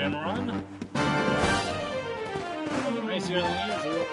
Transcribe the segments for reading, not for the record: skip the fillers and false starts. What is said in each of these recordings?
Shenron. Nicer than usual.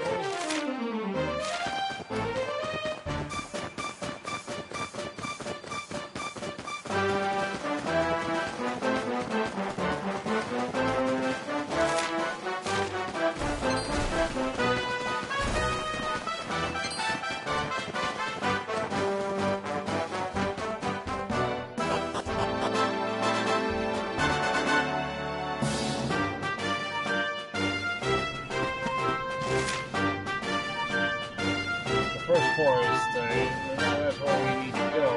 First forest, that's where we need to go.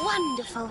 Wonderful.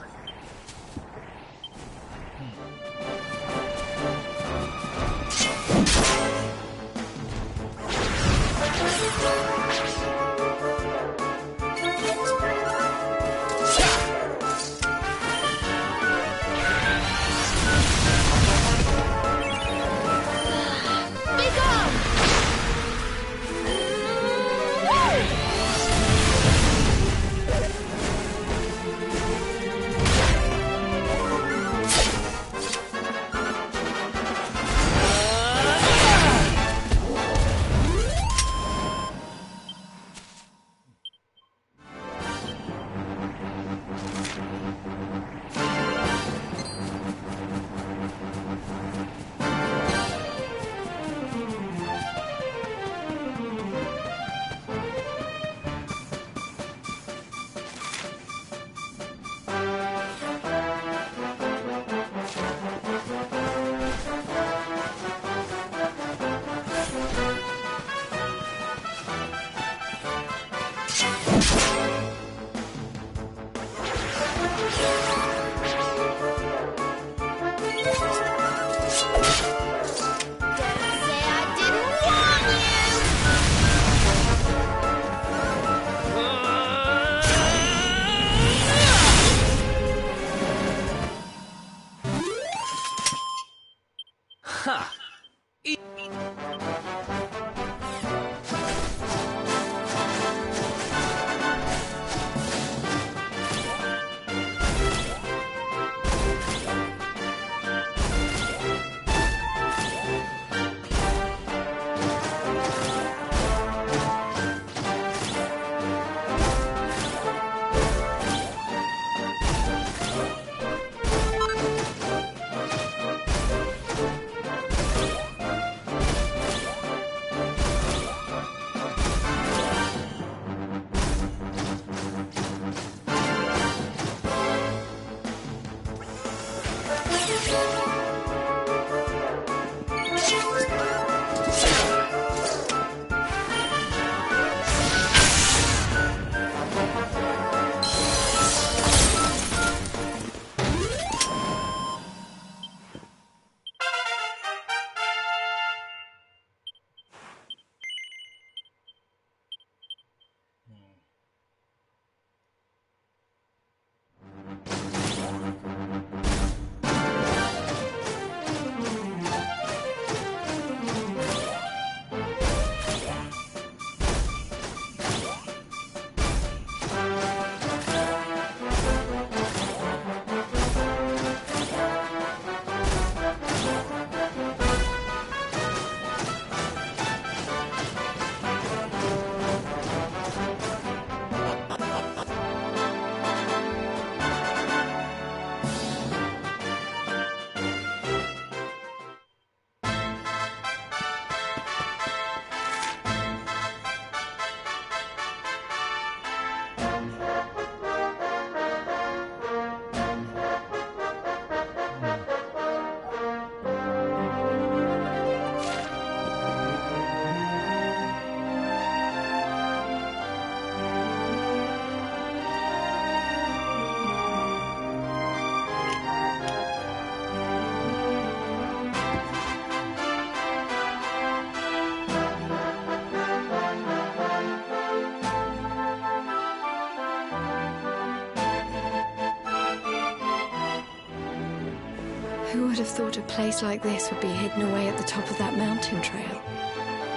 Who would have thought a place like this would be hidden away at the top of that mountain trail?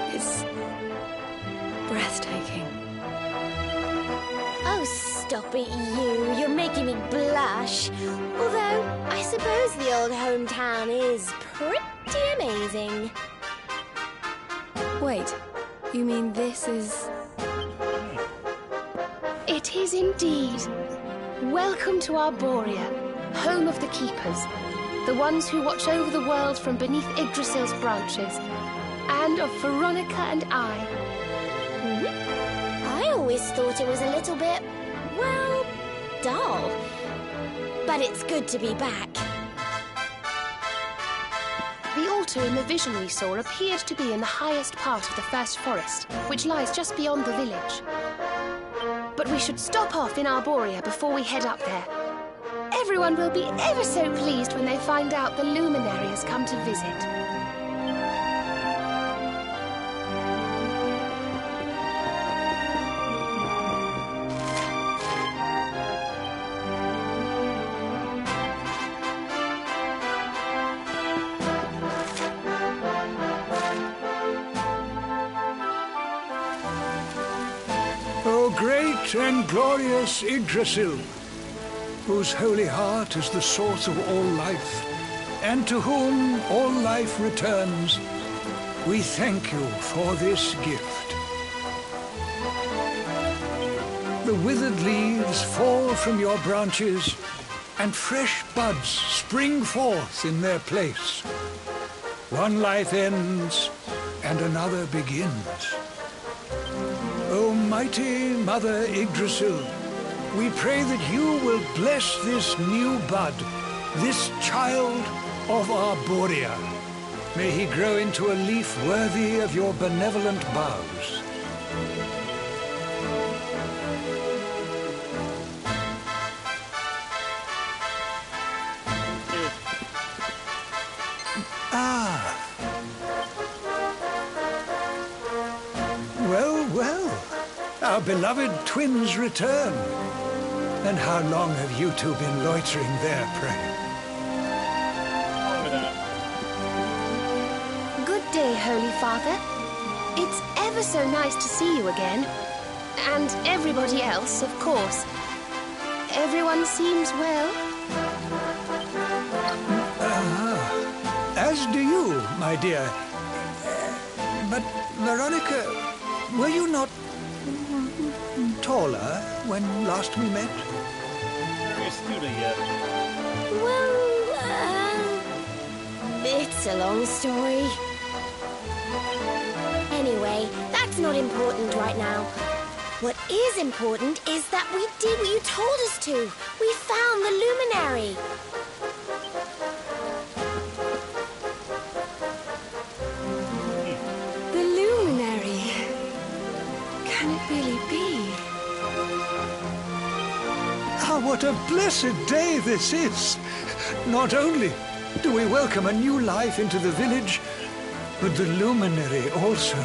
It's breathtaking. Oh, stop it, you. You're making me blush. Although, I suppose the old hometown is pretty amazing. Wait, you mean this is... It is indeed. Welcome to Arborea, home of the Keepers, the ones who watch over the world from beneath Yggdrasil's branches, and of Veronica and I. I always thought it was a little bit, well, dull. But it's good to be back. The altar in the vision we saw appeared to be in the highest part of the First Forest, which lies just beyond the village. But we should stop off in Arborea before we head up there. Everyone will be ever so pleased when they find out the luminary has come to visit. O great and glorious Yggdrasil, whose holy heart is the source of all life, and to whom all life returns, we thank you for this gift. The withered leaves fall from your branches, and fresh buds spring forth in their place. One life ends, and another begins. O mighty Mother Yggdrasil, we pray that you will bless this new bud, this child of Arborea. May he grow into a leaf worthy of your benevolent boughs. Well, our beloved twins return. And how long have you two been loitering there, pray? Good day, Holy Father. It's ever so nice to see you again. And everybody else, of course. Everyone seems well. As do you, my dear. But, Veronica, were you not taller when last we met? Well, it's a long story. Anyway, that's not important right now. What is important is that we did what you told us to. We found the luminary. The luminary. Can it really be? Ah, what a blessed day this is! Not only do we welcome a new life into the village, but the luminary also.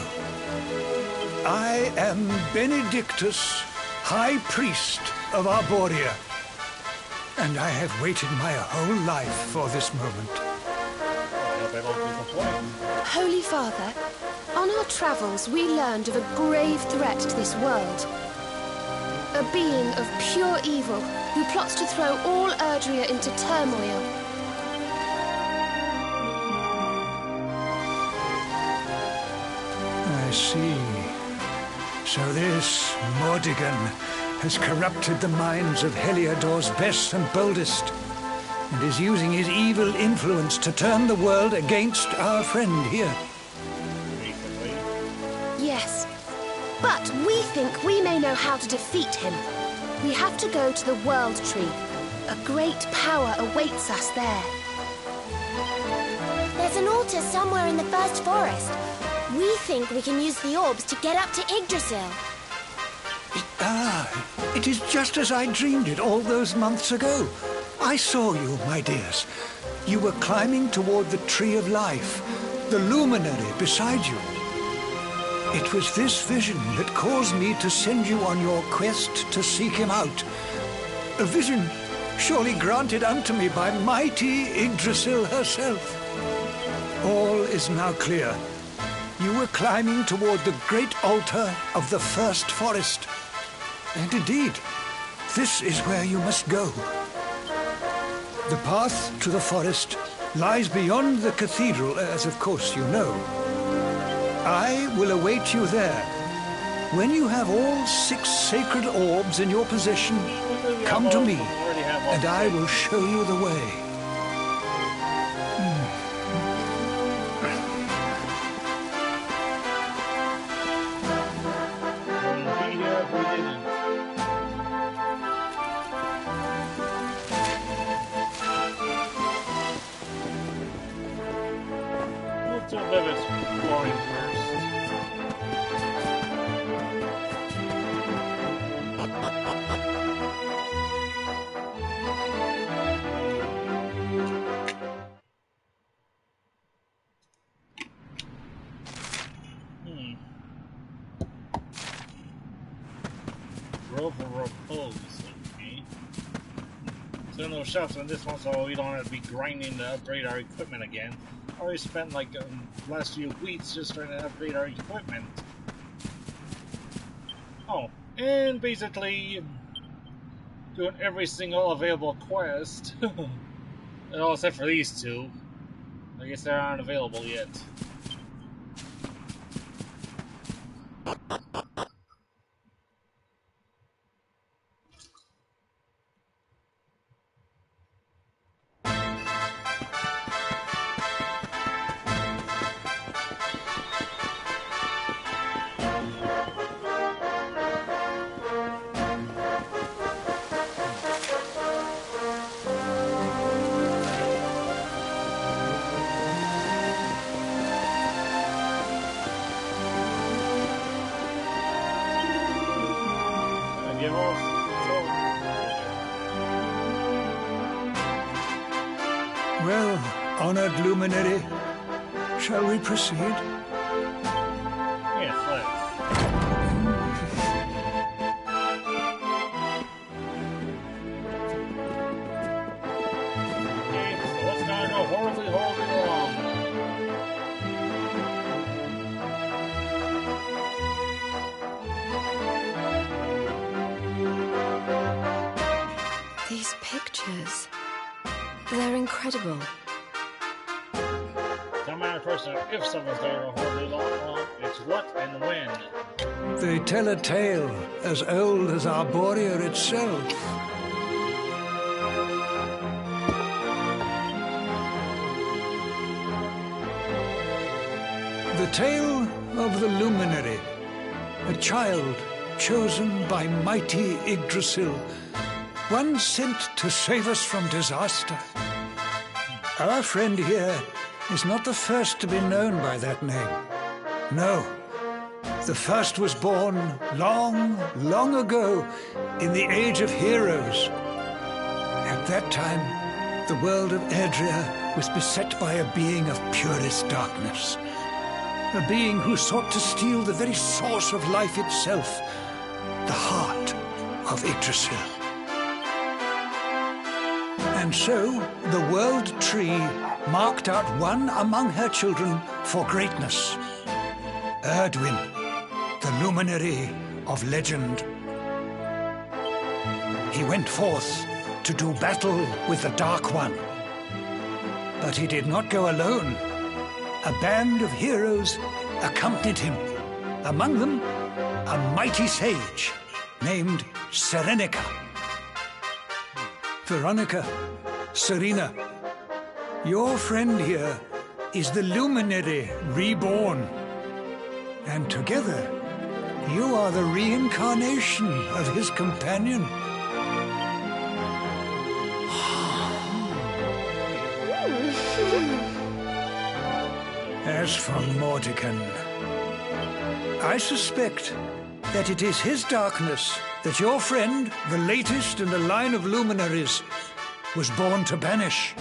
I am Benedictus, High Priest of Arborea, and I have waited my whole life for this moment. Holy Father, on our travels we learned of a grave threat to this world. A being of pure evil who plots to throw all Erdrea into turmoil. I see. So this Mordigan has corrupted the minds of Heliodor's best and boldest, and is using his evil influence to turn the world against our friend here. Yes, but we think we may know how to defeat him. We have to go to the World Tree. A great power awaits us there. There's an altar somewhere in the First Forest. We think we can use the orbs to get up to Yggdrasil. It is just as I dreamed it all those months ago. I saw you, my dears. You were climbing toward the Tree of Life, the luminary beside you. It was this vision that caused me to send you on your quest to seek him out. A vision surely granted unto me by mighty Yggdrasil herself. All is now clear. You were climbing toward the great altar of the first forest. And indeed, this is where you must go. The path to the forest lies beyond the cathedral, as of course you know. I will await you there. When you have all 6 sacred orbs in your possession, come to me, and I will show you the way. Let's do a bit of exploring first. Grove of Repose, okay. So no shops on this one, so we don't have to be grinding to upgrade our equipment again. I already spent like the last few weeks just trying to upgrade our equipment. Oh, and basically doing every single available quest. Well, except for these 2. I guess they aren't available yet. Well, honored luminary, shall we proceed? Yes, let's. Okay, so let's not go horribly along. These pictures, they're incredible. No matter person if someone's there horribly long, it's what and when. They tell a tale as old as Arborea itself. The tale of the luminary, a child chosen by mighty Yggdrasil, one sent to save us from disaster. Our friend here is not the first to be known by that name. No, the first was born long, long ago in the Age of Heroes. At that time, the world of Erdrea was beset by a being of purest darkness. A being who sought to steal the very source of life itself, the heart of Yggdrasil. And so, the World Tree marked out one among her children for greatness. Erdwin, the luminary of legend. He went forth to do battle with the Dark One. But he did not go alone. A band of heroes accompanied him. Among them, a mighty sage named Serenica. Veronica, Serena, your friend here is the luminary reborn. And together, you are the reincarnation of his companion. As for Mordekan, I suspect that it is his darkness that your friend, the latest in the line of luminaries, was born to banish.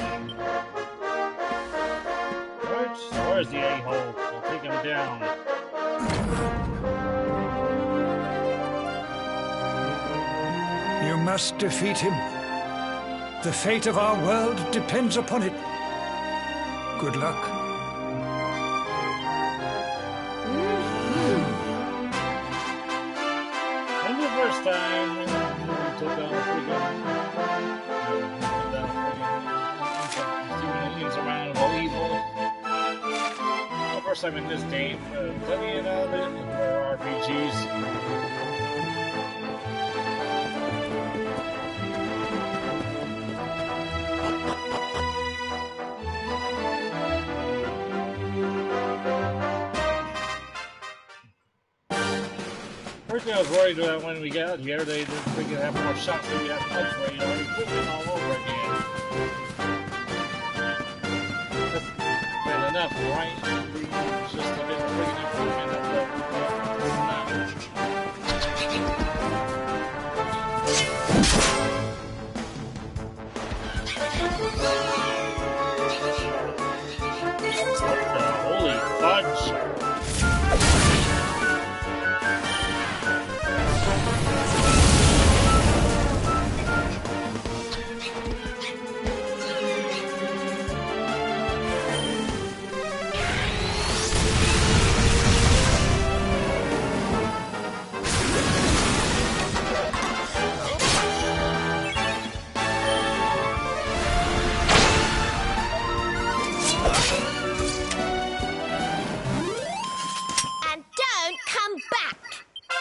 Where's the a-hole? I'll take him down. You must defeat him. The fate of our world depends upon it. Good luck. And the first time we took down a freaking insurmountable evil. The first time in this game, plenty of RPGs. First thing I was worried about when we got here, they didn't freaking have more shots, so we have to upgrade our equipment all over again. That's been enough, right? It's just a bit of freaking improvement of holy fudge!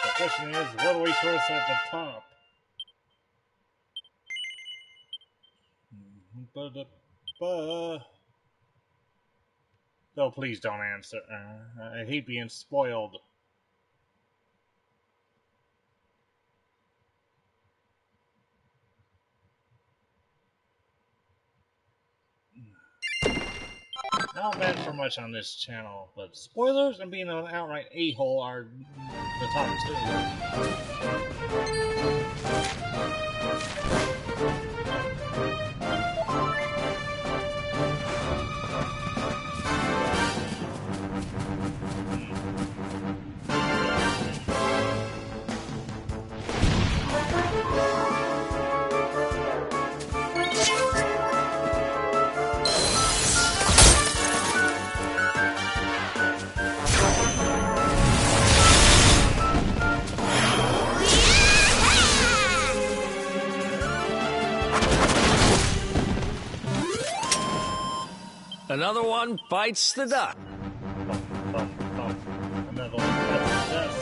The question is, what do we source at the top? No, please don't answer. I hate being spoiled. Not meant for much on this channel, but spoilers and being an outright a-hole are the top two. Another one bites the dust. Another one bites the dust.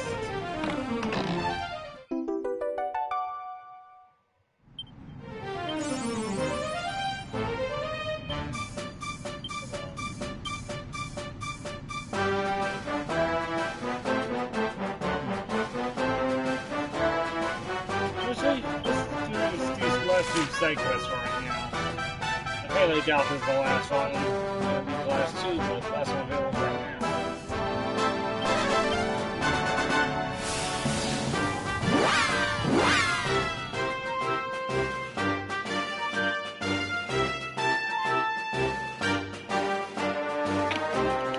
Actually, let's do these last two side quests for right now. I highly doubt this is the last one. It'll be the last two, but the last one available right now.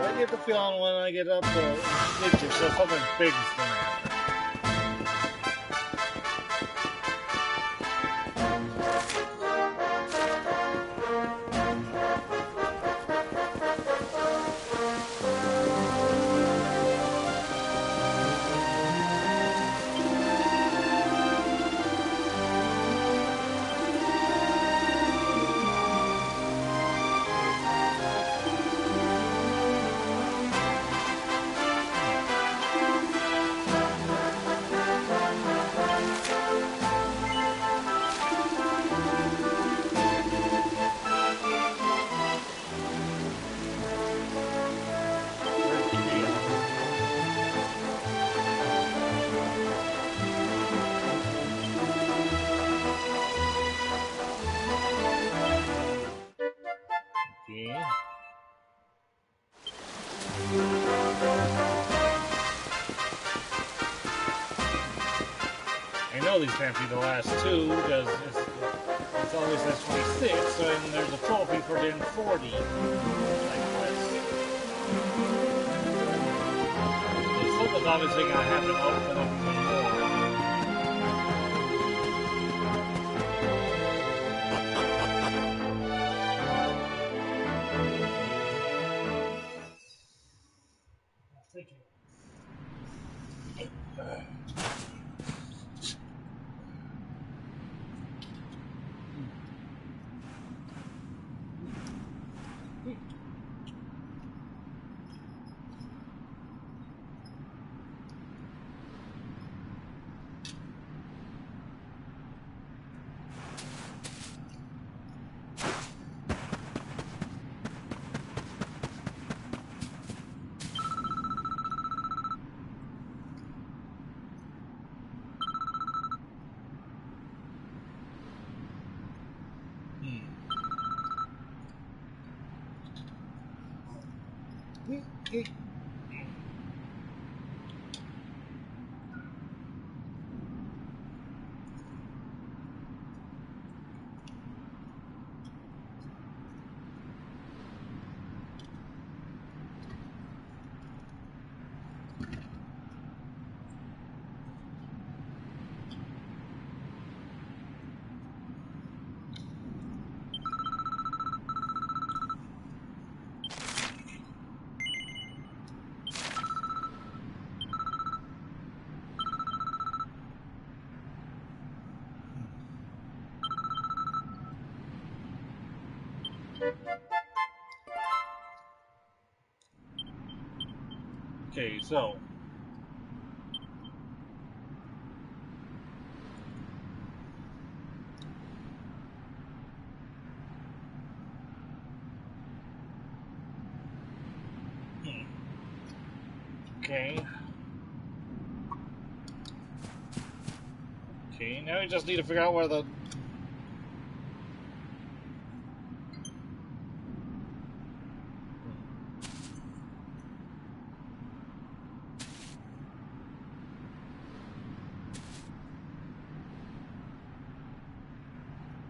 I get the feeling when I get up to pictures, so something big's gonna happen. I know these can't be the last two because it's always says 26, so then there's a trophy for getting 40. Like this. So something's obviously gonna happen to open up even more. Okay, so okay. Okay, now we just need to figure out where the...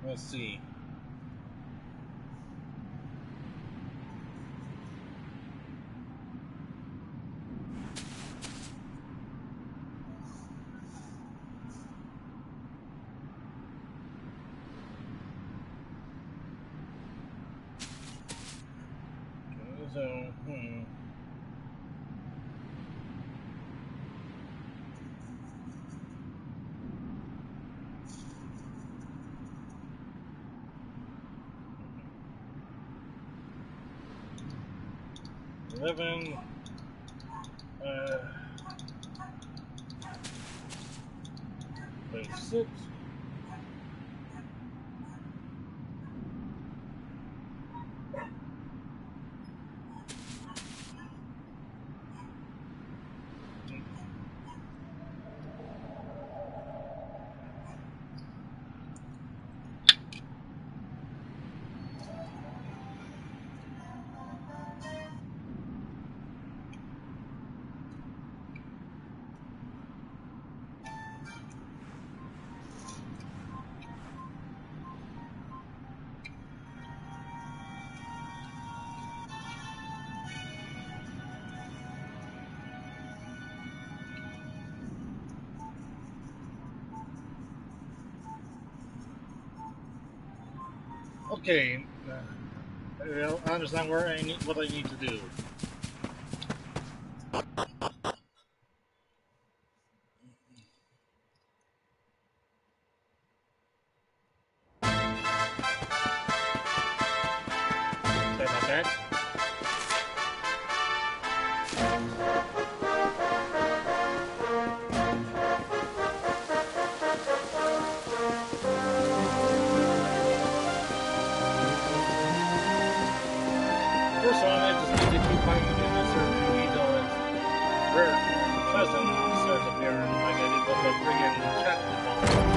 Let's see. Okay, so, 11, 36. Okay, I understand where I need, what I need to do. Sorry about that. First one, I just need to keep fighting in a certain until it's rare. Present starts appearing like I did with the friggin' chat before.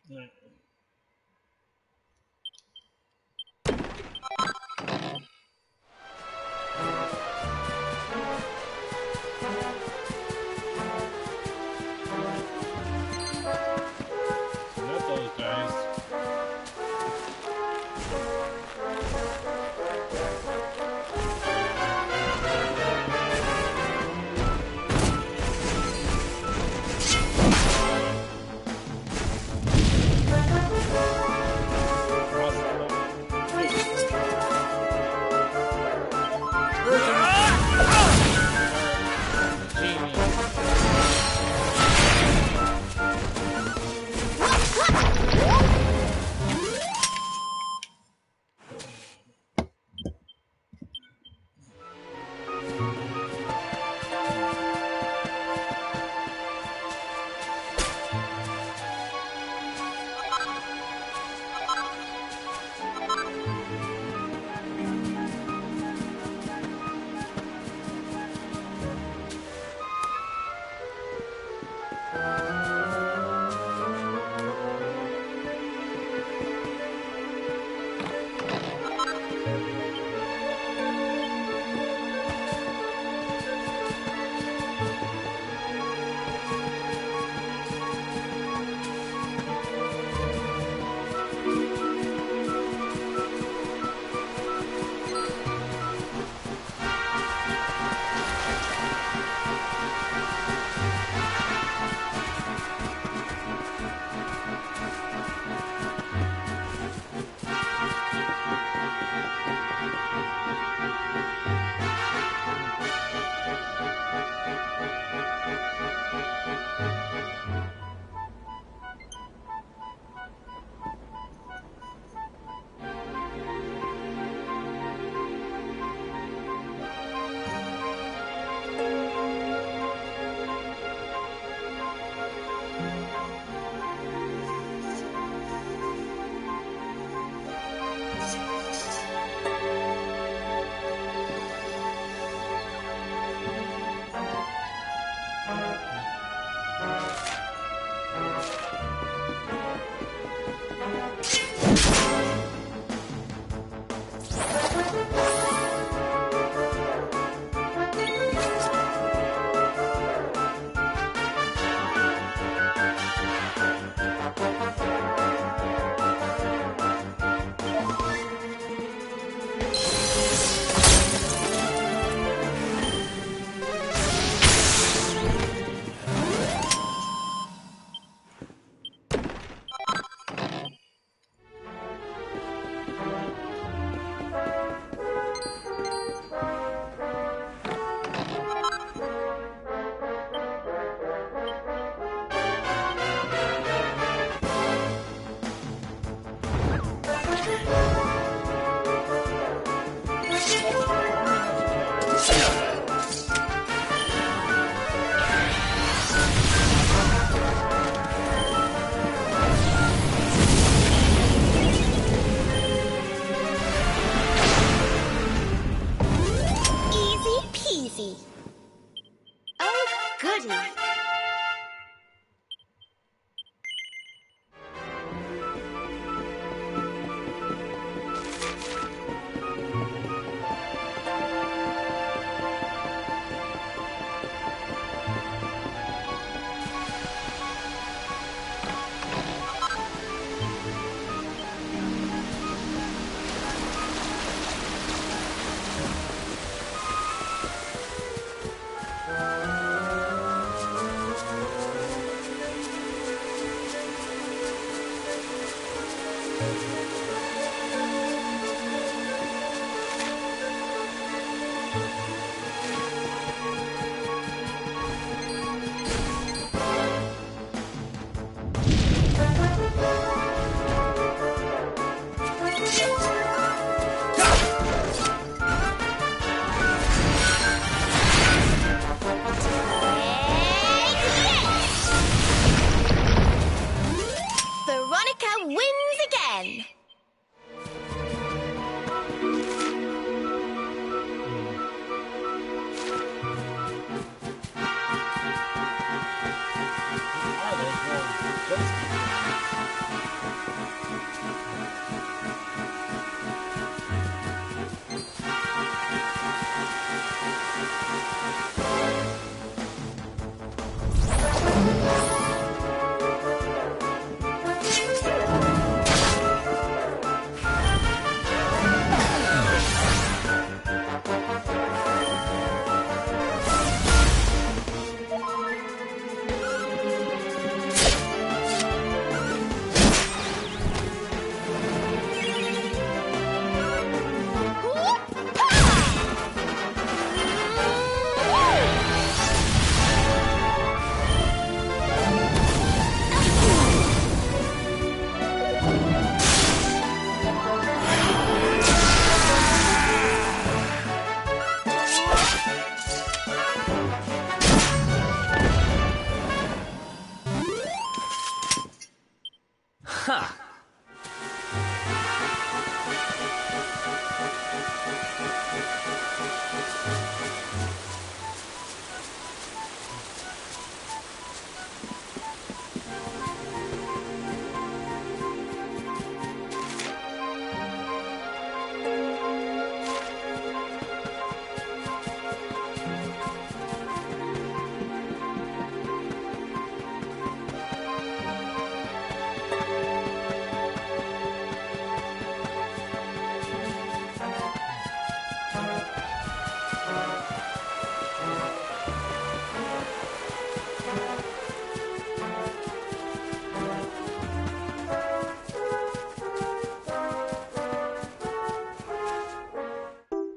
Yeah. Not those guys.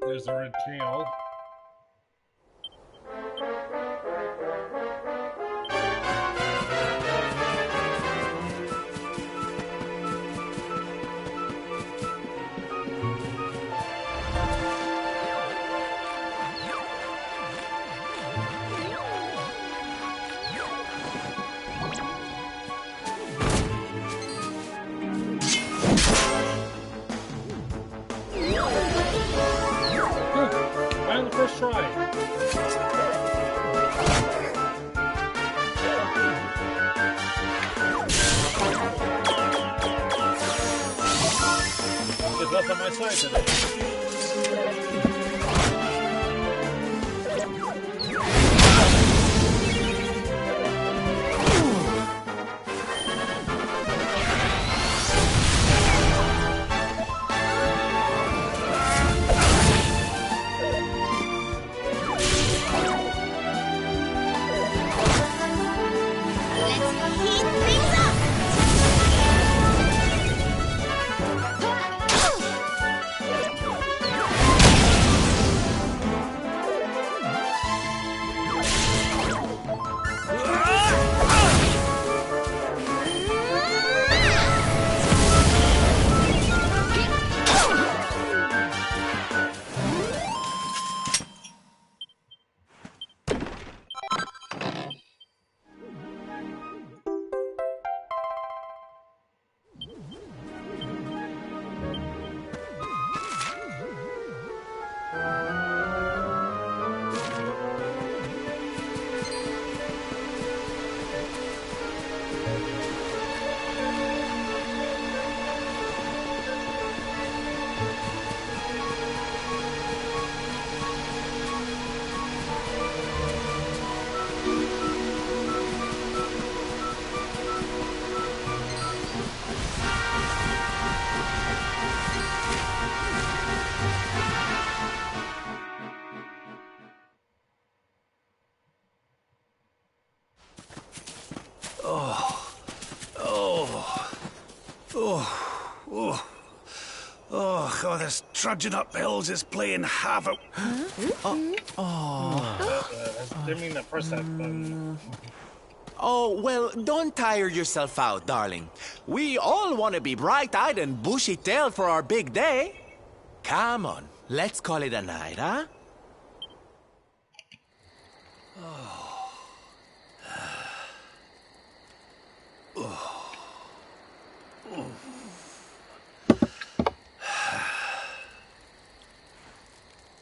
There's the red trio. On the first try. It's left on my side today. Oh, this trudging up hills is playing havoc. Didn't mean to press that button. Oh, well, don't tire yourself out, darling. We all want to be bright-eyed and bushy-tailed for our big day. Come on, let's call it a night, huh?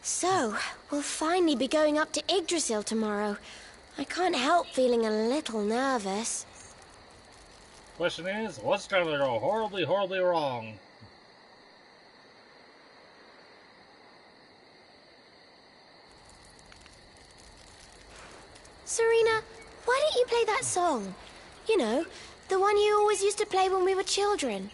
So, we'll finally be going up to Yggdrasil tomorrow. I can't help feeling a little nervous. Question is, what's gonna go horribly, horribly wrong? Serena, why don't you play that song? You know, the one you always used to play when we were children.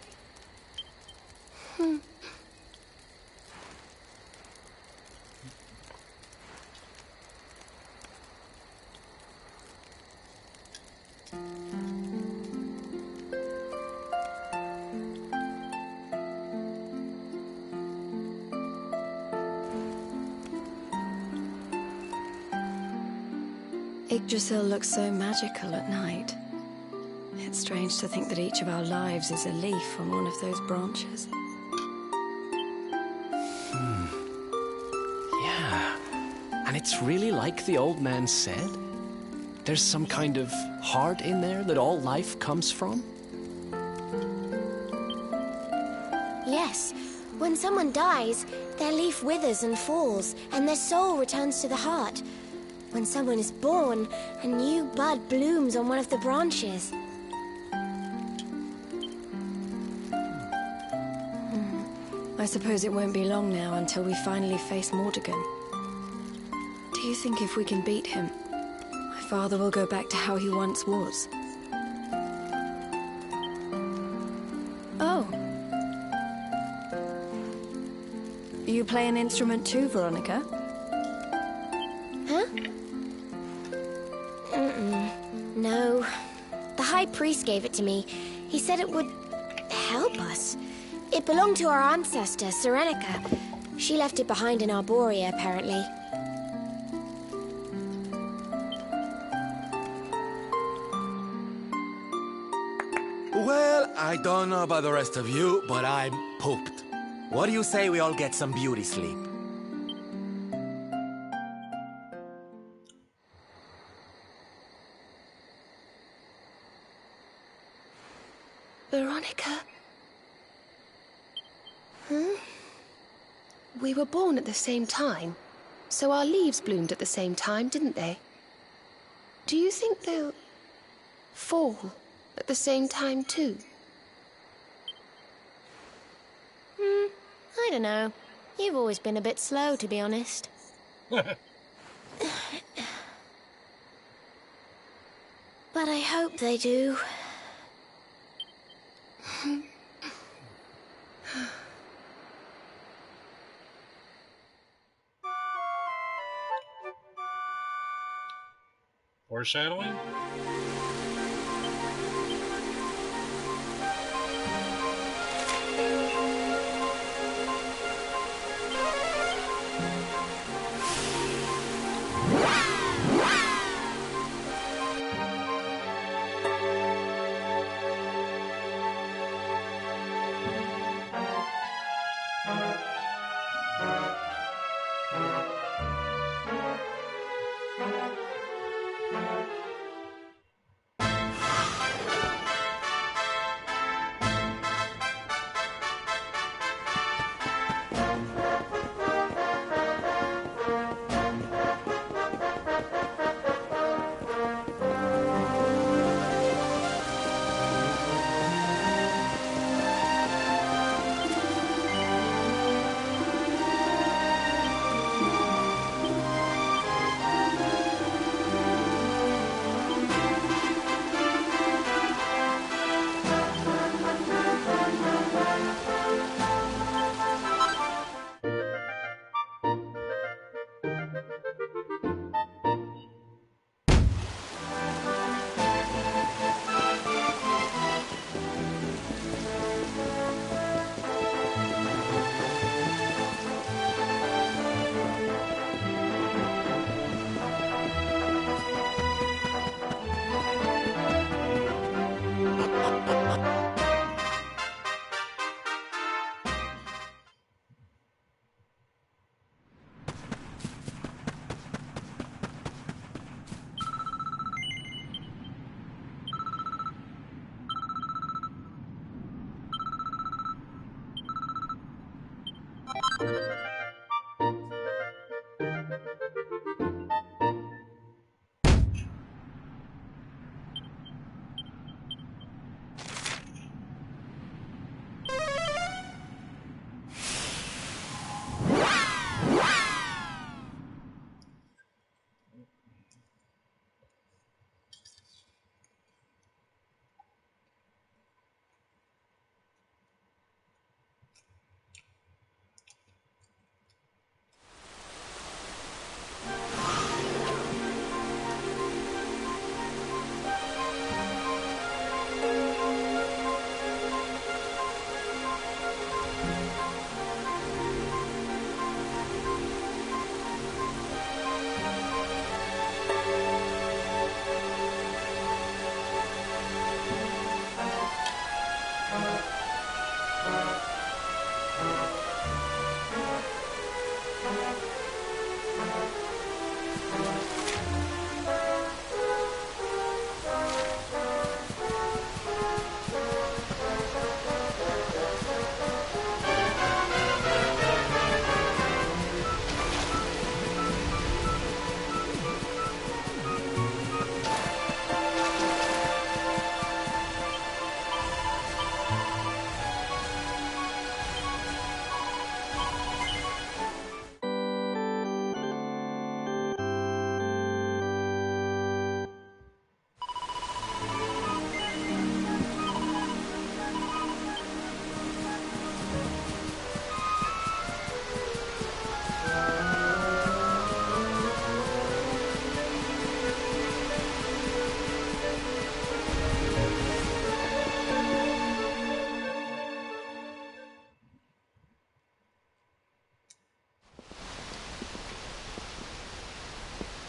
Yggdrasil looks so magical at night. It's strange to think that each of our lives is a leaf on one of those branches. Yeah. And it's really like the old man said. There's some kind of heart in there that all life comes from. Yes, when someone dies, their leaf withers and falls, and their soul returns to the heart. When someone is born, a new bud blooms on one of the branches. I suppose it won't be long now until we finally face Mordegon. Do you think if we can beat him, my father will go back to how he once was? Oh. You play an instrument too, Veronica? Huh? No. The High Priest gave it to me. He said it would help us. It belonged to our ancestor, Serenica. She left it behind in Arborea, apparently. Well, I don't know about the rest of you, but I'm pooped. What do you say we all get some beauty sleep? Veronica? We were born at the same time, so our leaves bloomed at the same time, didn't they? Do you think they'll fall at the same time too? I don't know. You've always been a bit slow, to be honest. But I hope they do. Foreshadowing?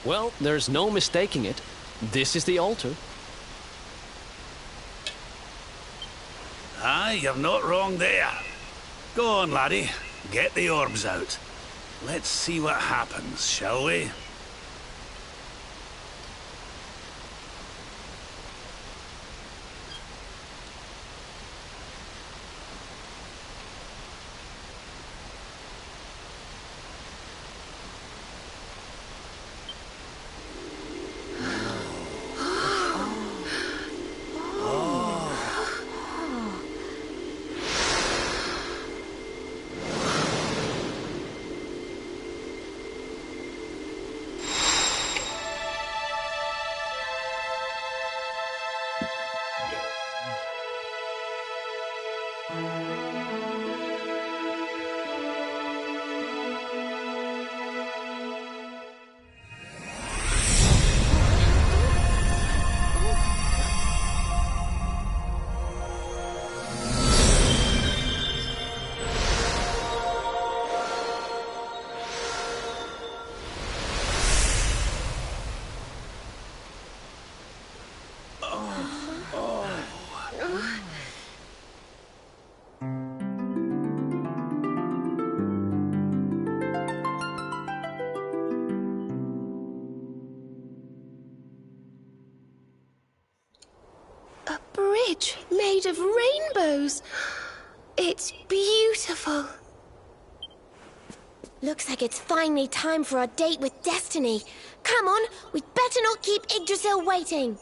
Well, there's no mistaking it. This is the altar. Aye, you're not wrong there. Go on, laddie. Get the orbs out. Let's see what happens, shall we? Made of rainbows. It's beautiful. Looks like it's finally time for our date with Destiny. Come on, we'd better not keep Yggdrasil waiting.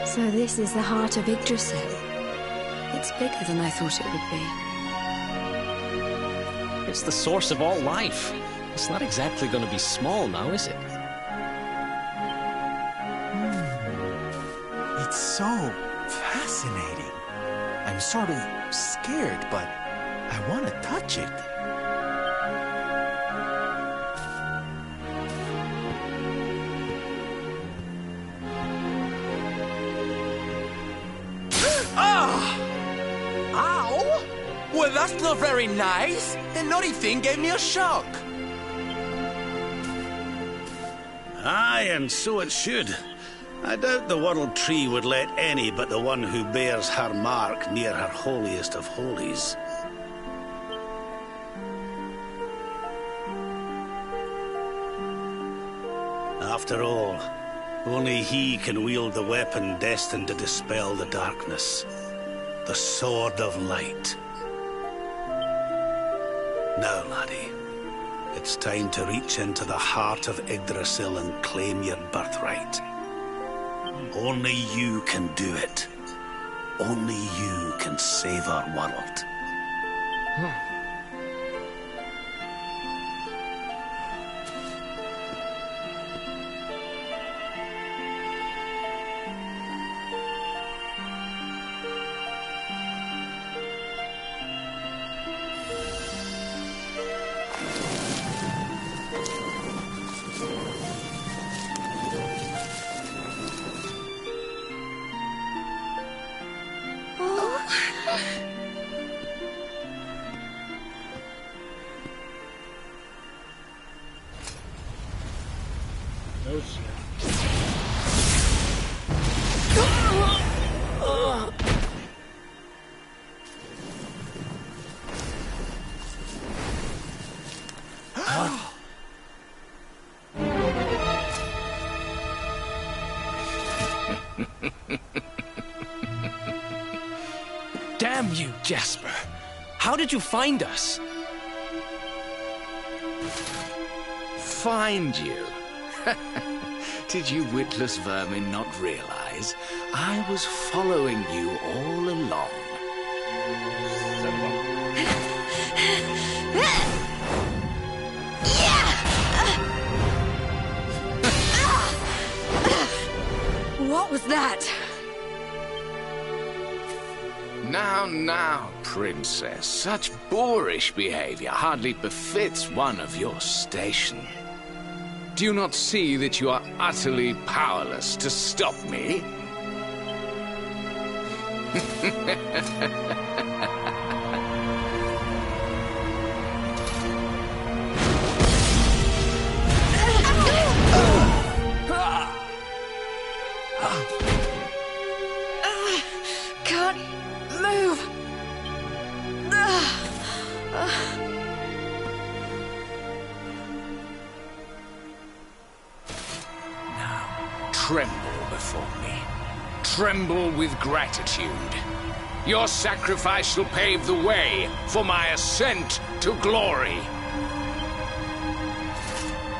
So this is the heart of Yggdrasil. It's bigger than I thought it would be. It's the source of all life. It's not exactly going to be small now, is it? It's so fascinating. I'm sort of scared, but I want to touch it. Well, that's not very nice. The naughty thing gave me a shock. Aye, and so it should. I doubt the World Tree would let any but the one who bears her mark near her holiest of holies. After all, only he can wield the weapon destined to dispel the darkness. The Sword of Light. Now, laddie, it's time to reach into the heart of Yggdrasil and claim your birthright. Only you can do it. Only you can save our world. Oh shit. Damn you, Jasper. How did you find us? Find you? Did you witless vermin not realize I was following you all along? What was that? Now, princess. Such boorish behavior hardly befits one of your station. Do you not see that you are utterly powerless to stop me? Can't move. Tremble before me. Tremble with gratitude. Your sacrifice shall pave the way for my ascent to glory.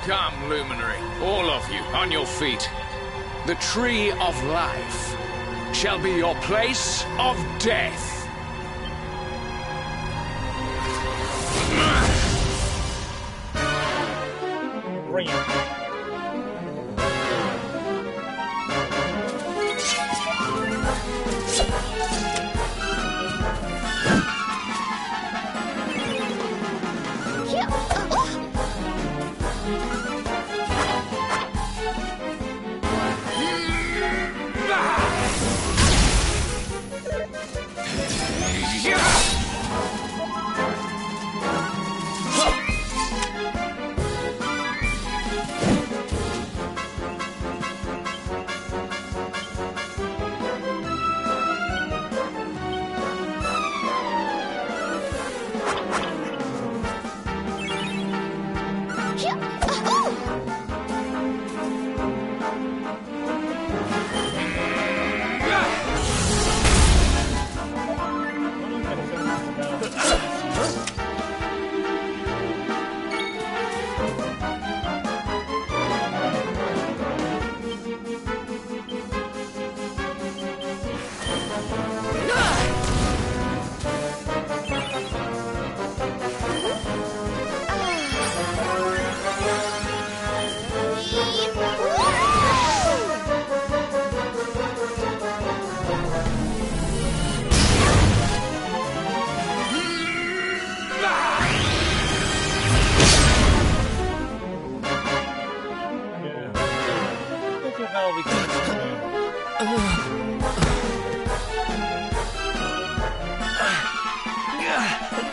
Come, luminary, all of you, on your feet. The tree of life shall be your place of death. Bring it.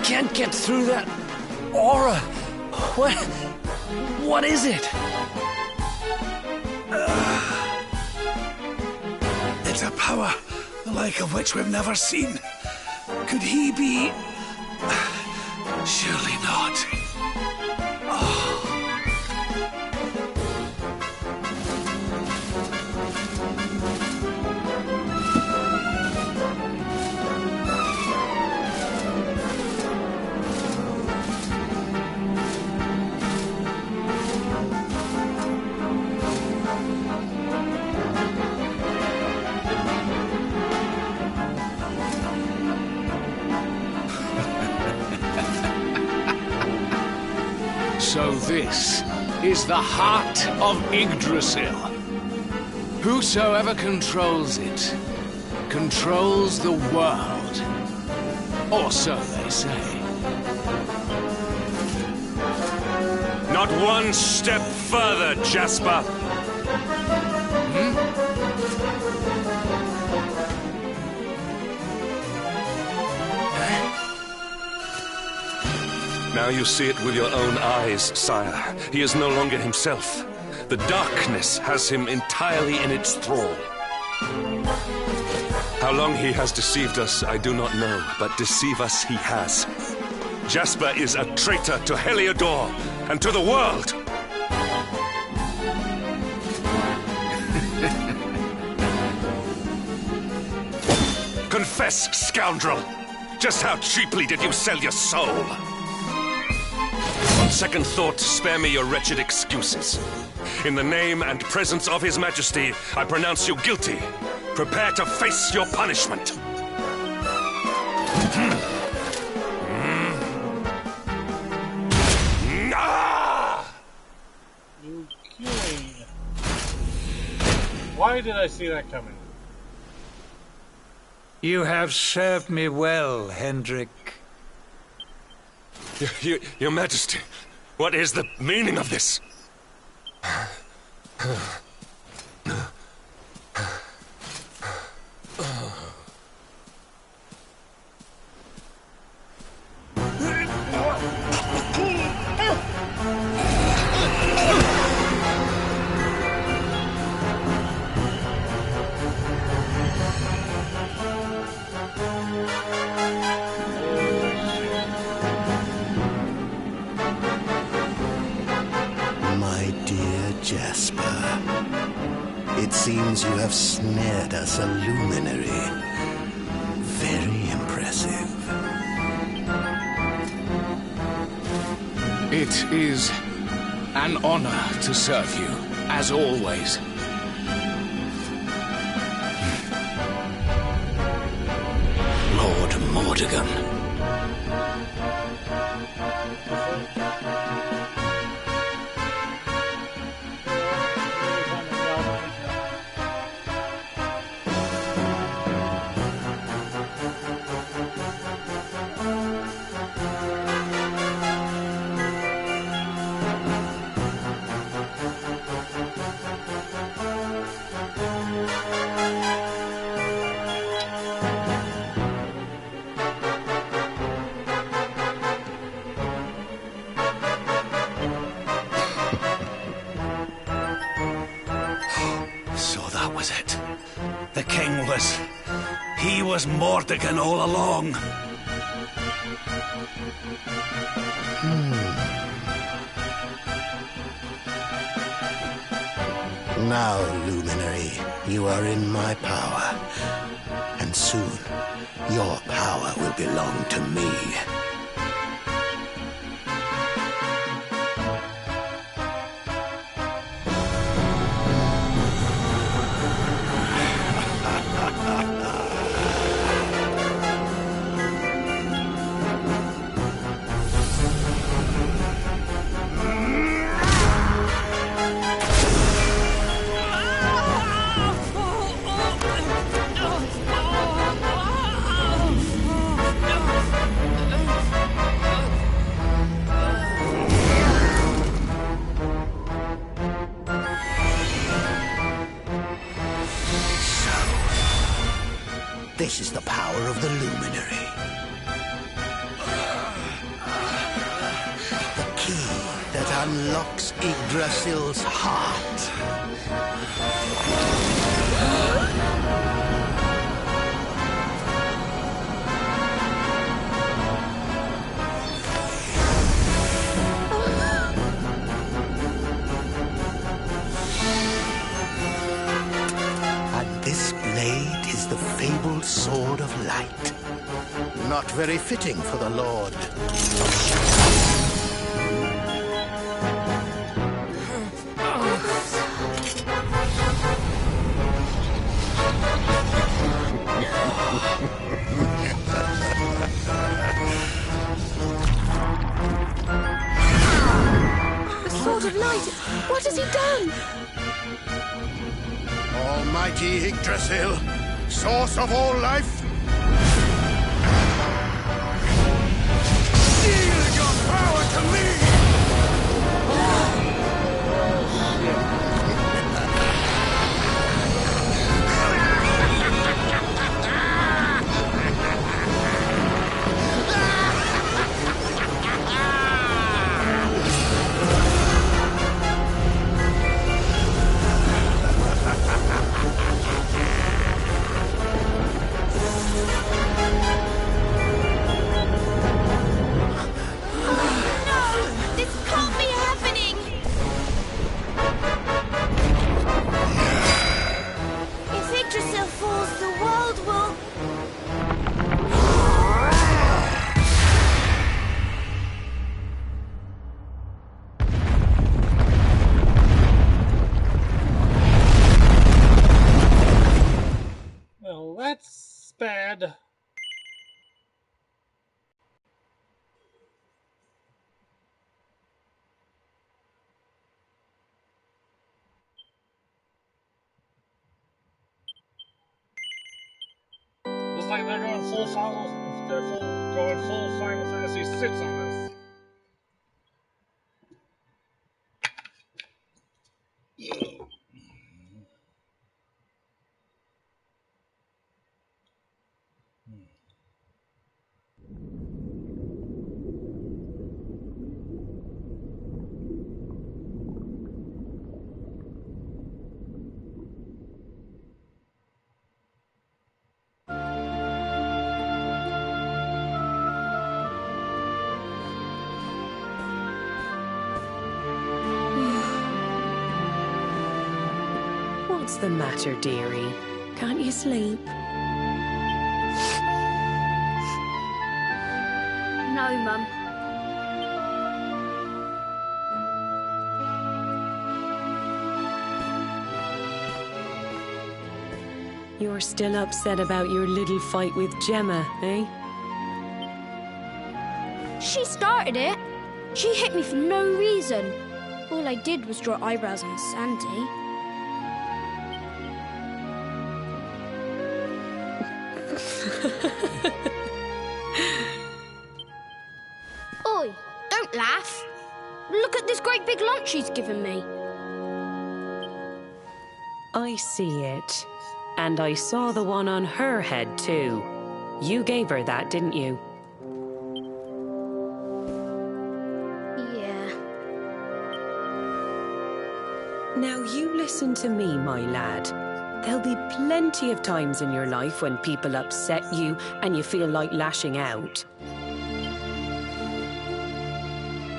Can't get through that aura. What is it? It's a power, the like of which we've never seen. Could he be... Surely not. So this is the heart of Yggdrasil. Whosoever controls it, controls the world. Or so they say. Not one step further, Jasper. Now you see it with your own eyes, sire. He is no longer himself. The darkness has him entirely in its thrall. How long he has deceived us, I do not know, but deceive us he has. Jasper is a traitor to Heliodor and to the world! Confess, scoundrel! Just how cheaply did you sell your soul? On second thought, spare me your wretched excuses. In the name and presence of His Majesty, I pronounce you guilty. Prepare to face your punishment. Okay. Why did I see that coming? You have served me well, Hendrik. Your Majesty, what is the meaning of this? Jasper, it seems you have snared us a luminary. Very impressive. It is an honor to serve you, as always. Lord Mordegon. He was Mordegon all along. Now, Luminary, you are in my power. And soon, your power will belong to me. This is the power of the Luminary. The key that unlocks Yggdrasil's heart. And this blade is the fabled Sword of Light. Not very fitting for the Lord. The Sword of Light! What has he done? Almighty Yggdrasil, source of all life, yield your power to me! Yggdrasil falls, the world will... Well, that's bad. Looks like they're going full Final Fantasy 6 on us. What's the matter, dearie? Can't you sleep? No, Mum. You're still upset about your little fight with Gemma, eh? She started it. She hit me for no reason. All I did was draw eyebrows on Sandy. Oi, don't laugh. Look at this great big lunch she's given me. I see it. And I saw the one on her head, too. You gave her that, didn't you? Yeah. Now you listen to me, my lad. There'll be plenty of times in your life when people upset you and you feel like lashing out.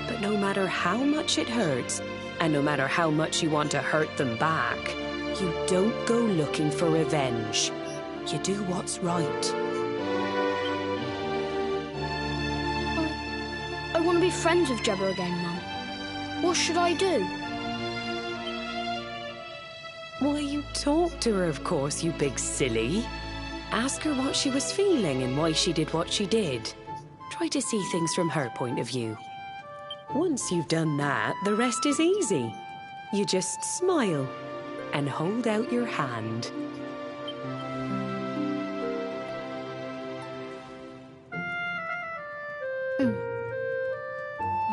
But no matter how much it hurts, and no matter how much you want to hurt them back, you don't go looking for revenge. You do what's right. I want to be friends with Gemma again, Mum. What should I do? Why, you talk to her, of course, you big silly. Ask her what she was feeling and why she did what she did. Try to see things from her point of view. Once you've done that, the rest is easy. You just smile and hold out your hand.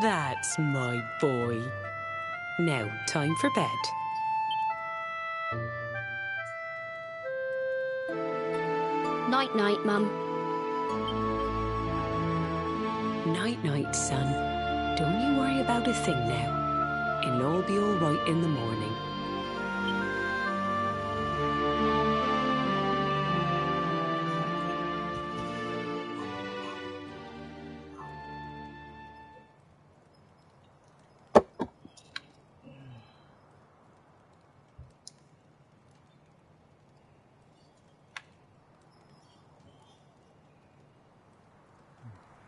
That's my boy. Now, time for bed. Night-night, Mum. Night-night, son. Don't you worry about a thing now. It'll all be all right in the morning.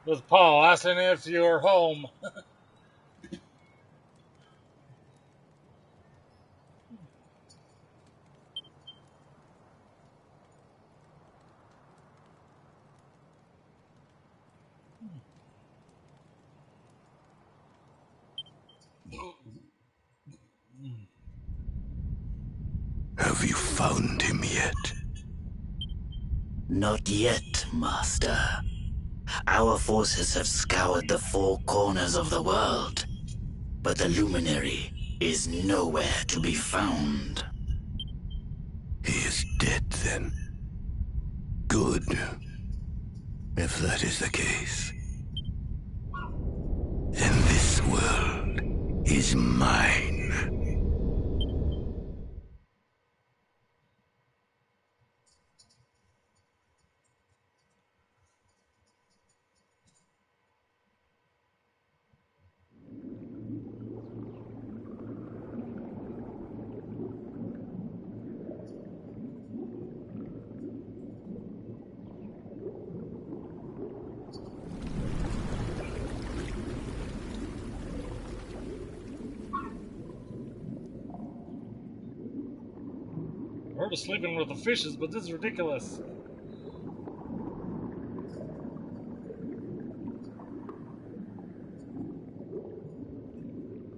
With Paul asking if you're home. Have you found him yet? Not yet, Master. Our forces have scoured the four corners of the world, but the luminary is nowhere to be found. He is dead, then. Good. If that is the case, then this world is mine. was sleeping with the fishes, but this is ridiculous.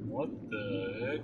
What the heck?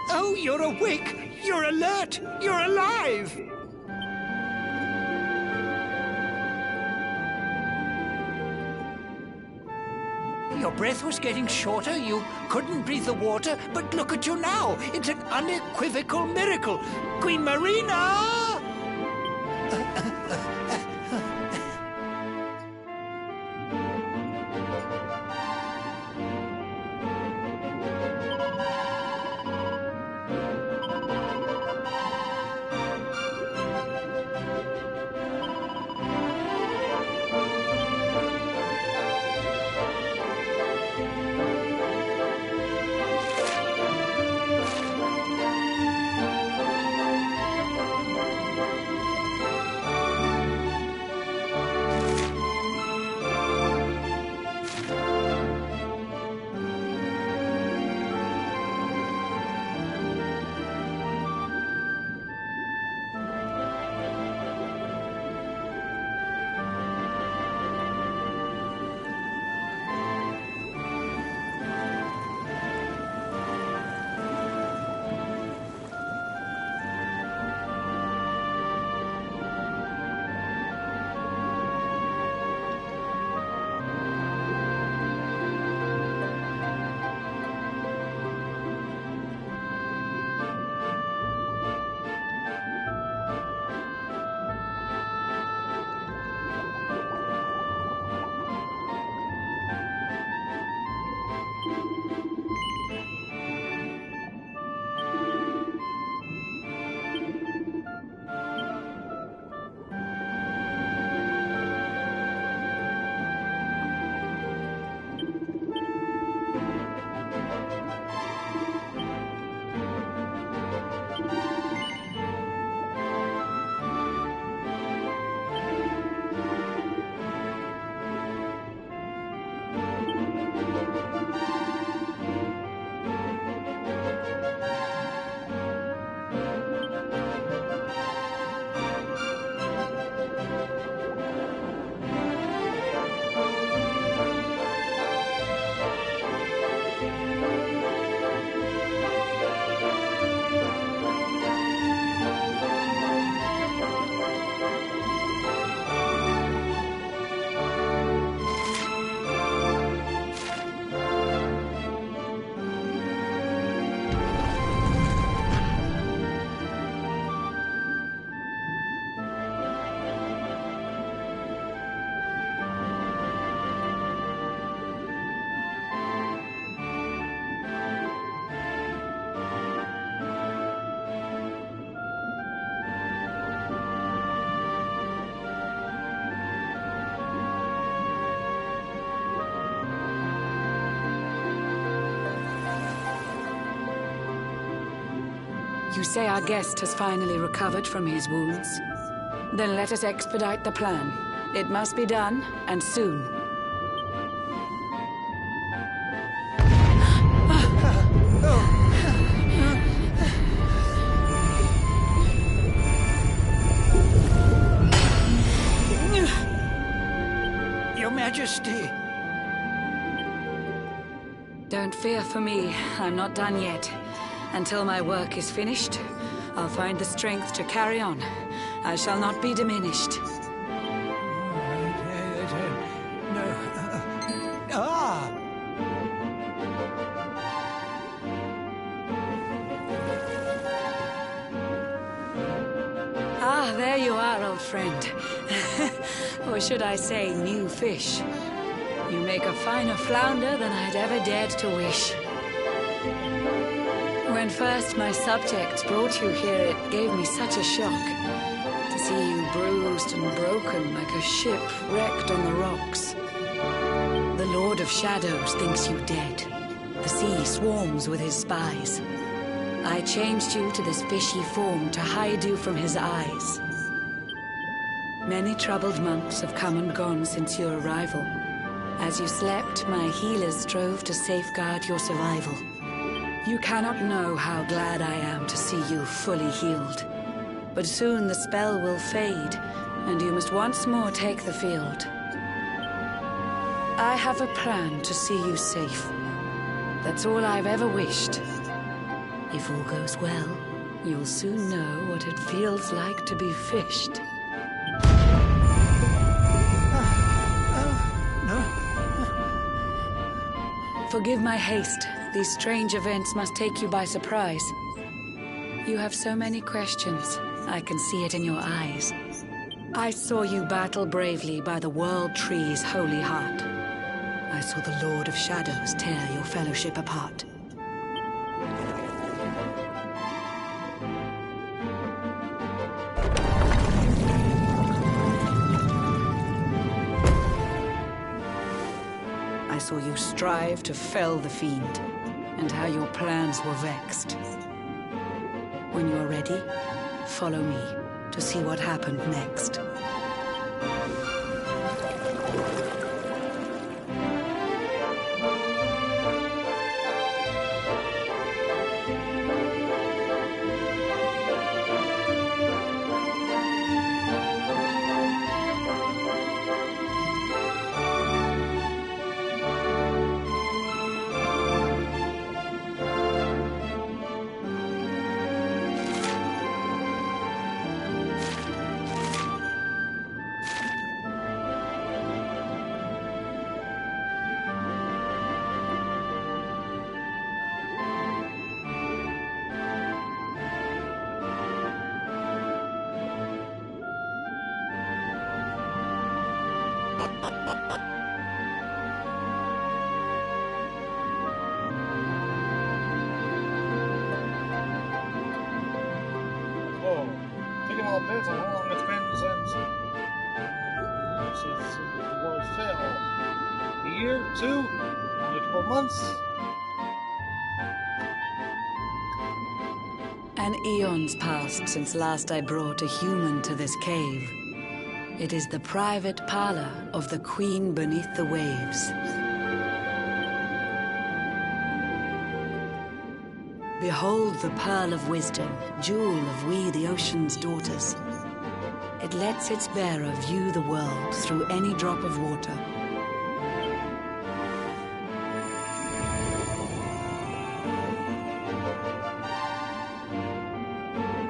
Oh, you're awake! You're alert! You're alive! Your breath was getting shorter, you couldn't breathe the water, but look at you now! It's an unequivocal miracle! Queen Marina! You say our guest has finally recovered from his wounds? Then let us expedite the plan. It must be done, and soon. Your Majesty! Don't fear for me. I'm not done yet. Until my work is finished, I'll find the strength to carry on. I shall not be diminished. there you are, old friend. Or should I say, new fish. You make a finer flounder than I'd ever dared to wish. When first my subjects brought you here, it gave me such a shock. To see you bruised and broken like a ship wrecked on the rocks. The Lord of Shadows thinks you dead. The sea swarms with his spies. I changed you to this fishy form to hide you from his eyes. Many troubled months have come and gone since your arrival. As you slept, my healers strove to safeguard your survival. You cannot know how glad I am to see you fully healed. But soon the spell will fade, and you must once more take the field. I have a plan to see you safe. That's all I've ever wished. If all goes well, you'll soon know what it feels like to be fished. Forgive my haste. These strange events must take you by surprise. You have so many questions. I can see it in your eyes. I saw you battle bravely by the World Tree's holy heart. I saw the Lord of Shadows tear your fellowship apart. I saw you strive to fell the fiend, and how your plans were vexed. When you're ready, follow me to see what happened next. Depends on how long it's been since the world fell. A year, 2, only 12 months. An eon's passed since last I brought a human to this cave. It is the private parlor of the Queen beneath the waves. Behold the pearl of wisdom, jewel of we the ocean's daughters. It lets its bearer view the world through any drop of water.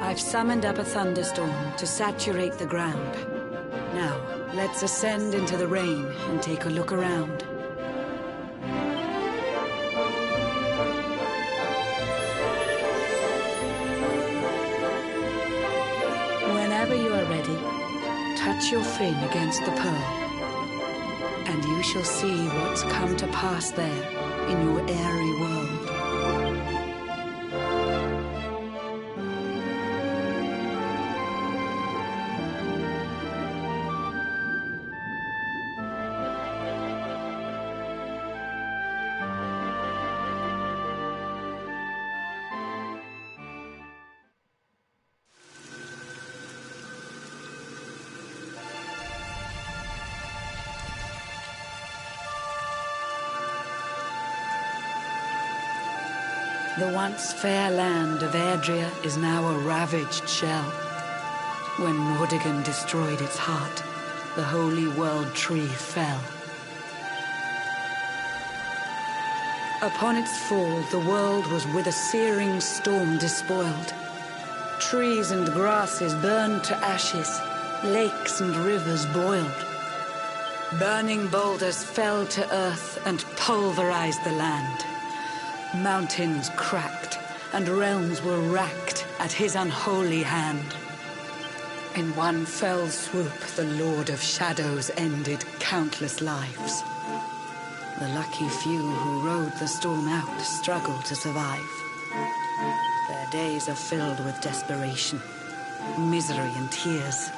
I've summoned up a thunderstorm to saturate the ground. Now, let's ascend into the rain and take a look around. Whenever you are ready, touch your fin against the pearl, and you shall see what's come to pass there in your airy world. The once fair land of Erdrea is now a ravaged shell. When Mordegon destroyed its heart, the holy world tree fell. Upon its fall, the world was with a searing storm despoiled. Trees and grasses burned to ashes, lakes and rivers boiled. Burning boulders fell to earth and pulverized the land. Mountains cracked, and realms were racked at his unholy hand. In one fell swoop, the Lord of Shadows ended countless lives. The lucky few who rode the storm out struggled to survive. Their days are filled with desperation, misery and tears.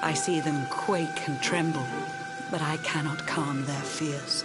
I see them quake and tremble, but I cannot calm their fears.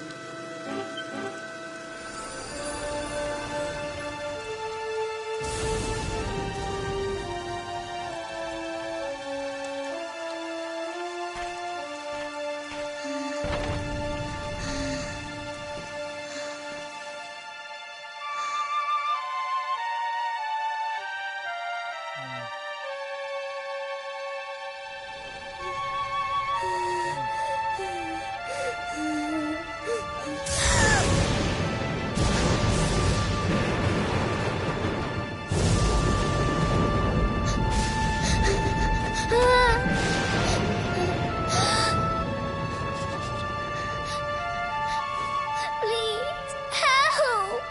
Please, help!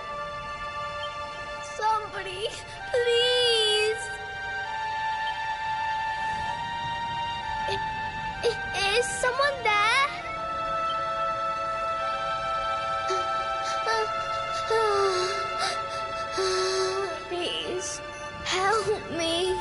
Somebody, please! Is someone there? Please, help me.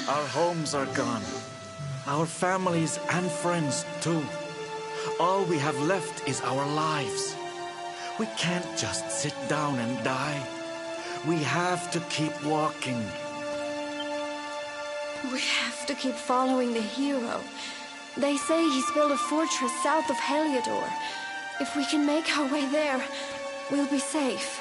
Our homes are gone. Our families and friends, too. All we have left is our lives. We can't just sit down and die. We have to keep walking. We have to keep following the hero. They say he's built a fortress south of Heliodor. If we can make our way there, we'll be safe.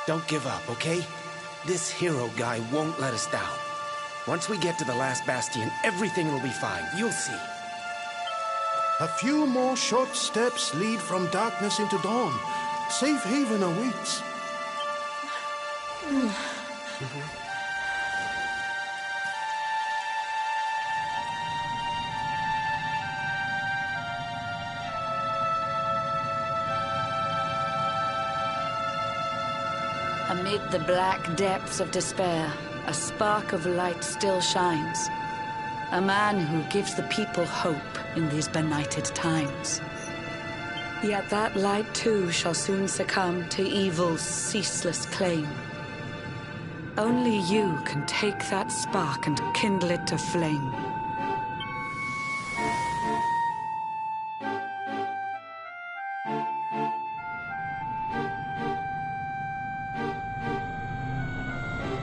Don't give up, okay? This hero guy won't let us down. Once we get to the last bastion, everything will be fine. You'll see. A few more short steps lead from darkness into dawn. Safe haven awaits. Amid the black depths of despair, a spark of light still shines. A man who gives the people hope in these benighted times. Yet that light too shall soon succumb to evil's ceaseless claim. Only you can take that spark and kindle it to flame.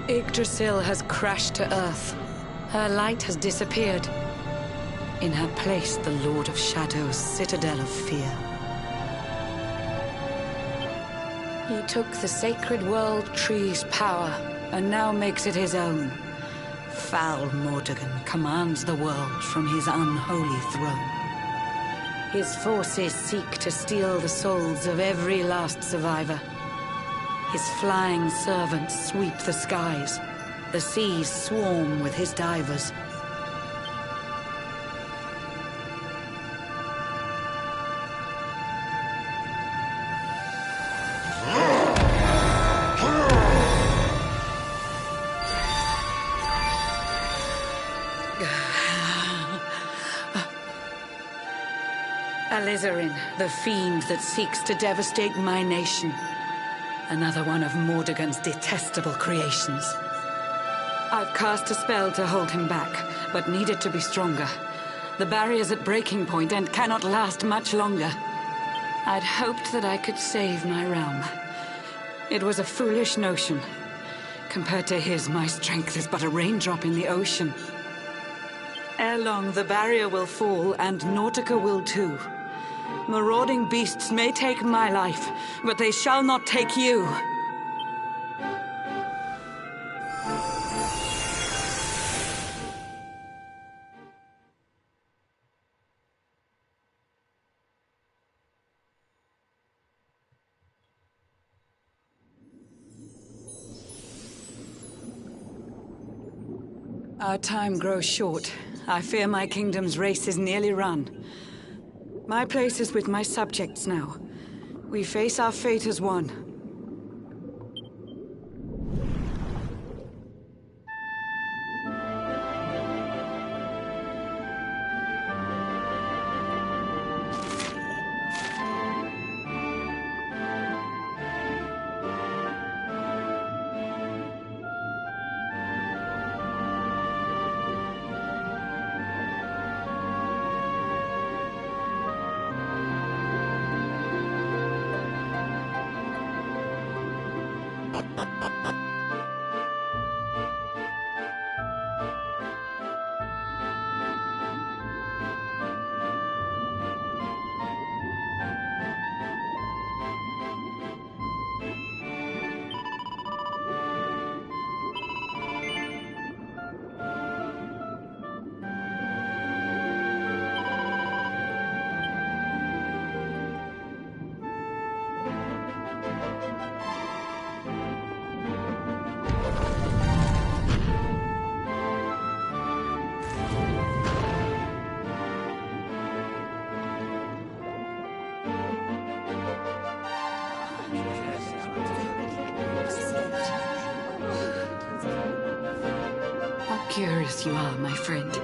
Yggdrasil has crashed to Earth. Her light has disappeared. In her place, the Lord of Shadows' citadel of fear. He took the sacred world tree's power, and now makes it his own. Foul Mordegon commands the world from his unholy throne. His forces seek to steal the souls of every last survivor. His flying servants sweep the skies. The seas swarm with his divers. Alizarin, the fiend that seeks to devastate my nation. Another one of Mordegon's detestable creations. I've cast a spell to hold him back, but need it to be stronger. The barrier's at breaking point and cannot last much longer. I'd hoped that I could save my realm. It was a foolish notion. Compared to his, my strength is but a raindrop in the ocean. Ere long, the barrier will fall, and Nautica will too. Marauding beasts may take my life, but they shall not take you. Our time grows short. I fear my kingdom's race is nearly run. My place is with my subjects now. We face our fate as one. Curious you are, my friend.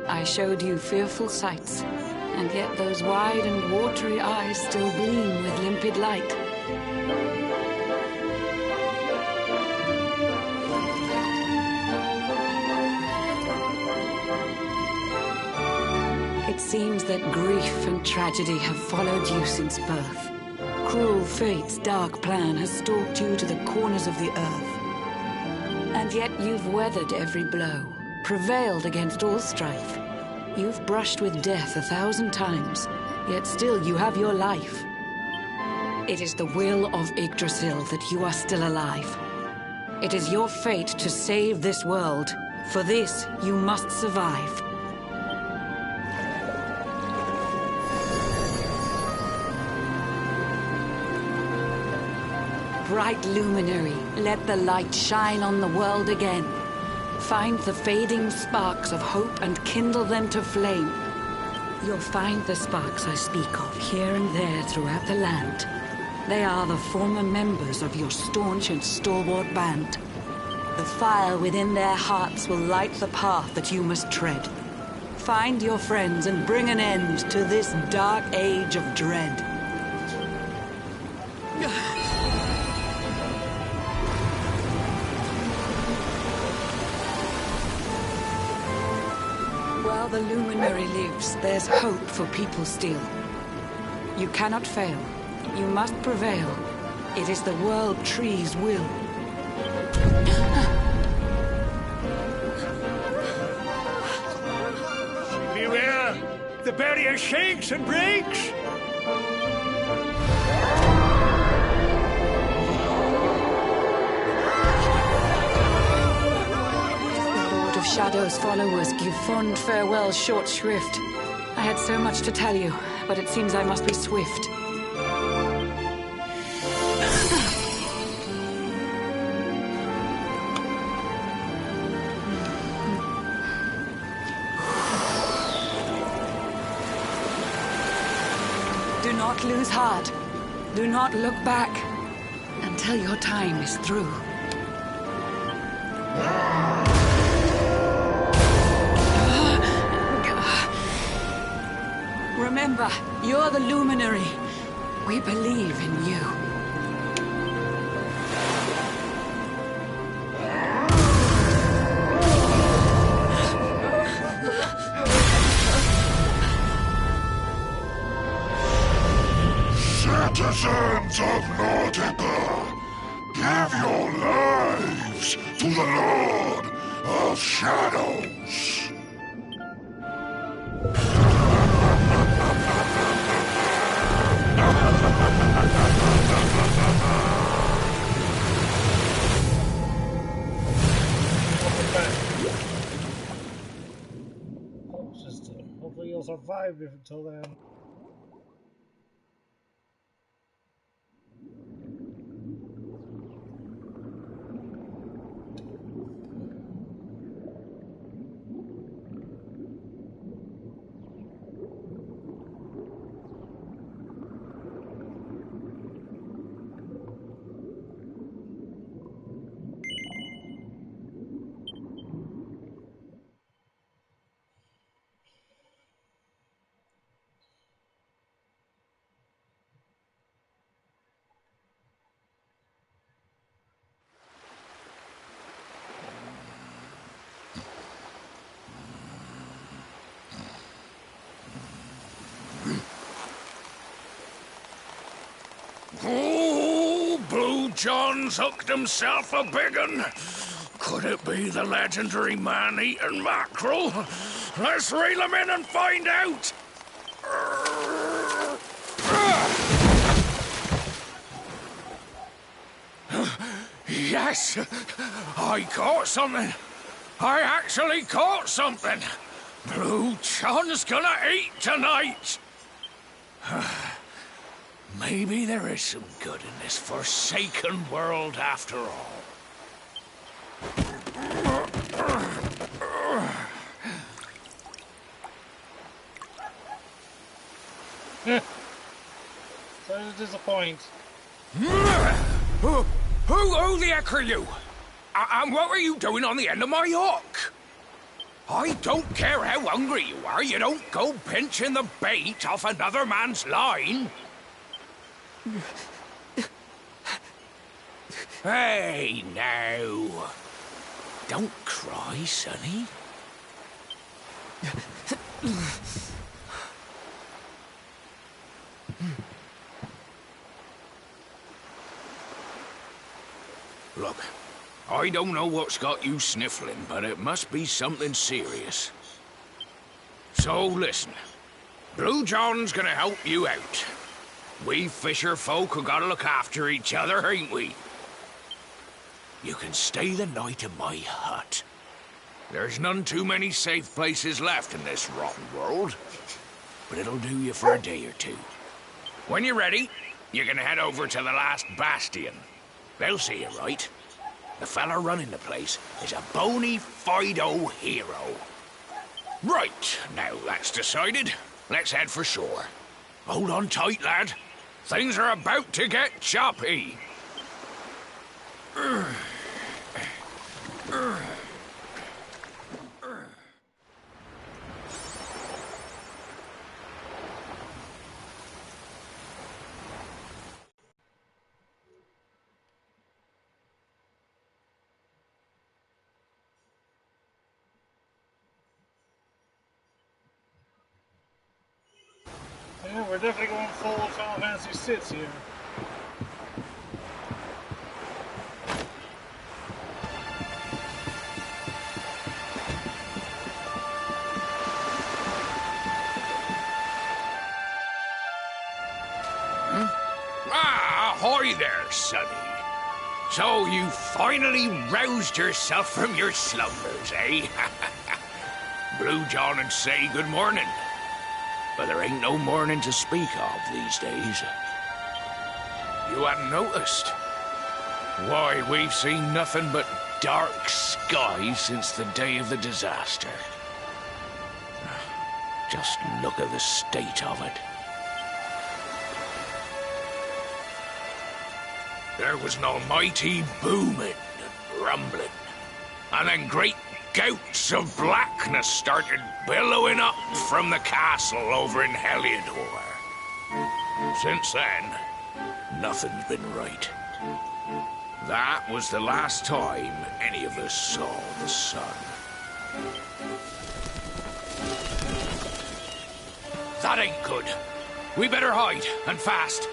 I showed you fearful sights, and yet those wide and watery eyes still gleam with limpid light. It seems that grief and tragedy have followed you since birth. Cruel fate's dark plan has stalked you to the corners of the earth. And yet you've weathered every blow, prevailed against all strife. You've brushed with death 1,000 times, yet still you have your life. It is the will of Yggdrasil that you are still alive. It is your fate to save this world. For this, you must survive. Bright luminary, let the light shine on the world again. Find the fading sparks of hope and kindle them to flame. You'll find the sparks I speak of here and there throughout the land. They are the former members of your staunch and stalwart band. The fire within their hearts will light the path that you must tread. Find your friends and bring an end to this dark age of dread. While the luminary lives, there's hope for people still. You cannot fail. You must prevail. It is the world tree's will. Beware! The barrier shakes and breaks! Shadow's followers give fond farewell short shrift. I had so much to tell you, but it seems I must be swift. Do not lose heart. Do not look back until your time is through. Remember, you're the luminary. We believe in you. Citizens of Nordica, give your lives to the Lord of Shadows. Hopefully you'll survive until then. Oh, Blue John's hooked himself a big un. Could it be the legendary man-eating mackerel? Let's reel him in and find out! Yes! I caught something! I actually caught something! Blue John's gonna eat tonight! Maybe there is some good in this forsaken world after all. Sorry to disappoint. Who the heck are you? And what were you doing on the end of my hook? I don't care how hungry you are, you don't go pinching the bait off another man's line. Hey, now. Don't cry, sonny. Look, I don't know what's got you sniffling, but it must be something serious. So listen, Blue John's gonna help you out. We fisher folk have gotta look after each other, ain't we? You can stay the night in my hut. There's none too many safe places left in this rotten world, but it'll do you for a day or two. When you're ready, you can head over to the last bastion. They'll see you right. The fella running the place is a bona fide hero. Right, now that's decided, let's head for shore. Hold on tight, lad. Things are about to get choppy. Yeah, we're definitely going full Final Fantasy 6 here. Ahoy there, sonny. So you finally roused yourself from your slumbers, eh? Blue John and say good morning. But there ain't no morning to speak of these days. You hadn't noticed? Why, we've seen nothing but dark skies since the day of the disaster. Just look at the state of it. There was an almighty booming and rumbling, and then great gouts of blackness started billowing up from the castle over in Heliodor. Since then, nothing's been right. That was the last time any of us saw the sun. That ain't good. We better hide, and fast.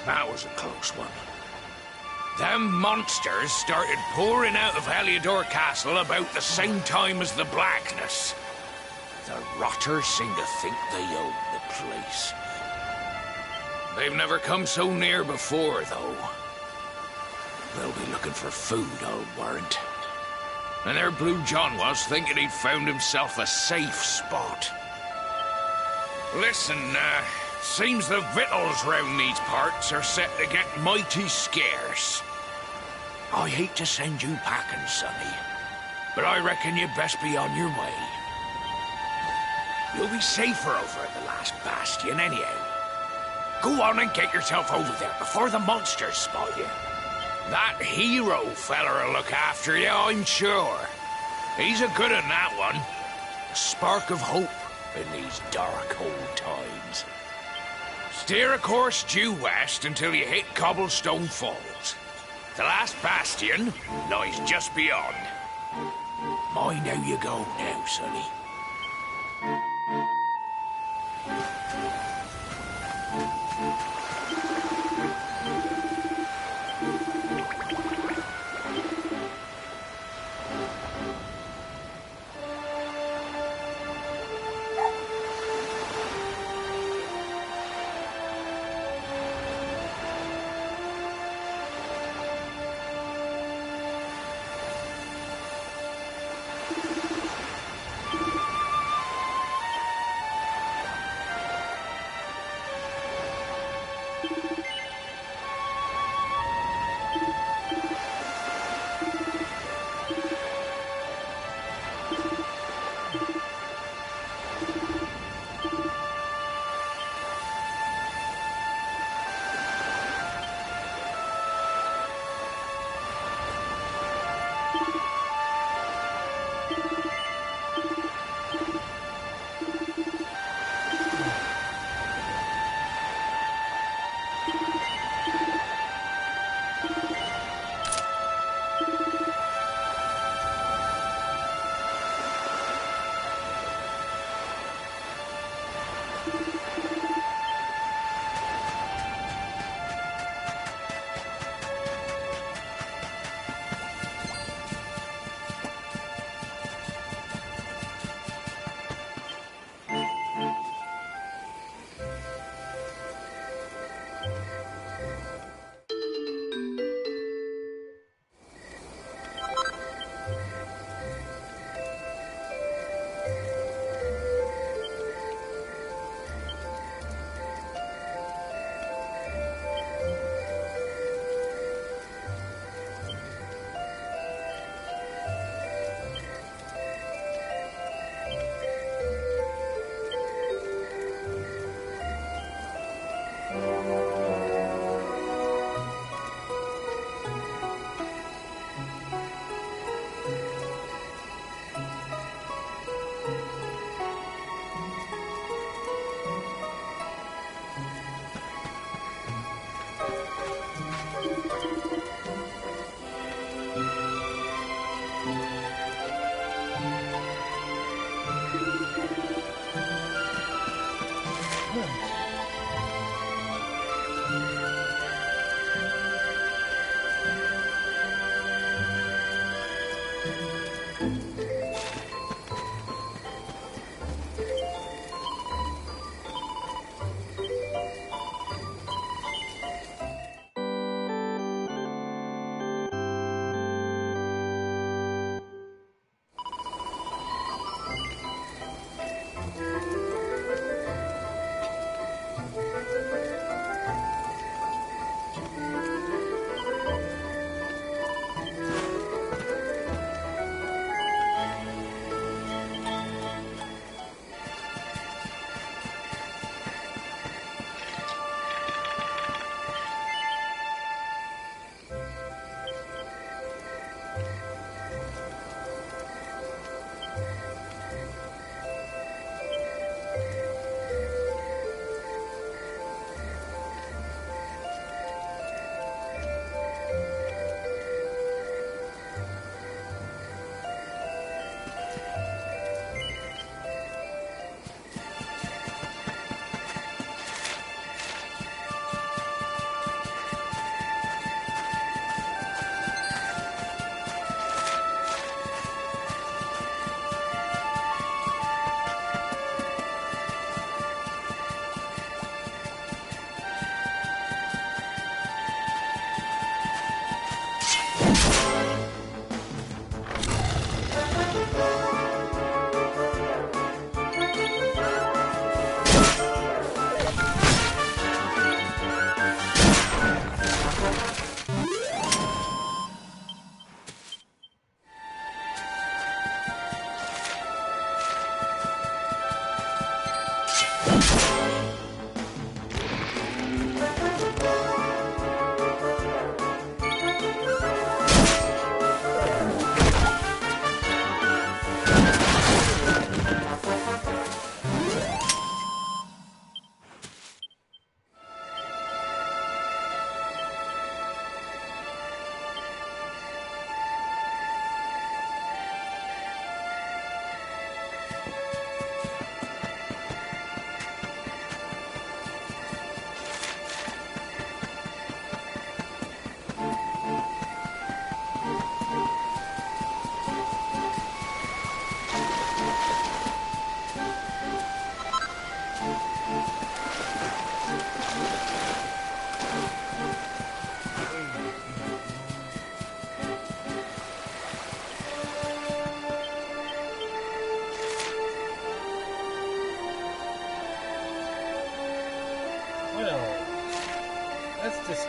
That was a close one. Them monsters started pouring out of Heliodor Castle about the same time as the blackness. The rotters seem to think they own the place. They've never come so near before, though. They'll be looking for food, I'll warrant. And there Blue John was, thinking he'd found himself a safe spot. Listen, seems the victuals round these parts are set to get mighty scarce. I hate to send you packing, sonny, but I reckon you'd best be on your way. You'll be safer over at the last bastion anyhow. Go on and get yourself over there before the monsters spot you. That hero feller'll look after you, I'm sure. He's a good un, that one. A spark of hope in these dark old times. Steer a course due west until you hit Cobblestone Falls. The last bastion lies just beyond. Mind how you go now, sonny.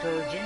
encouraging.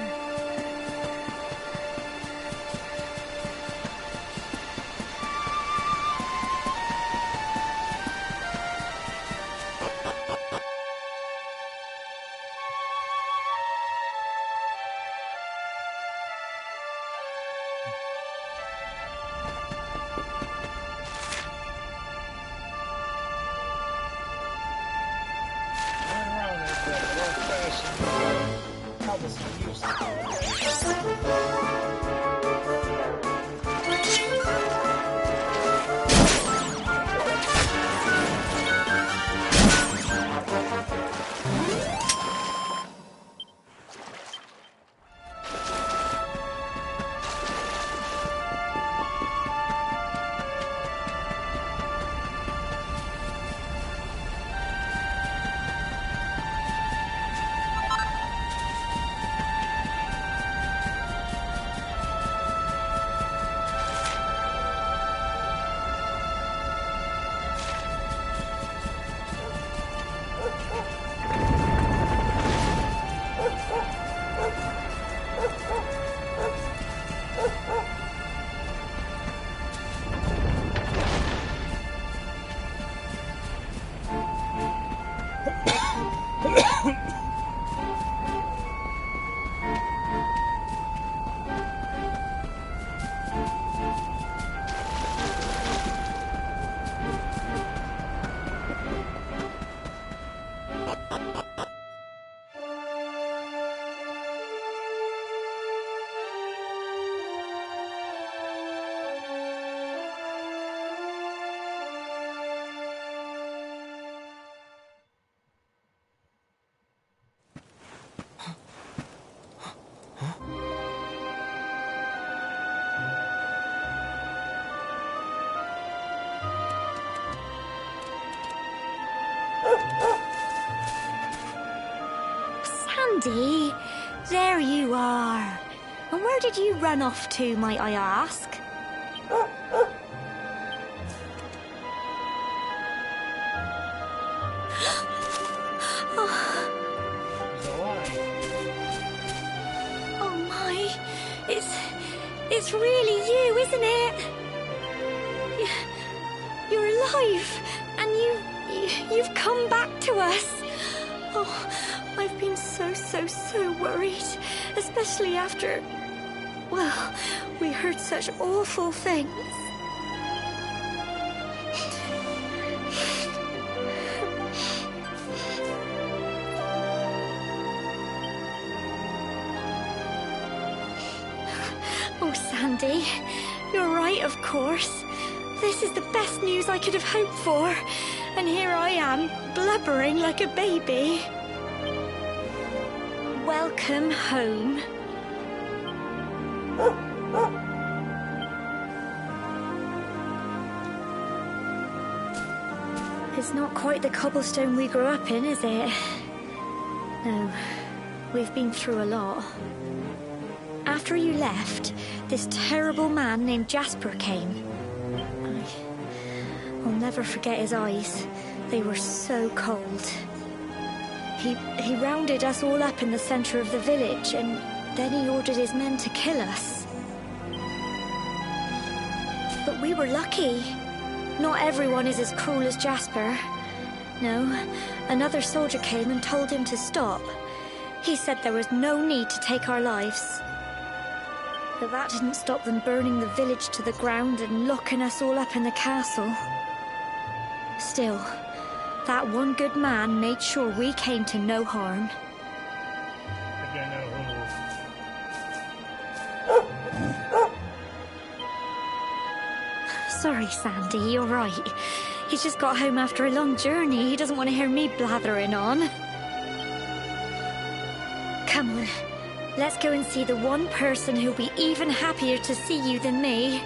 Sandy, there you are. And where did you run off to, might I ask? Oh my, it's really you, isn't it? You're alive, and you've come back to us. Oh, I've been so worried, especially after, well, we heard such awful things. Oh, Sandy, you're right, of course. This is the best news I could have hoped for. And here I am, blubbering like a baby. Welcome home. It's not quite the cobblestone we grew up in, is it? No, we've been through a lot. After you left, this terrible man named Jasper came. I'll never forget his eyes. They were so cold. He rounded us all up in the center of the village, and then he ordered his men to kill us. But we were lucky. Not everyone is as cruel as Jasper. No, another soldier came and told him to stop. He said there was no need to take our lives. But that didn't stop them burning the village to the ground and locking us all up in the castle. Still, that one good man made sure we came to no harm. Sorry, Sandy, you're right. He's just got home after a long journey. He doesn't want to hear me blathering on. Come on, let's go and see the one person who'll be even happier to see you than me.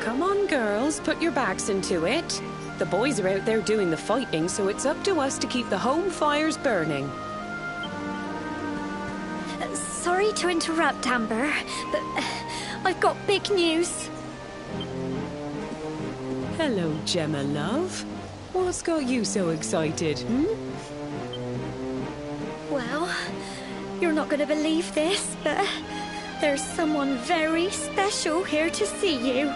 Come on, girls, put your backs into it. The boys are out there doing the fighting, so it's up to us to keep the home fires burning. Sorry to interrupt, Amber, but I've got big news. Hello, Gemma, love. What's got you so excited, Well, you're not going to believe this, but there's someone very special here to see you.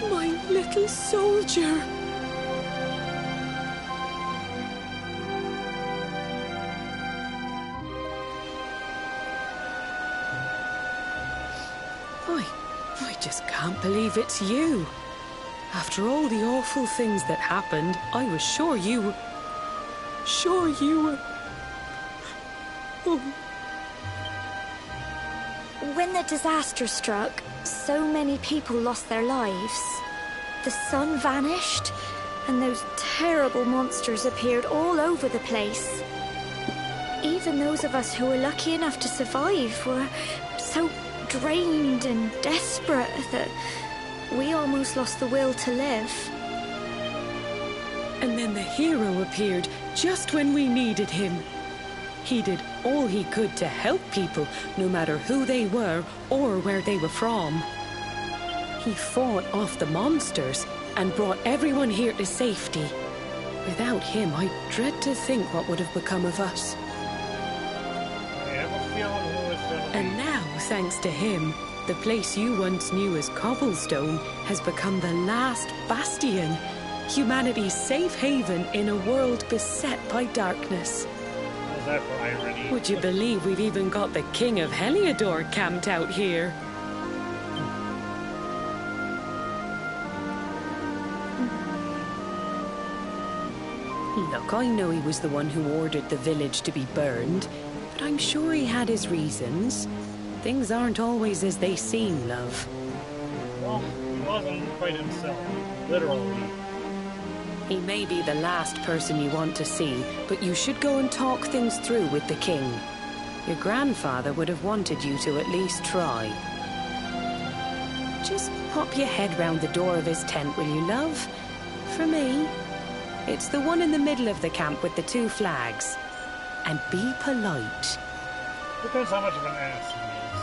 My little soldier. I just can't believe it's you. After all the awful things that happened, I was sure you were... Oh. When the disaster struck, so many people lost their lives. The sun vanished, and those terrible monsters appeared all over the place. Even those of us who were lucky enough to survive were so drained and desperate that we almost lost the will to live. And then the hero appeared just when we needed him. He did all he could to help people, no matter who they were or where they were from. He fought off the monsters and brought everyone here to safety. Without him, I dread to think what would have become of us. And now, thanks to him, the place you once knew as Cobblestone has become the last bastion, humanity's safe haven in a world beset by darkness. How's that for irony? Would you believe we've even got the King of Heliodor camped out here? Look, I know he was the one who ordered the village to be burned, but I'm sure he had his reasons. Things aren't always as they seem, love. Well, he wasn't quite himself, literally. He may be the last person you want to see, but you should go and talk things through with the king. Your grandfather would have wanted you to at least try. Just pop your head round the door of his tent, will you, love? For me. It's the one in the middle of the camp with the 2 flags. And be polite. Depends how much of an ass he is.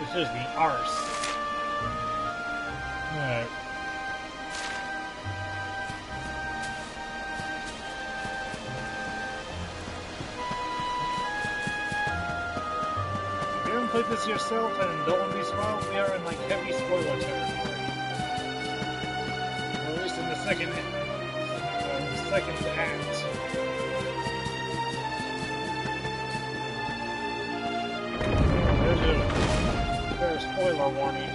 It's just the arse. Alright. If you haven't played this yourself and don't want to be spoiled, we are in like heavy spoiler territory. Or at least in the second act. There's a spoiler warning.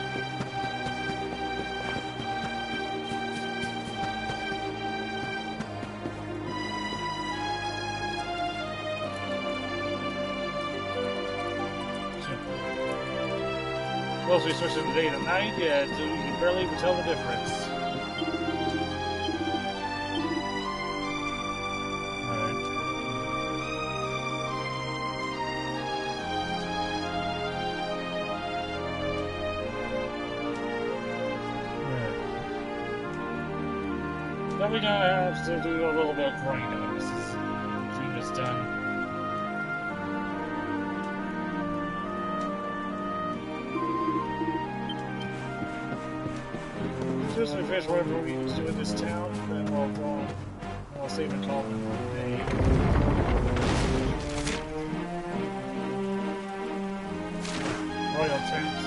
Close research in the day and night, yeah, so you can barely even tell the difference. Then we're gonna have to do a little bit of grinding. This is dream is done. As soon as we finish whatever we need to do in this town, then we'll go. I'll save and call it a day. Royal Towns.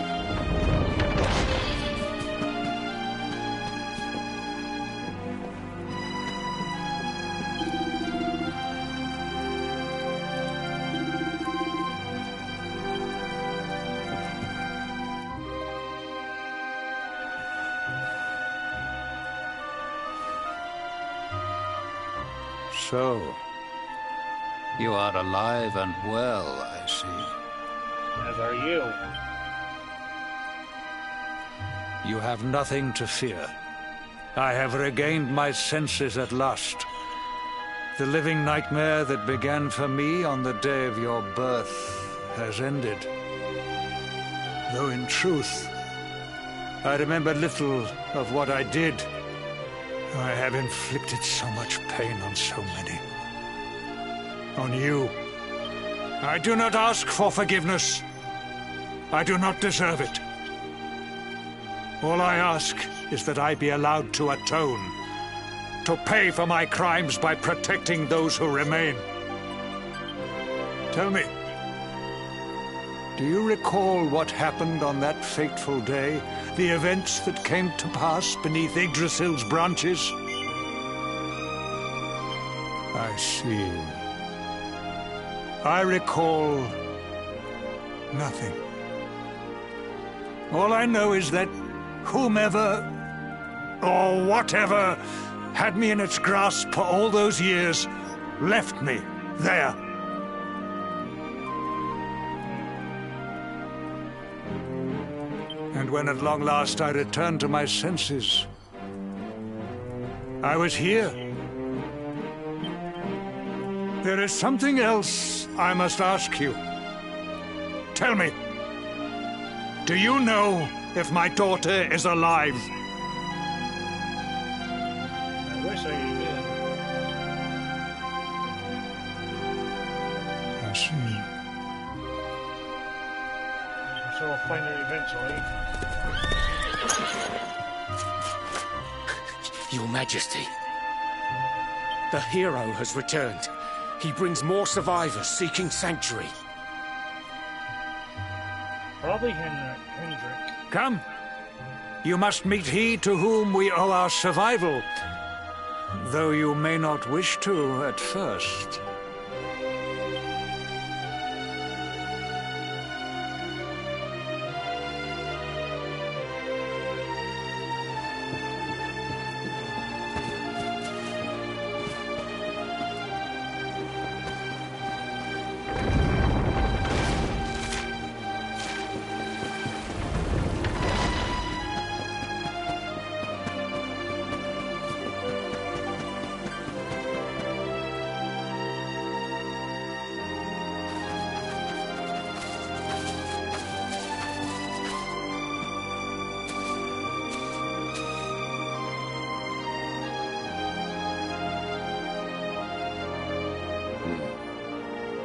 So, you are alive and well, I see. As are you. You have nothing to fear. I have regained my senses at last. The living nightmare that began for me on the day of your birth has ended. Though in truth, I remember little of what I did. I have inflicted so much pain on so many. On you. I do not ask for forgiveness. I do not deserve it. All I ask is that I be allowed to atone, to pay for my crimes by protecting those who remain. Tell me, do you recall what happened on that fateful day? The events that came to pass beneath Yggdrasil's branches? I see. I recall nothing. All I know is that whomever or whatever had me in its grasp for all those years left me there. And when at long last I returned to my senses, I was here. There is something else I must ask you. Tell me, do you know if my daughter is alive? I wish I did. I see. I'm sure we'll find her eventually. Your Majesty, the hero has returned. He brings more survivors seeking sanctuary. Probably Hendrik. Come. You must meet he to whom we owe our survival, though you may not wish to at first.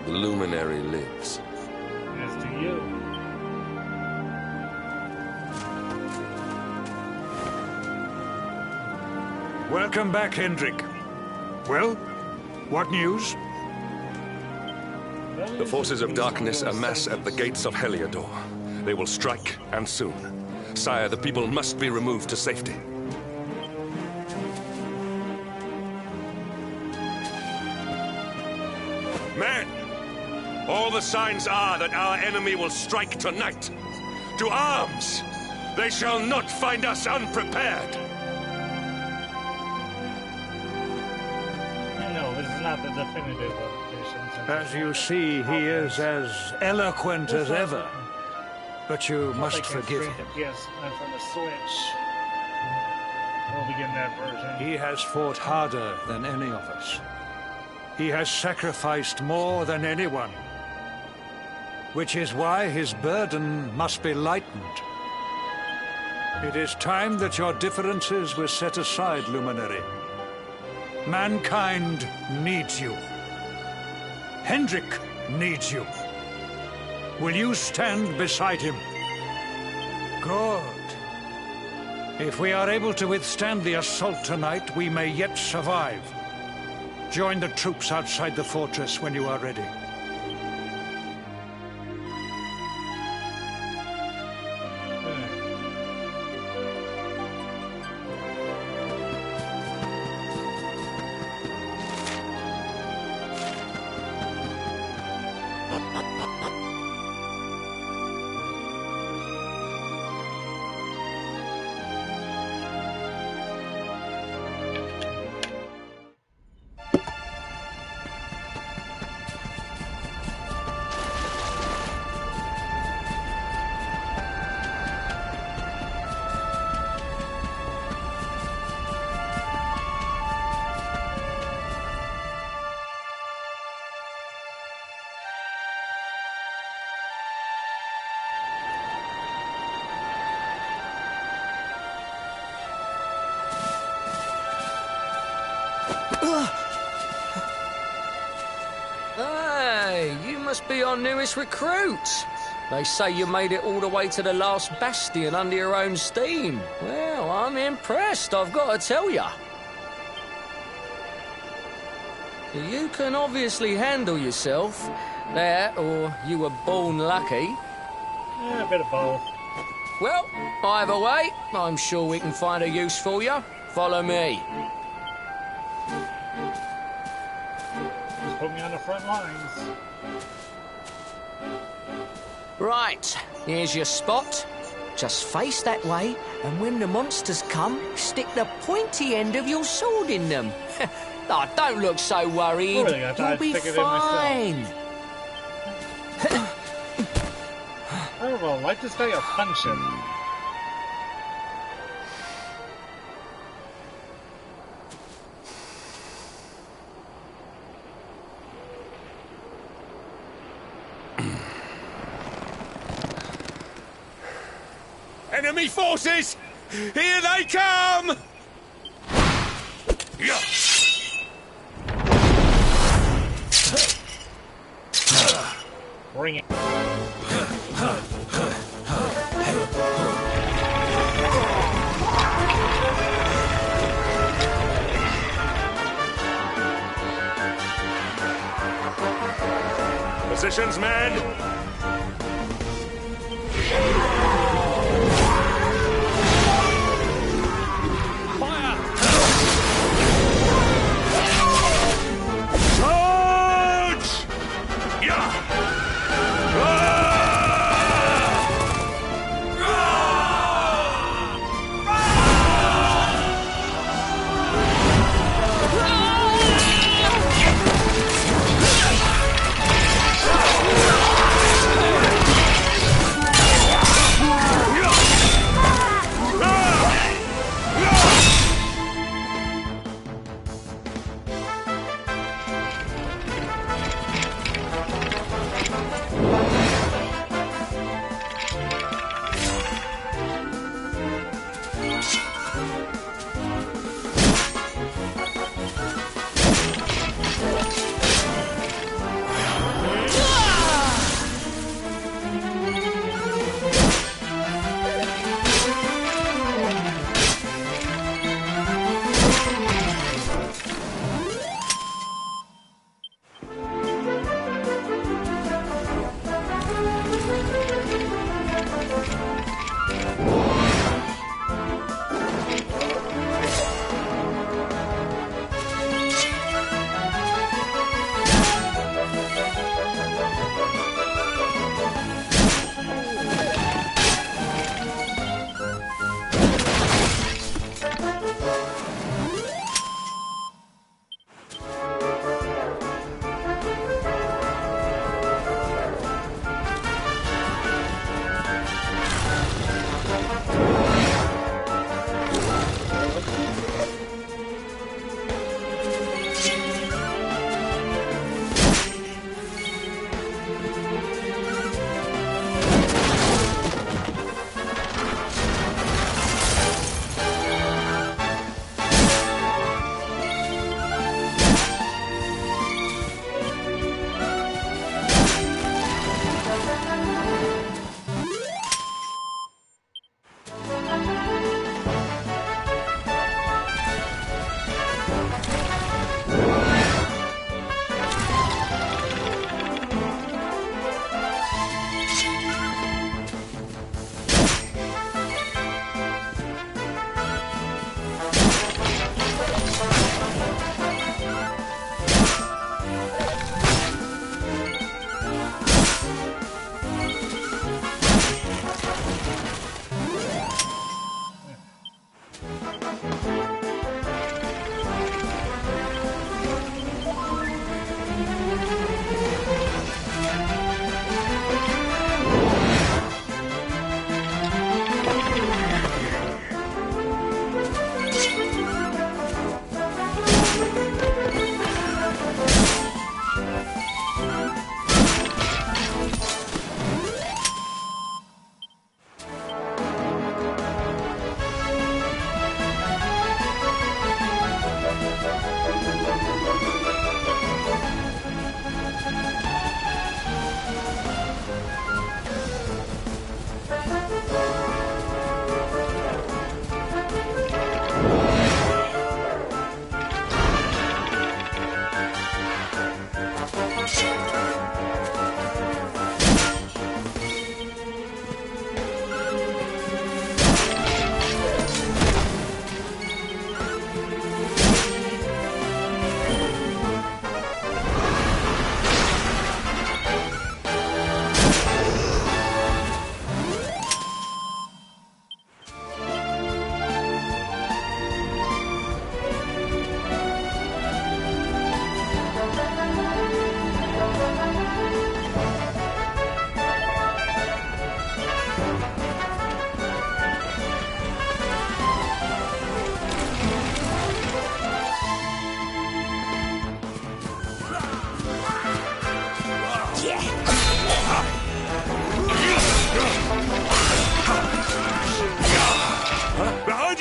The luminary lives. As do you. Welcome back, Hendrik. Well, what news? The forces of darkness amass at the gates of Heliodor. They will strike, and soon. Sire, the people must be removed to safety. Men! All the signs are that our enemy will strike tonight. To arms! They shall not find us unprepared! No, this is not the definitive edition. As you see, he is as eloquent as ever. But you must forgive him. Yes, and from the Switch. We'll begin that version. He has fought harder than any of us. He has sacrificed more than anyone. Which is why his burden must be lightened. It is time that your differences were set aside, Luminary. Mankind needs you. Hendrik needs you. Will you stand beside him? Good. If we are able to withstand the assault tonight, we may yet survive. Join the troops outside the fortress when you are ready. must be our newest recruit. They say you made it all the way to the last bastion under your own steam. Well, I'm impressed, I've got to tell you. You can obviously handle yourself. That, or you were born lucky. Yeah, a bit of both. Well, either way, I'm sure we can find a use for you. Follow me. Just put me on the front lines. Right, here's your spot. Just face that way, and when the monsters come, stick the pointy end of your sword in them. Oh, don't look so worried. You'll be fine. I don't know, like this guy or punch him? Enemy forces! Here they come! Yeah. Bring it. Positions, men!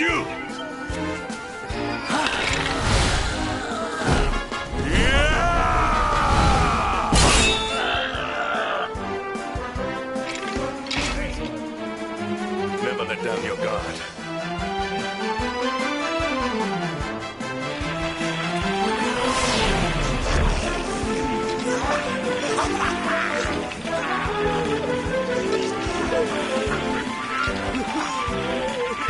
you! Never let down your guard.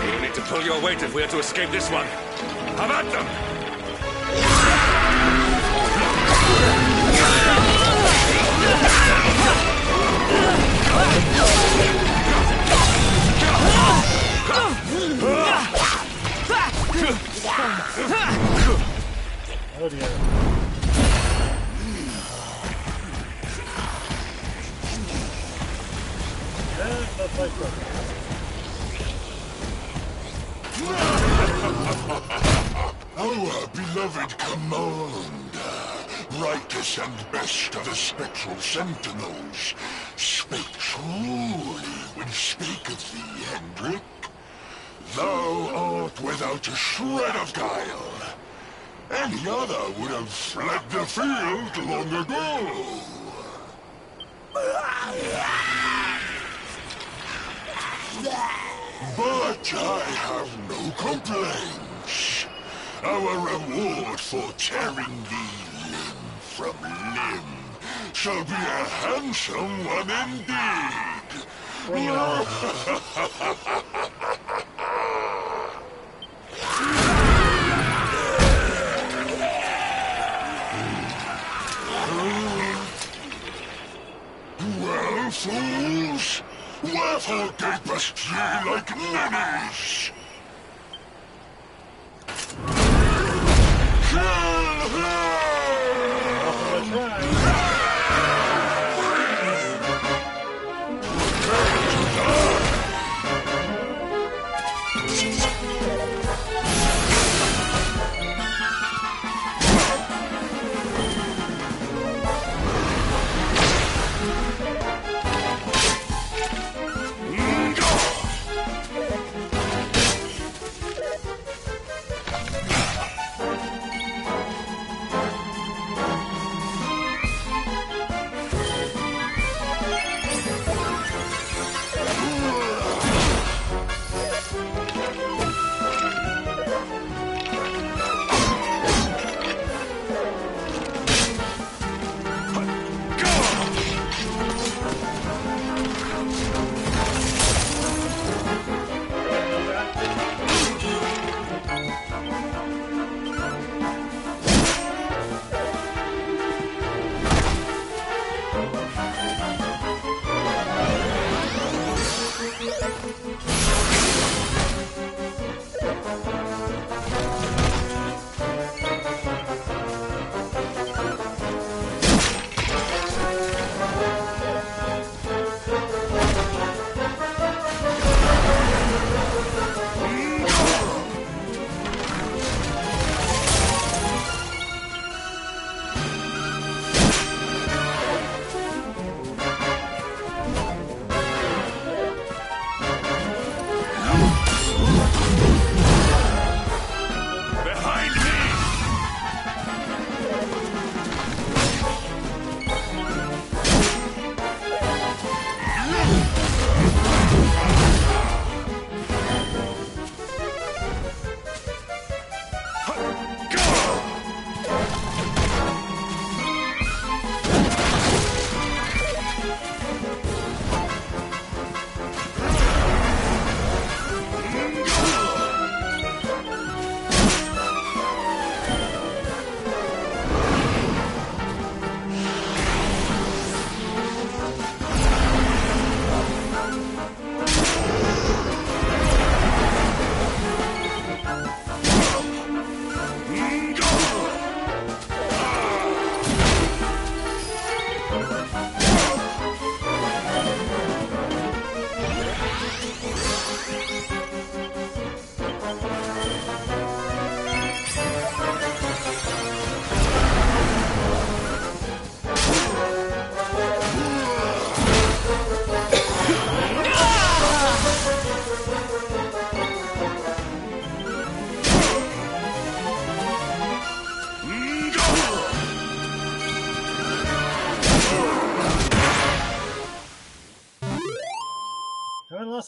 You'll need to pull your weight if we are to escape this one. Have at them! Oh dear. Let's fight for Our beloved commander, brightest and best of the spectral sentinels, spake truly when spaketh thee, Hendrik. Thou art without a shred of guile. Any other would have fled the field long ago. But I have no complaints. Our reward for tearing thee limb from limb shall be a handsome one indeed. Bring it on. Well, fools, wherefore gapest ye like ninnies? Kill her!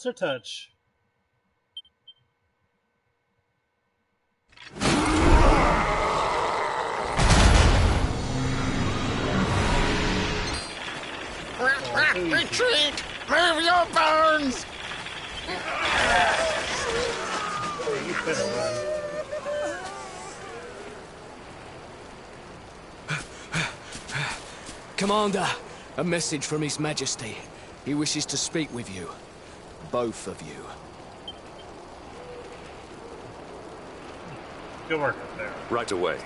Master Touch. Retreat! Move your bones! You better run. Commander, a message from His Majesty. He wishes to speak with you. Both of you. Good work up there. Right away.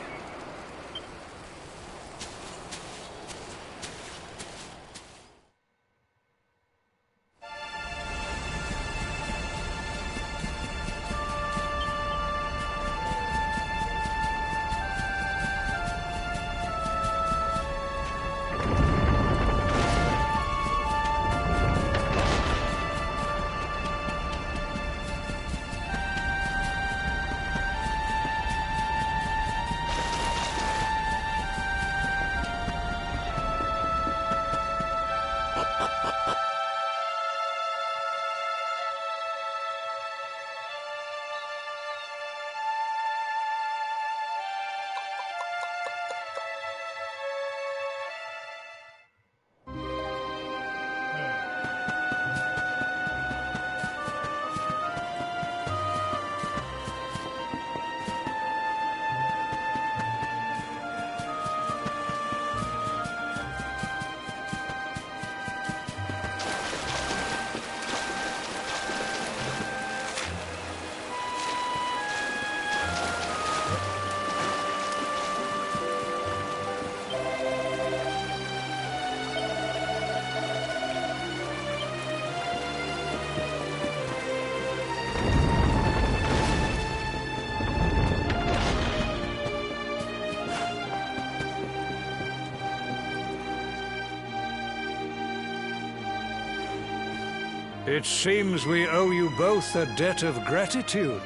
It seems we owe you both a debt of gratitude.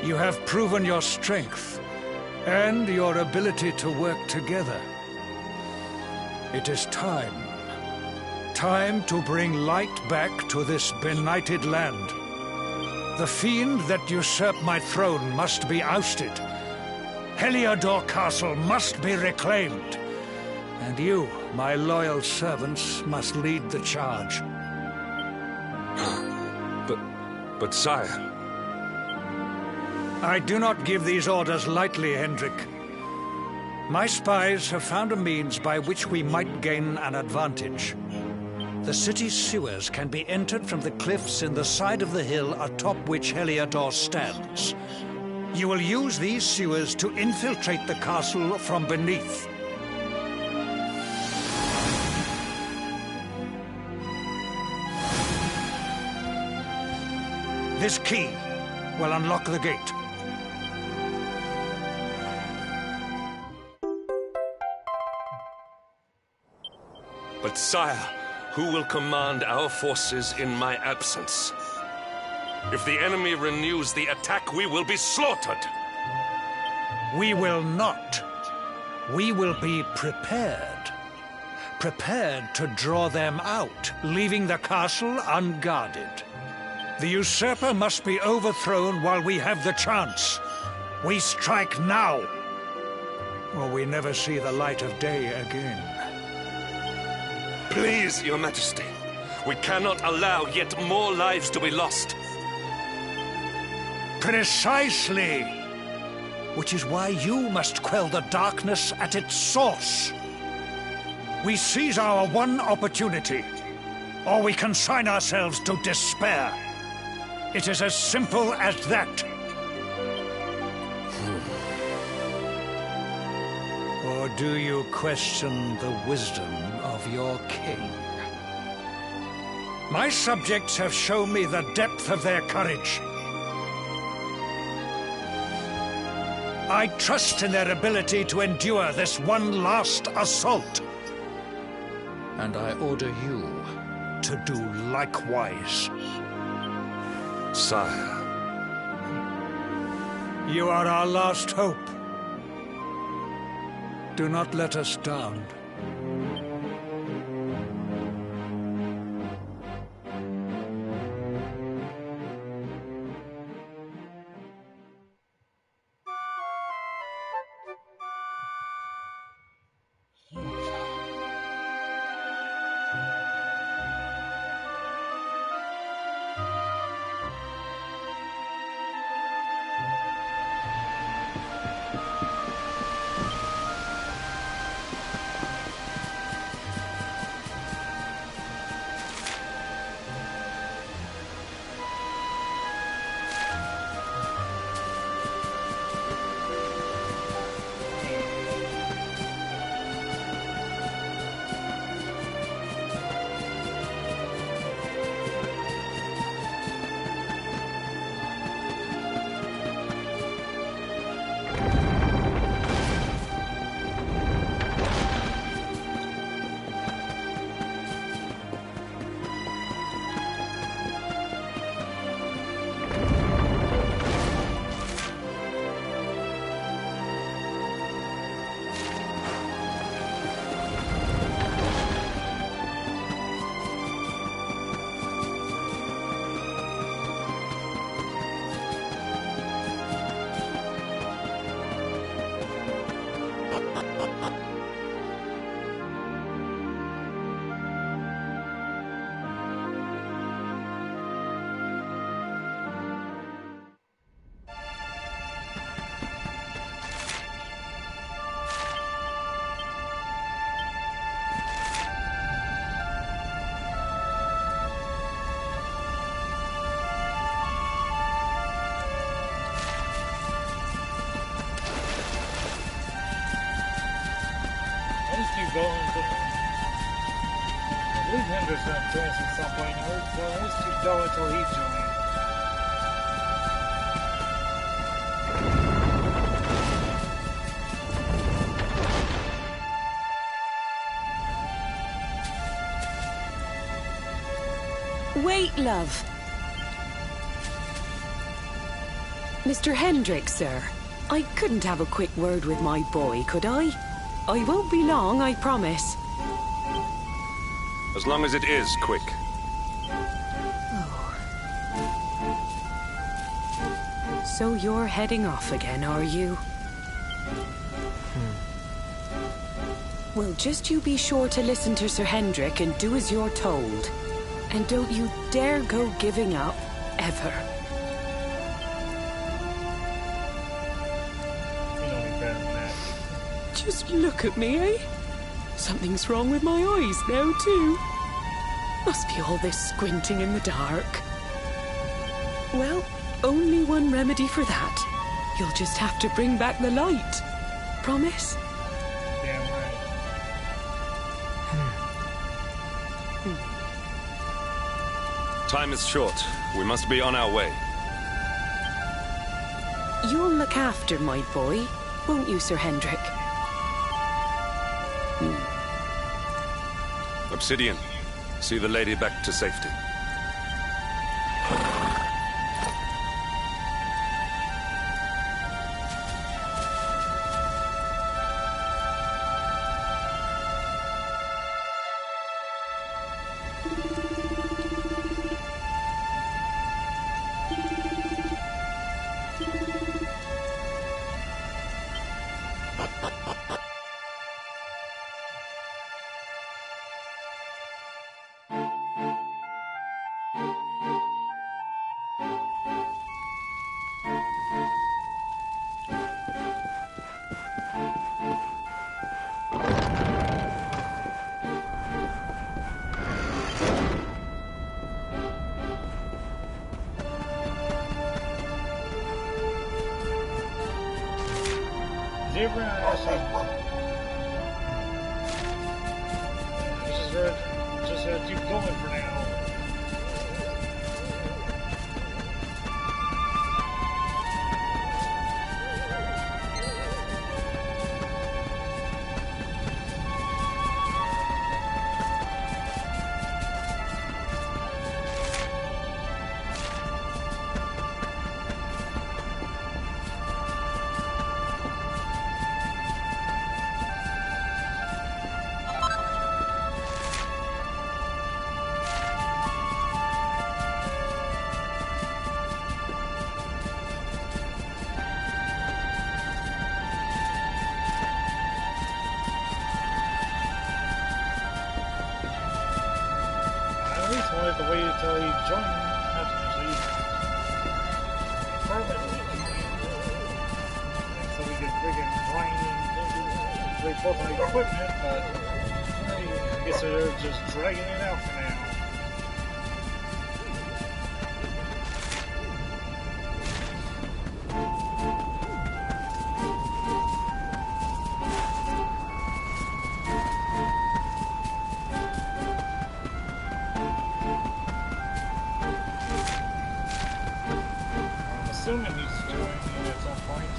You have proven your strength and your ability to work together. It is time. Time to bring light back to this benighted land. The fiend that usurped my throne must be ousted. Heliodor Castle must be reclaimed. And you, my loyal servants, must lead the charge. But sire... I do not give these orders lightly, Hendrik. My spies have found a means by which we might gain an advantage. The city's sewers can be entered from the cliffs in the side of the hill atop which Heliodor stands. You will use these sewers to infiltrate the castle from beneath. This key will unlock the gate. But sire, who will command our forces in my absence? If the enemy renews the attack, we will be slaughtered. We will not. We will be prepared. Prepared to draw them out, leaving the castle unguarded. The usurper must be overthrown while we have the chance. We strike now, or we never see the light of day again. Please, Your Majesty. We cannot allow yet more lives to be lost. Precisely. Which is why you must quell the darkness at its source. We seize our one opportunity, or we consign ourselves to despair. It is as simple as that. Or do you question the wisdom of your king? My subjects have shown me the depth of their courage. I trust in their ability to endure this one last assault. And I order you to do likewise. Sire. You are our last hope. Do not let us down. going to... I believe Hendrix going to join us at some point. Let's keep going until he joins. Wait, love. Mr. Hendrix, sir. I couldn't have a quick word with my boy, could I? I won't be long, I promise. As long as it is quick. So you're heading off again, are you? Well, just you be sure to listen to Sir Hendrik and do as you're told. And don't you dare go giving up, ever. Just look at me, eh? Something's wrong with my eyes now, too. Must be all this squinting in the dark. Well, only one remedy for that. You'll just have to bring back the light. Promise? Damn right. Time is short. We must be on our way. You'll look after my boy, won't you, Sir Hendrik? Obsidian, see the lady back to safety. Just keep going for now. To wait until he joined, not actually permanently so we can friggin' grind they both have equipment, but I guess they're just dragging it out for now. Assuming he's joining me at some point.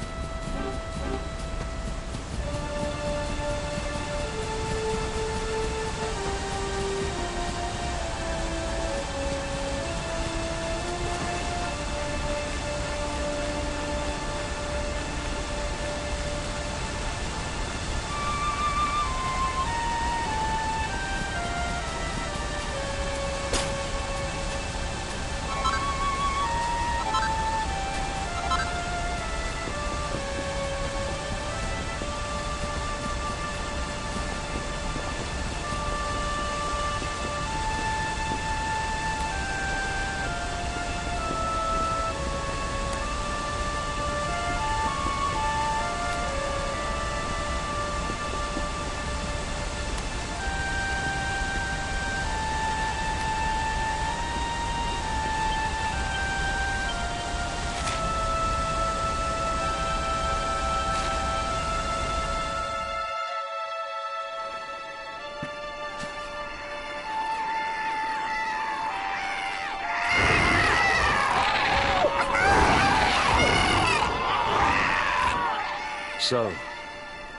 So,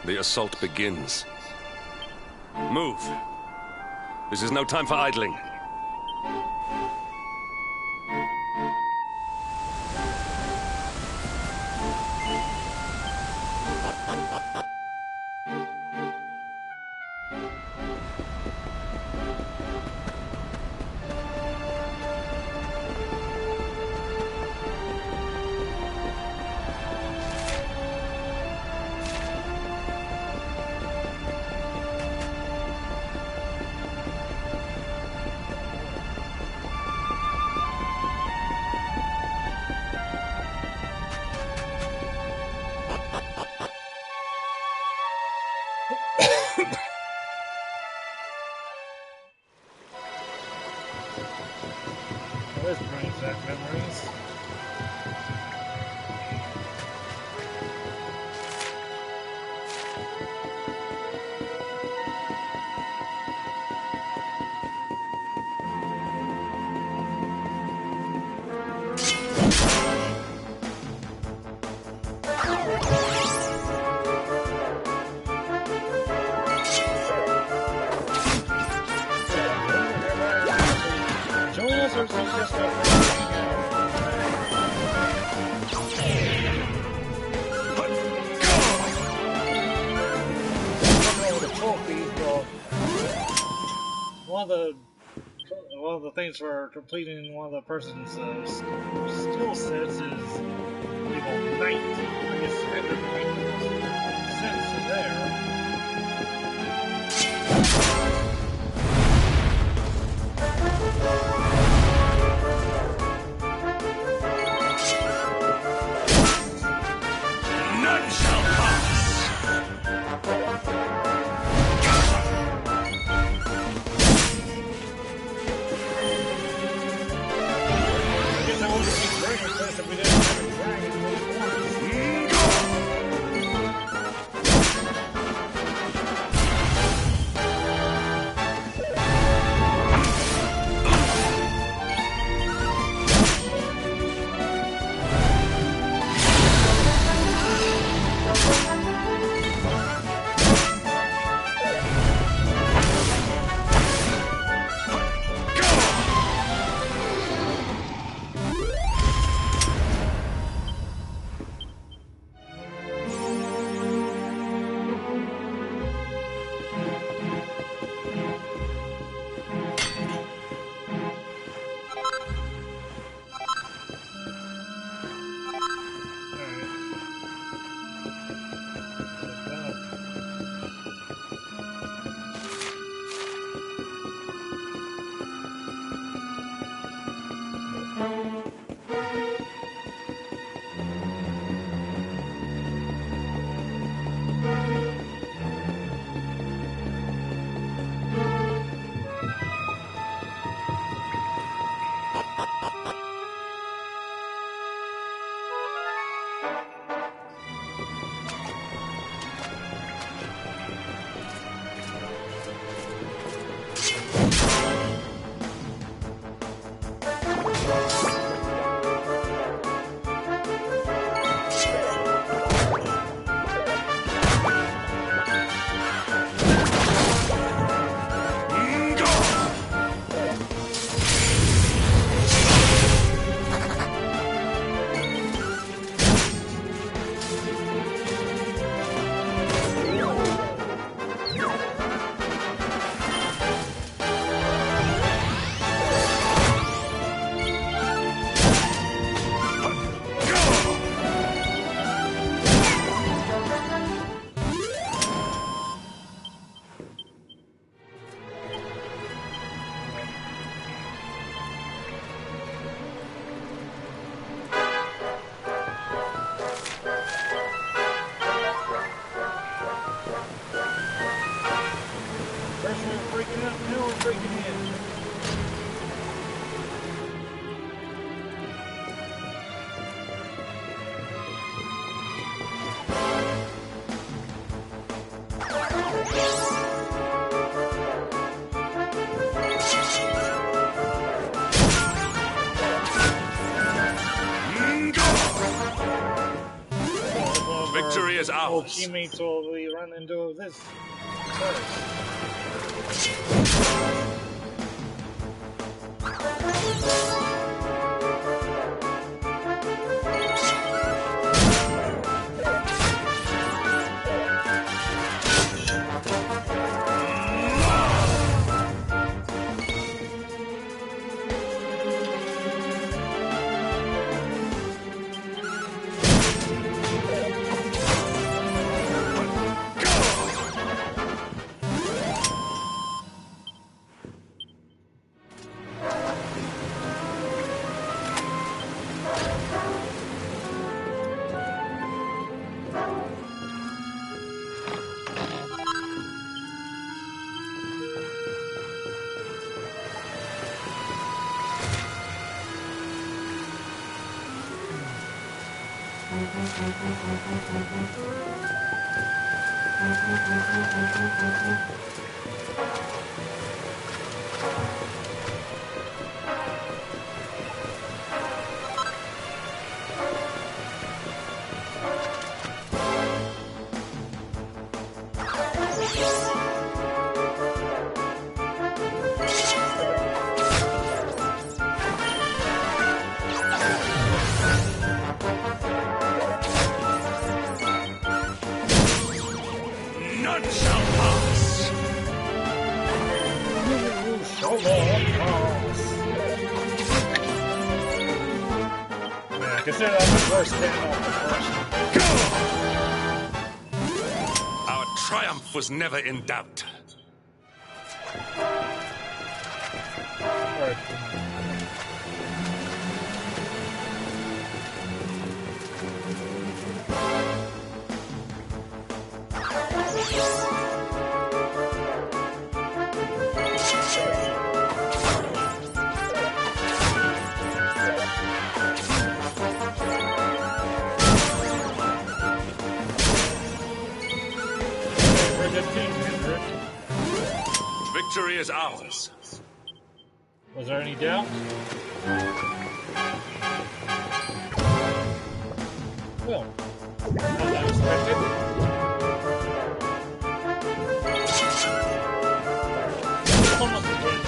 the assault begins. Move! This is no time for idling. This brings back memories. Join us or just one of the things for completing one of the person's skill sets is level 90. I guess 190 cents there. None shall pass! Victory is old ours. teammates will we run into this. Sorry. None shall pass. You shall not pass. Yeah, consider that the first standoff the first. Our triumph was never in doubt. Victory is ours. Was there any doubt? Well, as I expected. Almost a good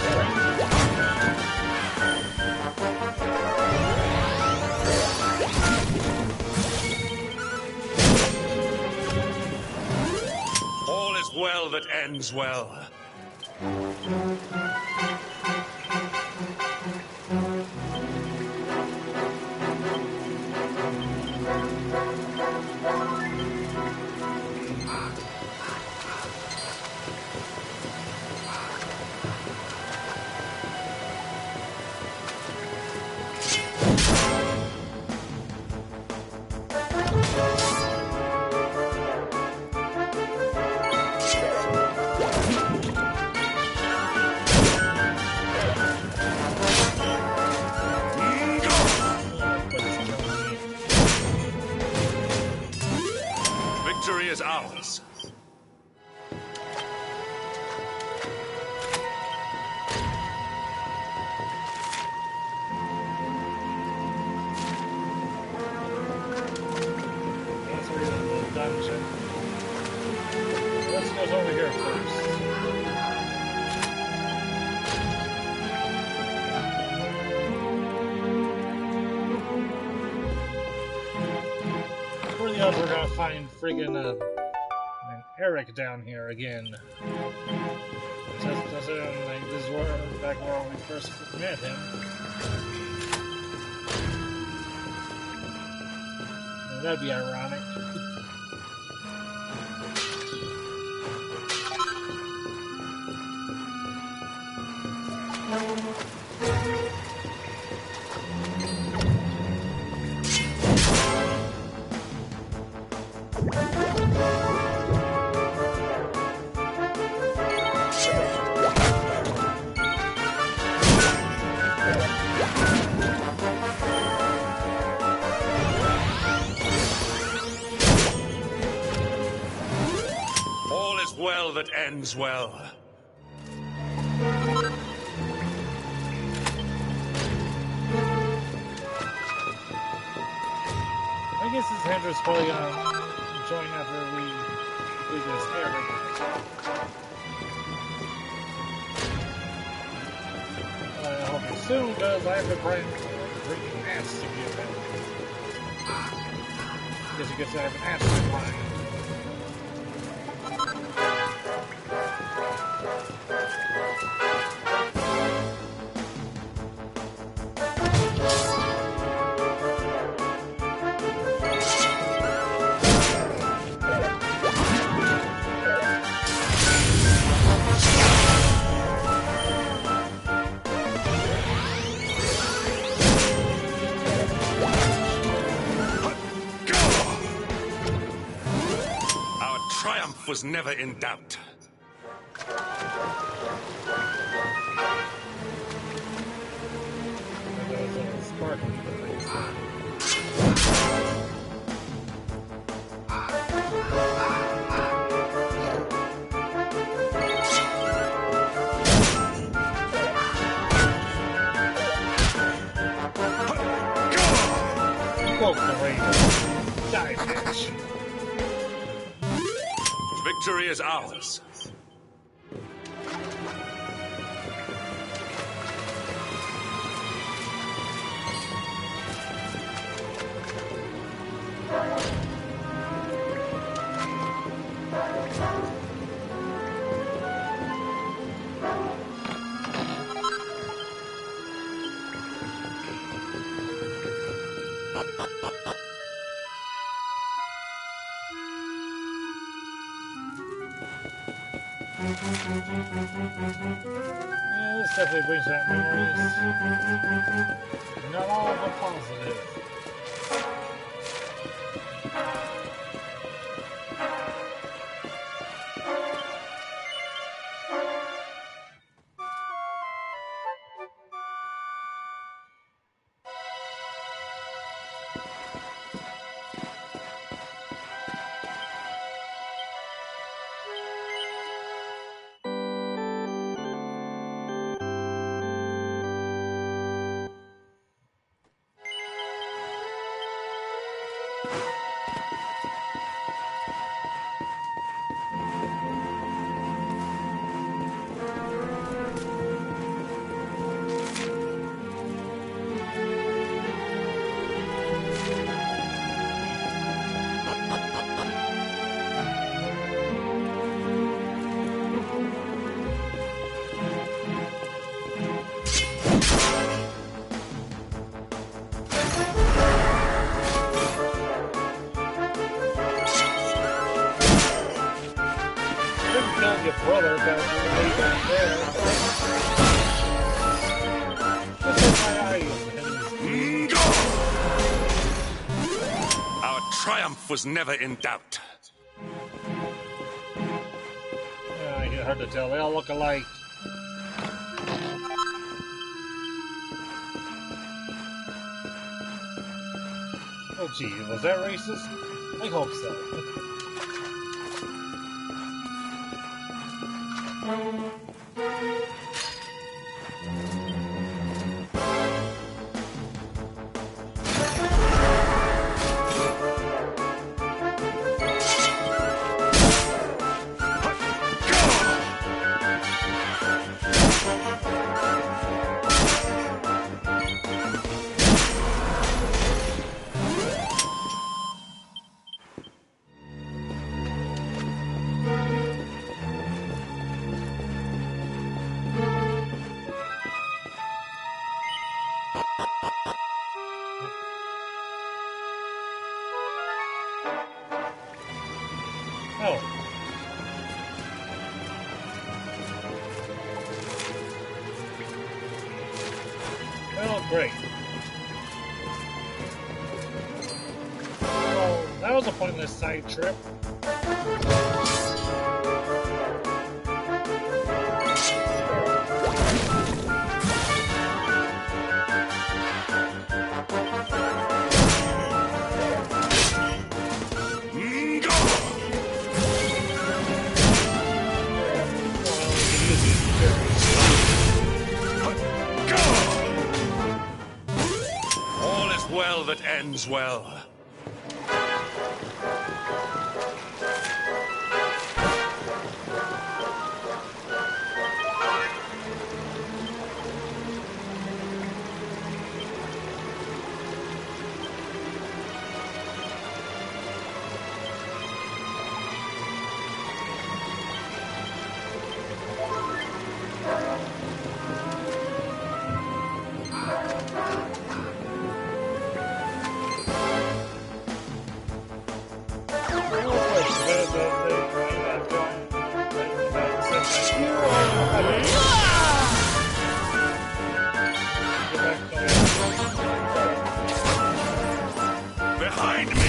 All is well that ends well. Victory is ours. dungeon. Let's go over here first. Before the odds we're gonna find friggin' Eric down here again. This is where back where we first met him. That'd be ironic. All is well that ends well. I guess this Hendra's probably gonna join after we do this area. I hope you soon, because I have to bring ants to give them. Because you guess I have an ant to find. Was never in doubt. Victory is ours. Yeah, this definitely brings back memories. Not all of them positive. Your brother back there. Our triumph was never in doubt. Yeah, hard to tell. They all look alike. Oh, gee, was that racist? I hope so. Great. Well, that was a pointless side trip. All is well that ends well. Behind me!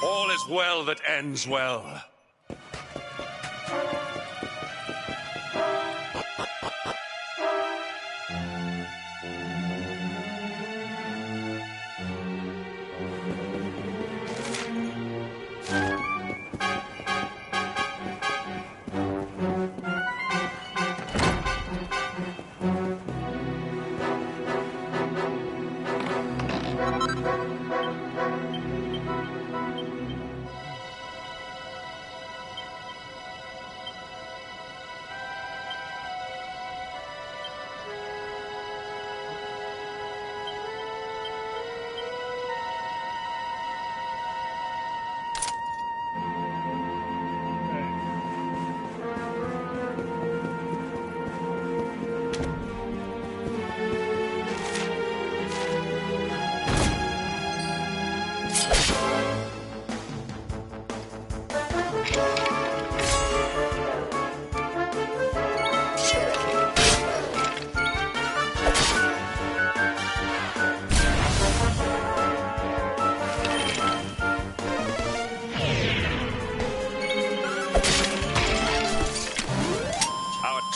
All is well that ends well.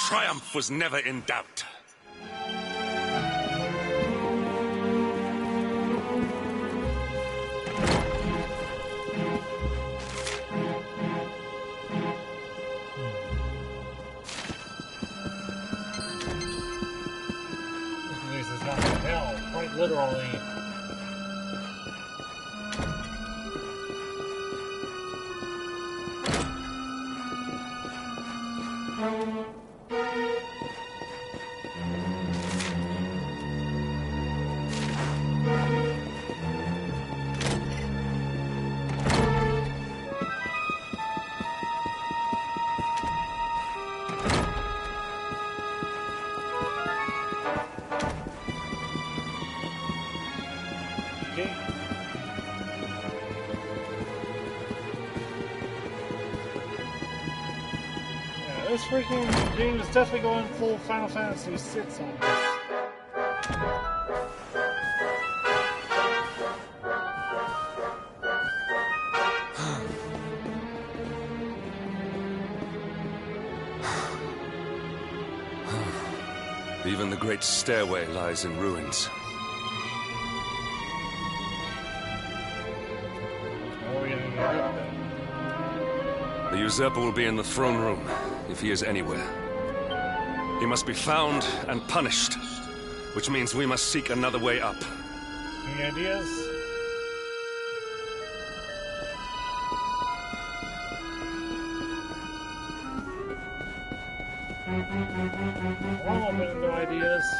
Triumph was never in doubt. This is not hell, quite literally. This freaking game is definitely going full Final Fantasy VI on this. Even the great stairway lies in ruins. The usurper will be in the throne room, if he is anywhere. He must be found and punished, which means we must seek another way up. Any ideas? I'm open to ideas.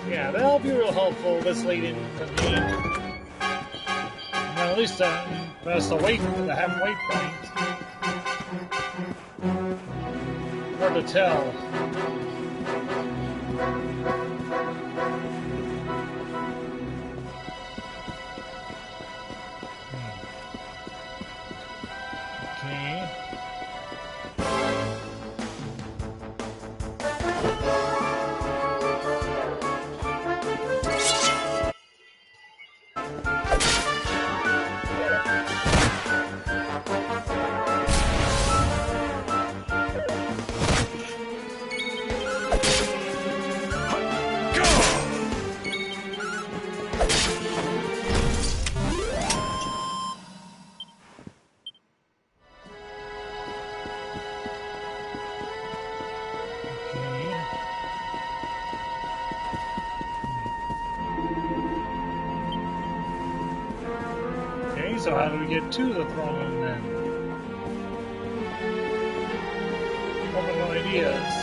Yeah, that'll be real helpful this late in the game. Now least that's the halfway point. Hard to tell. So how do we get to the throne room then? I have no ideas.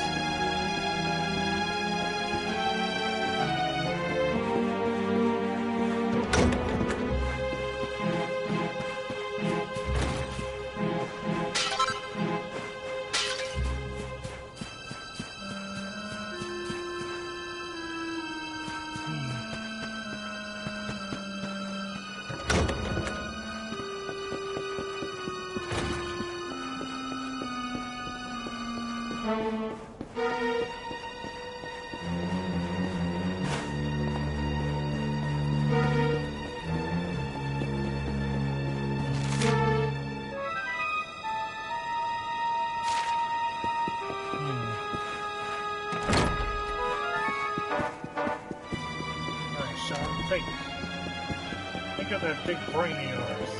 Think of that big brain of yours.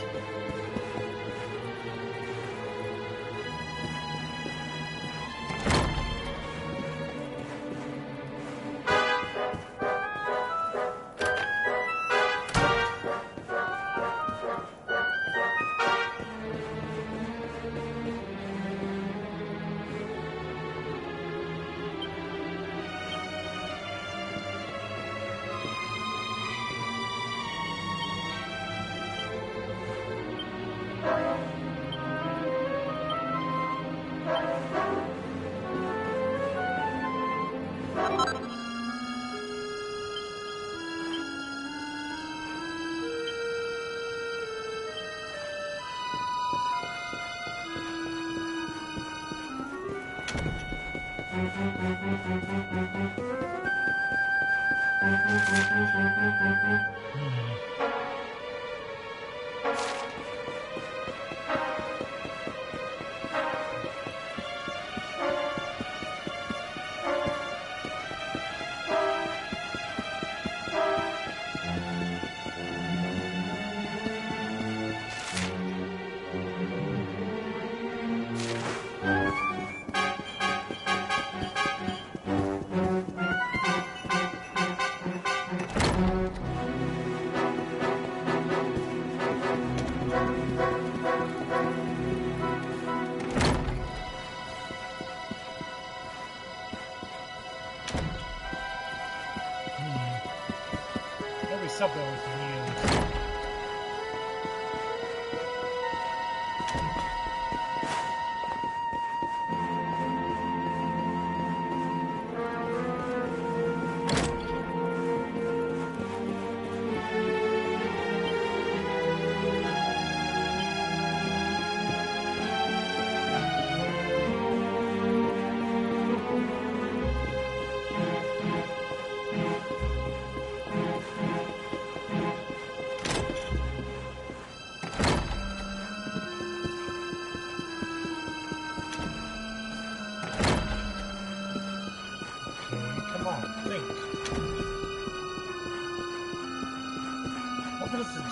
Something we can use.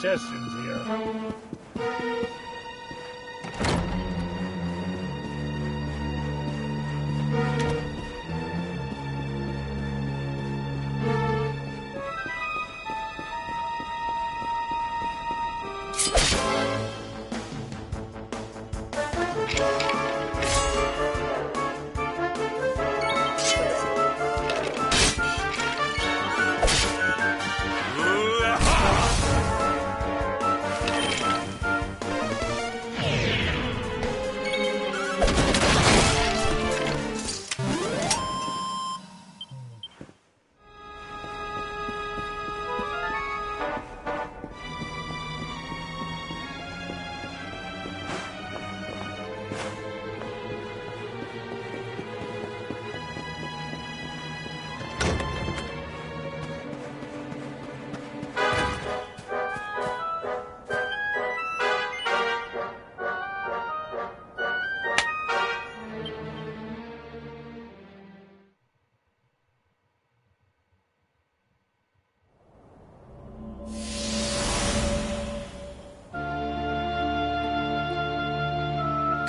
Suggestions here.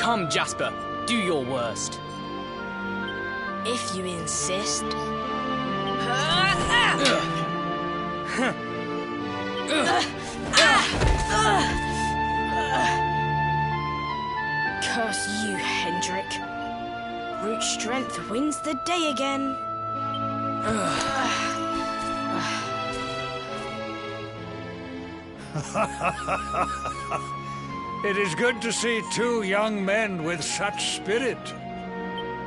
Come, Jasper, do your worst. If you insist. Curse you, Hendrik. Brute strength wins the day again. It is good to see two young men with such spirit.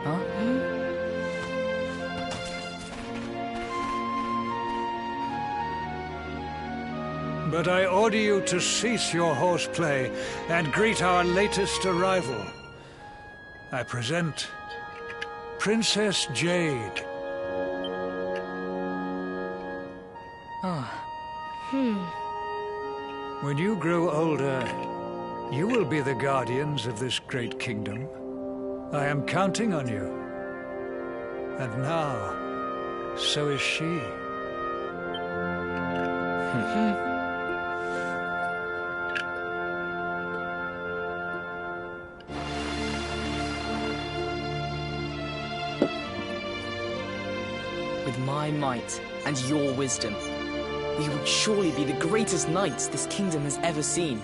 Huh? But I order you to cease your horseplay and greet our latest arrival. I present Princess Jade. When you grow older, you will be the guardians of this great kingdom. I am counting on you. And now, so is she. With my might and your wisdom, we would surely be the greatest knights this kingdom has ever seen.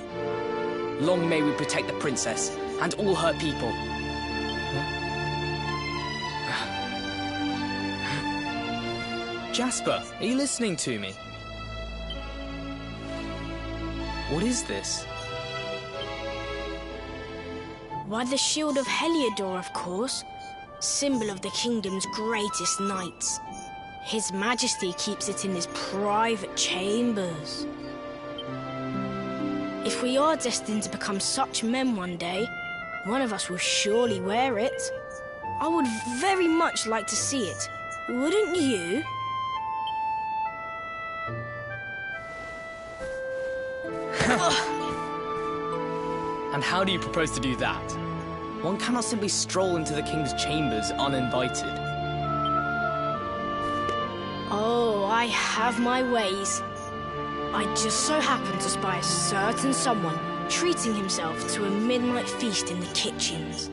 Long may we protect the princess and all her people. Jasper, are you listening to me? What is this? Why, the shield of Heliodor, of course. Symbol of the kingdom's greatest knights. His Majesty keeps it in his private chambers. If we are destined to become such men one day, one of us will surely wear it. I would very much like to see it. Wouldn't you? And how do you propose to do that? One cannot simply stroll into the king's chambers uninvited. Oh, I have my ways. I just so happen to spy a certain someone treating himself to a midnight feast in the kitchens.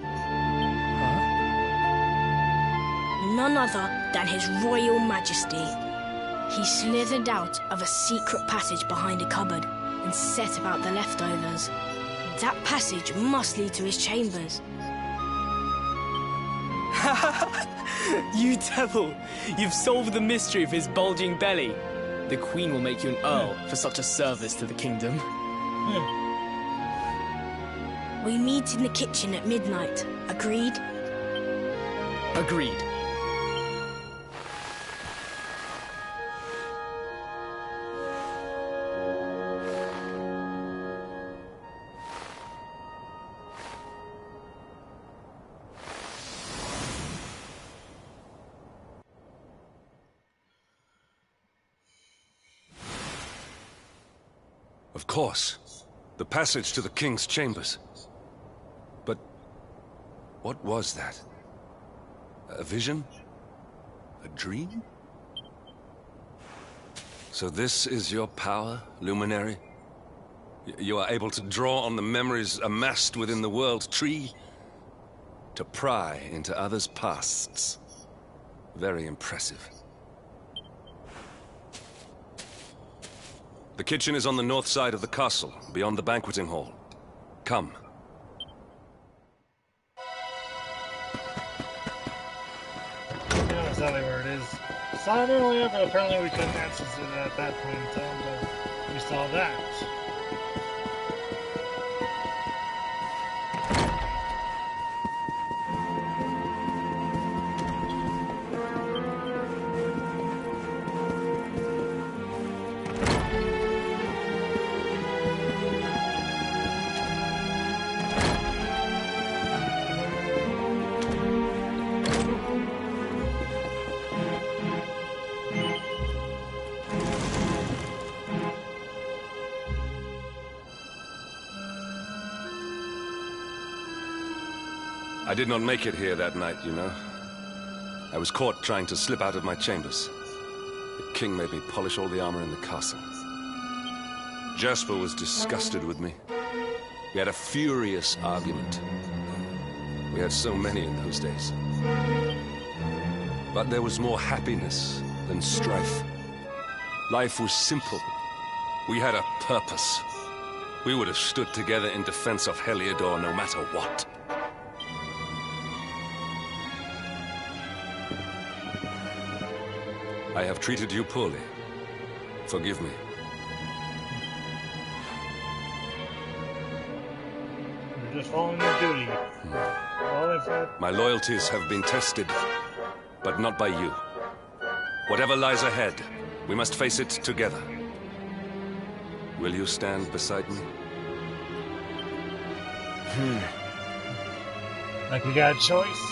None other than His Royal Majesty. He slithered out of a secret passage behind a cupboard and set about the leftovers. That passage must lead to his chambers. You devil! You've solved the mystery of his bulging belly. The Queen will make you an earl for such a service to the kingdom. We meet in the kitchen at midnight. Agreed? Agreed. Of course. The passage to the king's chambers. But what was that? A vision? A dream? So this is your power, Luminary? You are able to draw on the memories amassed within the world tree to pry into others' pasts. Very impressive. The kitchen is on the north side of the castle, beyond the banqueting hall. Come. I know exactly where it is. Saw it earlier, but apparently we couldn't access it at that point in time, so we saw that. I did not make it here that night, you know. I was caught trying to slip out of my chambers. The king made me polish all the armor in the castle. Jasper was disgusted with me. We had a furious argument. We had so many in those days. But there was more happiness than strife. Life was simple. We had a purpose. We would have stood together in defense of Heliodor no matter what. I have treated you poorly. Forgive me. You're just following your duty. My loyalties have been tested, but not by you. Whatever lies ahead, we must face it together. Will you stand beside me? Like we got a choice?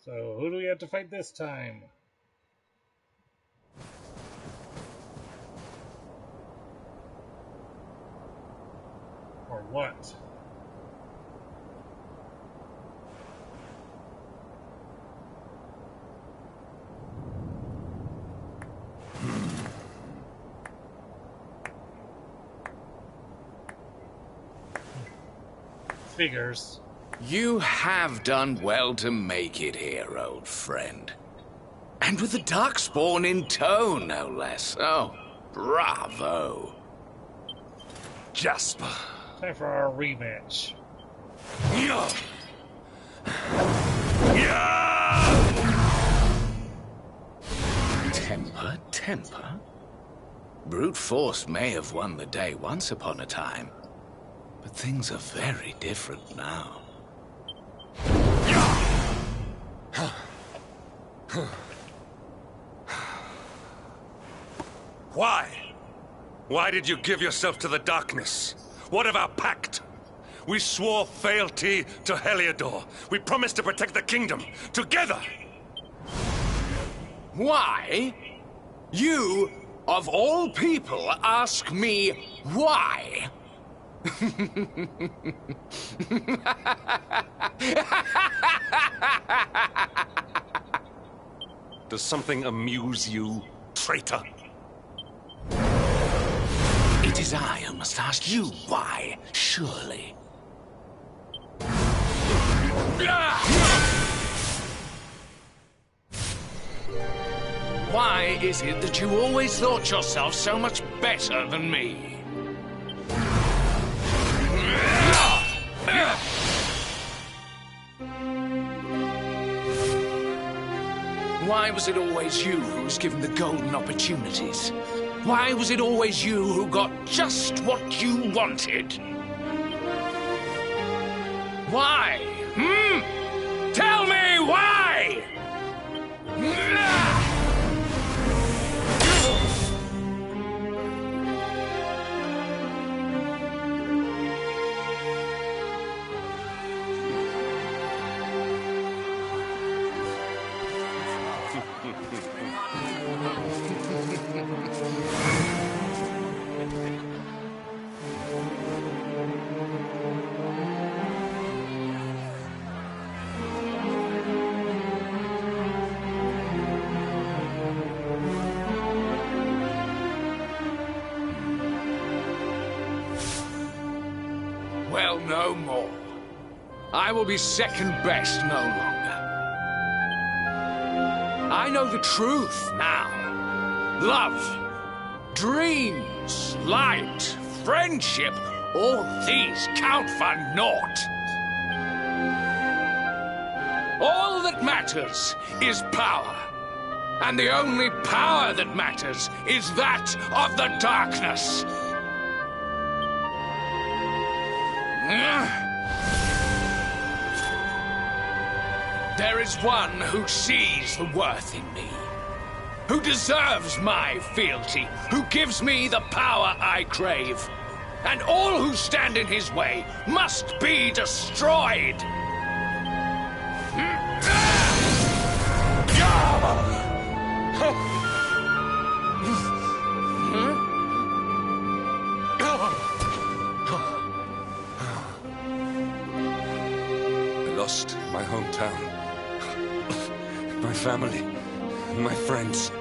So, who do we have to fight this time? Or what? Figures. You have done well to make it here, old friend. And with the Darkspawn in tow, no less. Oh, bravo. Jasper. Time for our rematch. Temper, temper. Brute force may have won the day once upon a time, but things are very different now. Why? Why did you give yourself to the darkness? What of our pact? We swore fealty to Heliodor. We promised to protect the kingdom, together! Why? You, of all people, ask me why? Does something amuse you, traitor? It is I who must ask you why, surely. Why is it that you always thought yourself so much better than me? Why was it always you who was given the golden opportunities? Why was it always you who got just what you wanted? Why? Tell me why! Well, no more. I will be second best no longer. I know the truth now. Love, dreams, light, friendship, all these count for naught. All that matters is power. And the only power that matters is that of the darkness. There is one who sees the worth in me, who deserves my fealty, who gives me the power I crave. and all who stand in his way must be destroyed. I lost my hometown, my family, my friends,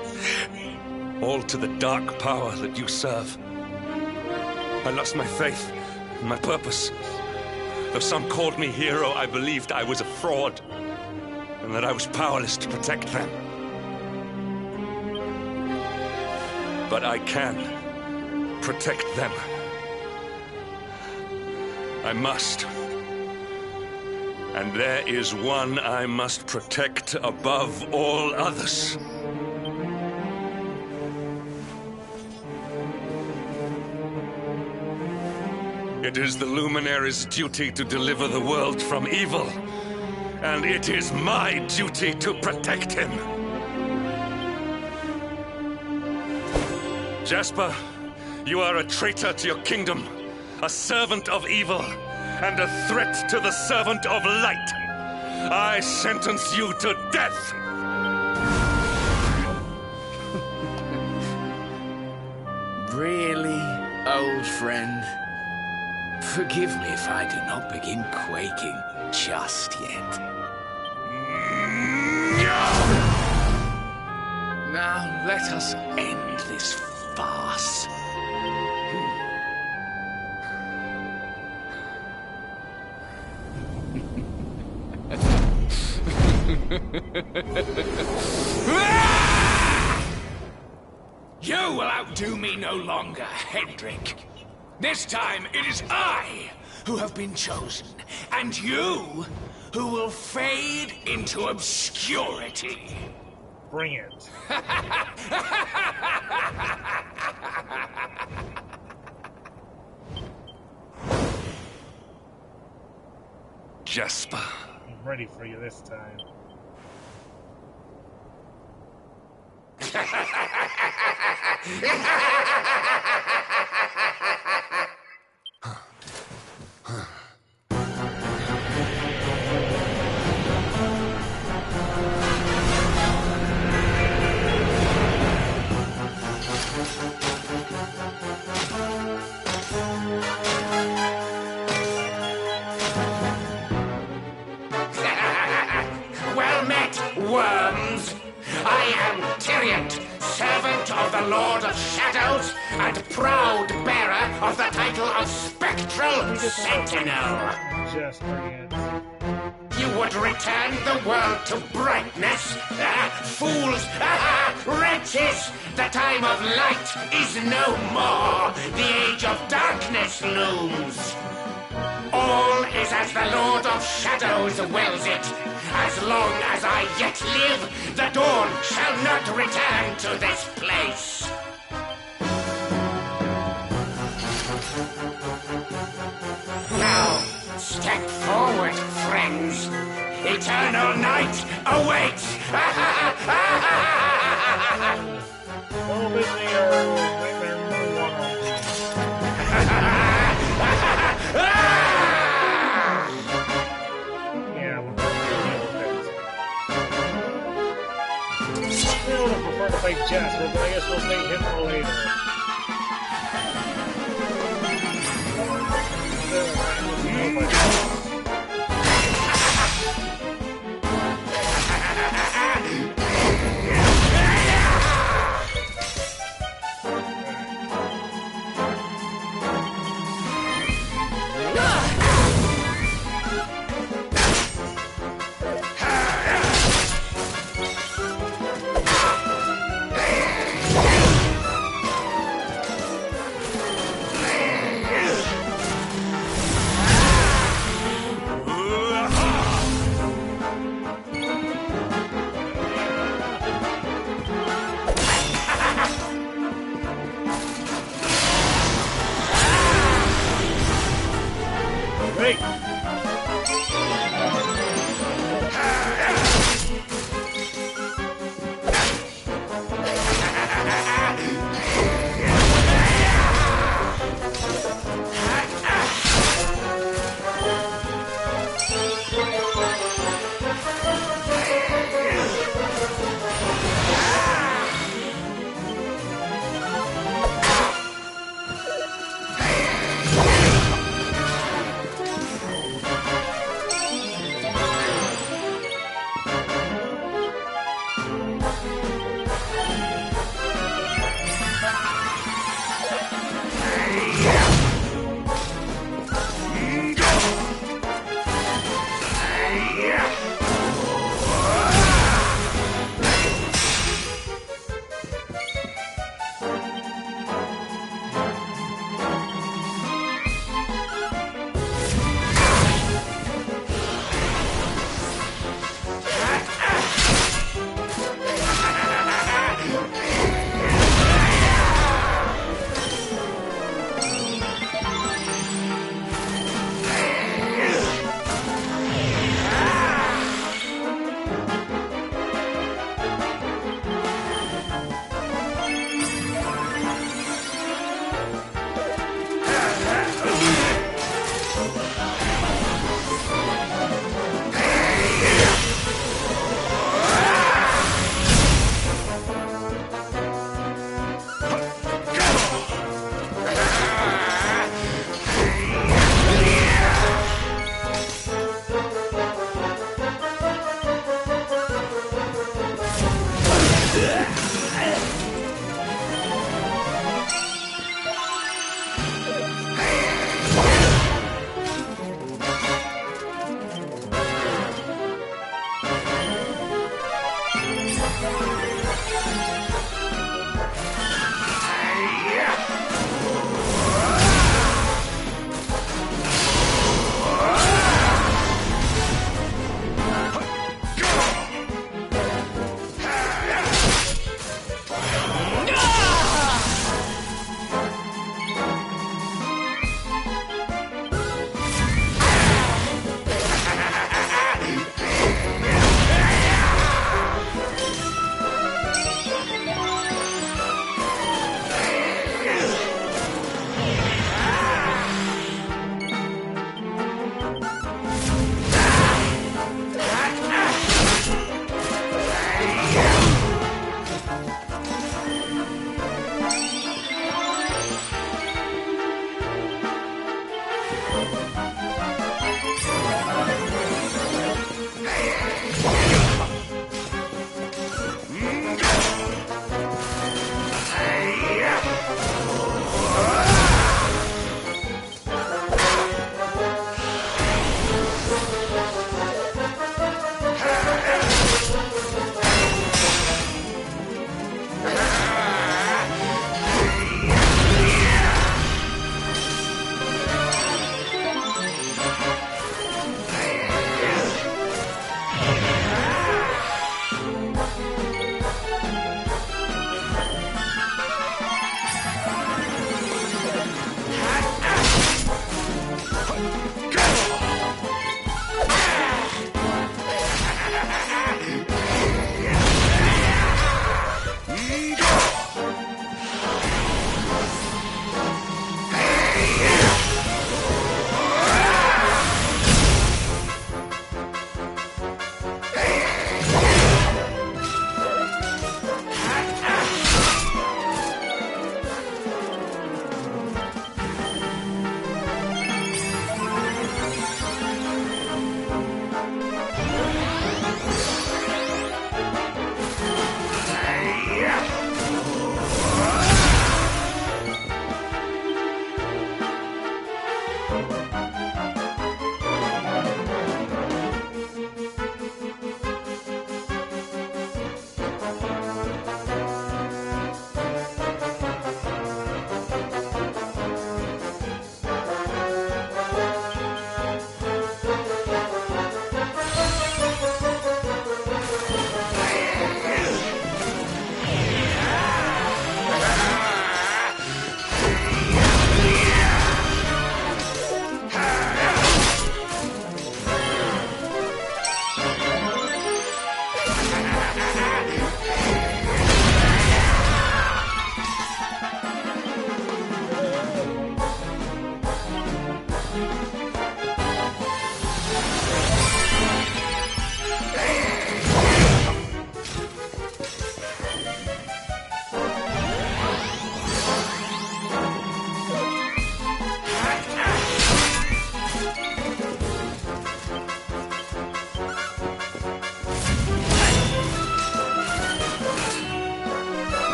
all to the dark power that you serve. I lost my faith, my purpose. Though some called me hero, I believed I was a fraud, and that I was powerless to protect them. But I can protect them. I must. And there is one I must protect above all others. It is the Luminary's duty to deliver the world from evil, and it is my duty to protect him. Jasper, you are a traitor to your kingdom, a servant of evil, and a threat to the servant of light. I sentence you to death. Really, old friend? Forgive me if I do not begin quaking just yet. Now let us end this farce. You will outdo me no longer, Hendrik. This time it is I who have been chosen, and you who will fade into obscurity. Bring it. Jasper. I'm ready for you this time. Well met, worms. I am Tyrion, servant of the Lord of Shadows, and proud bearer of the title of Spectral Sentinel. Just bring it. You would return the world to brightness? Fools! Wretches! The time of light is no more. The age of darkness looms. All is as the Lord of Shadows wills it. As long as I yet live, the dawn shall not return to this place. Now, step forward, friends. Eternal night awaits. Don't let me Nightmare Moon one on me. Yeah, we'll I would have preferred to fight Jasper, but I guess we'll save him for later.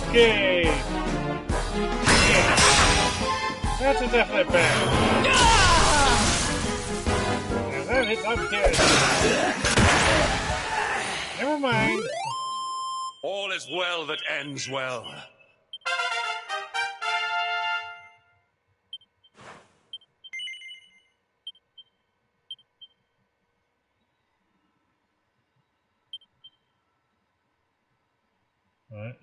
Okay. That's a definite bad. Now that is up there. Never mind. All is well that ends well. All right.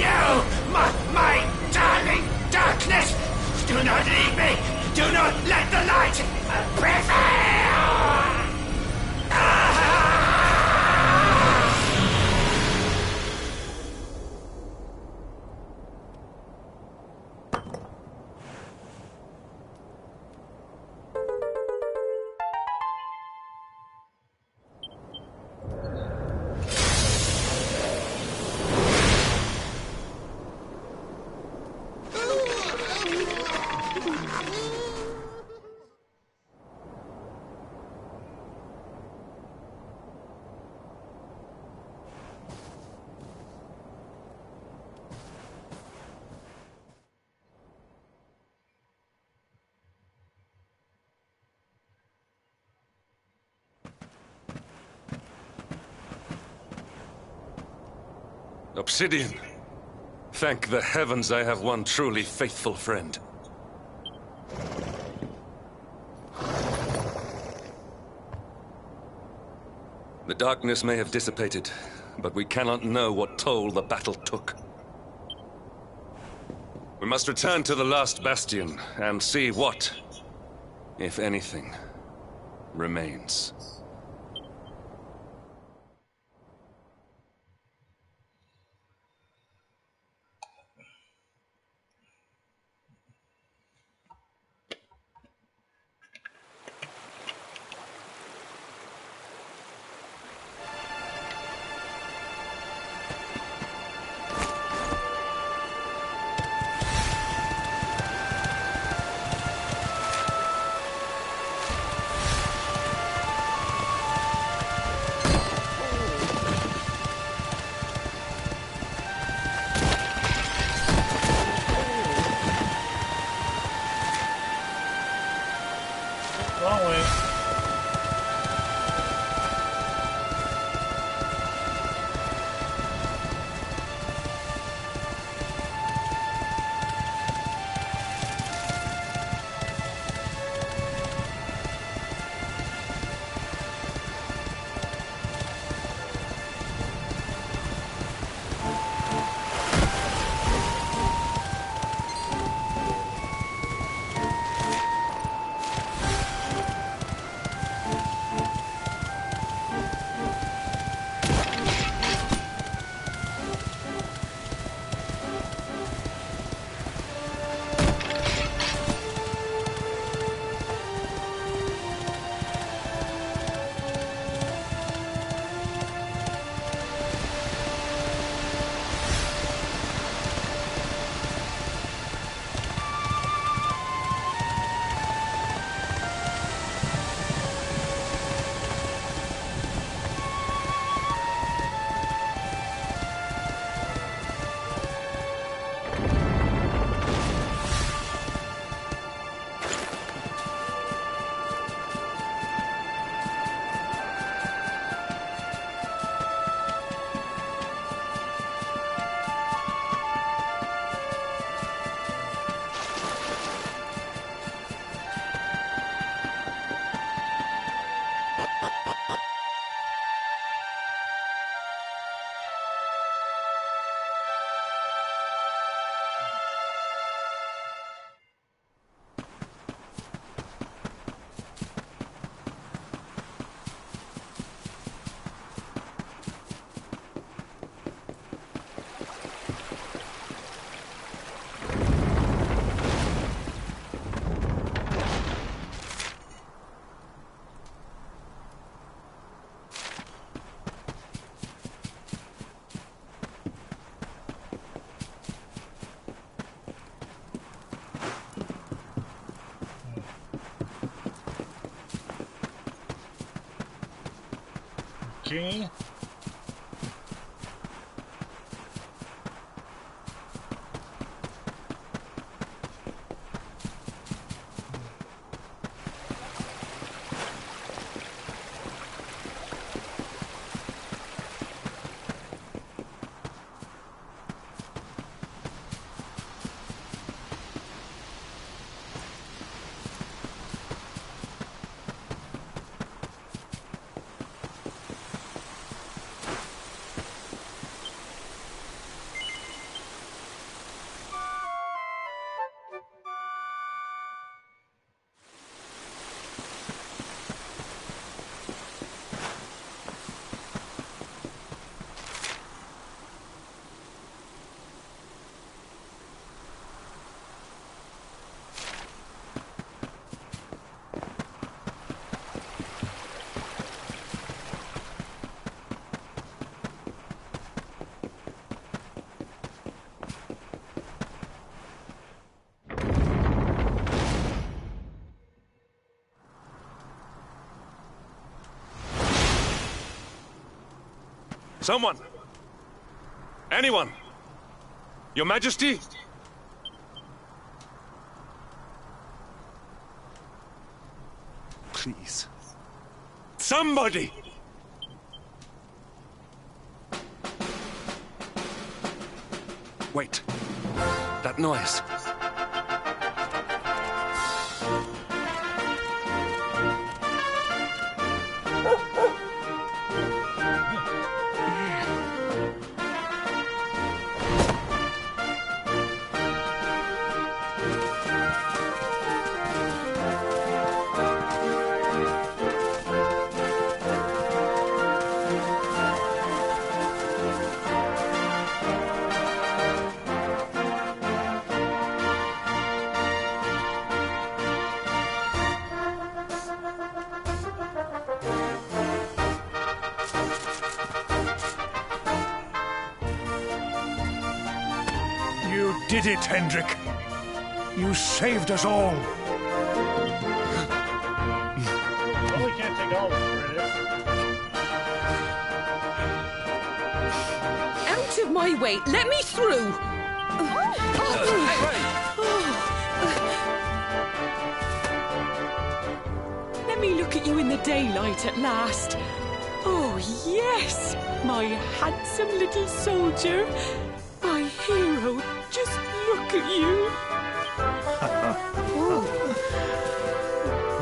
No! My darling darkness! Do not leave me! Do not let the light prevail! Obsidian. Thank the heavens I have one truly faithful friend. The darkness may have dissipated, but we cannot know what toll the battle took. We must return to the last bastion and see what, if anything, remains. Long way. Okay. Someone! Anyone! Your Majesty? Please. Somebody! Wait. That noise. You did it, Hendrik. You saved us all. Well, we can't take all the credit. Out of my way! Let me through! me look at you in the daylight at last. Oh, yes, my handsome little soldier. My hero, just look at you.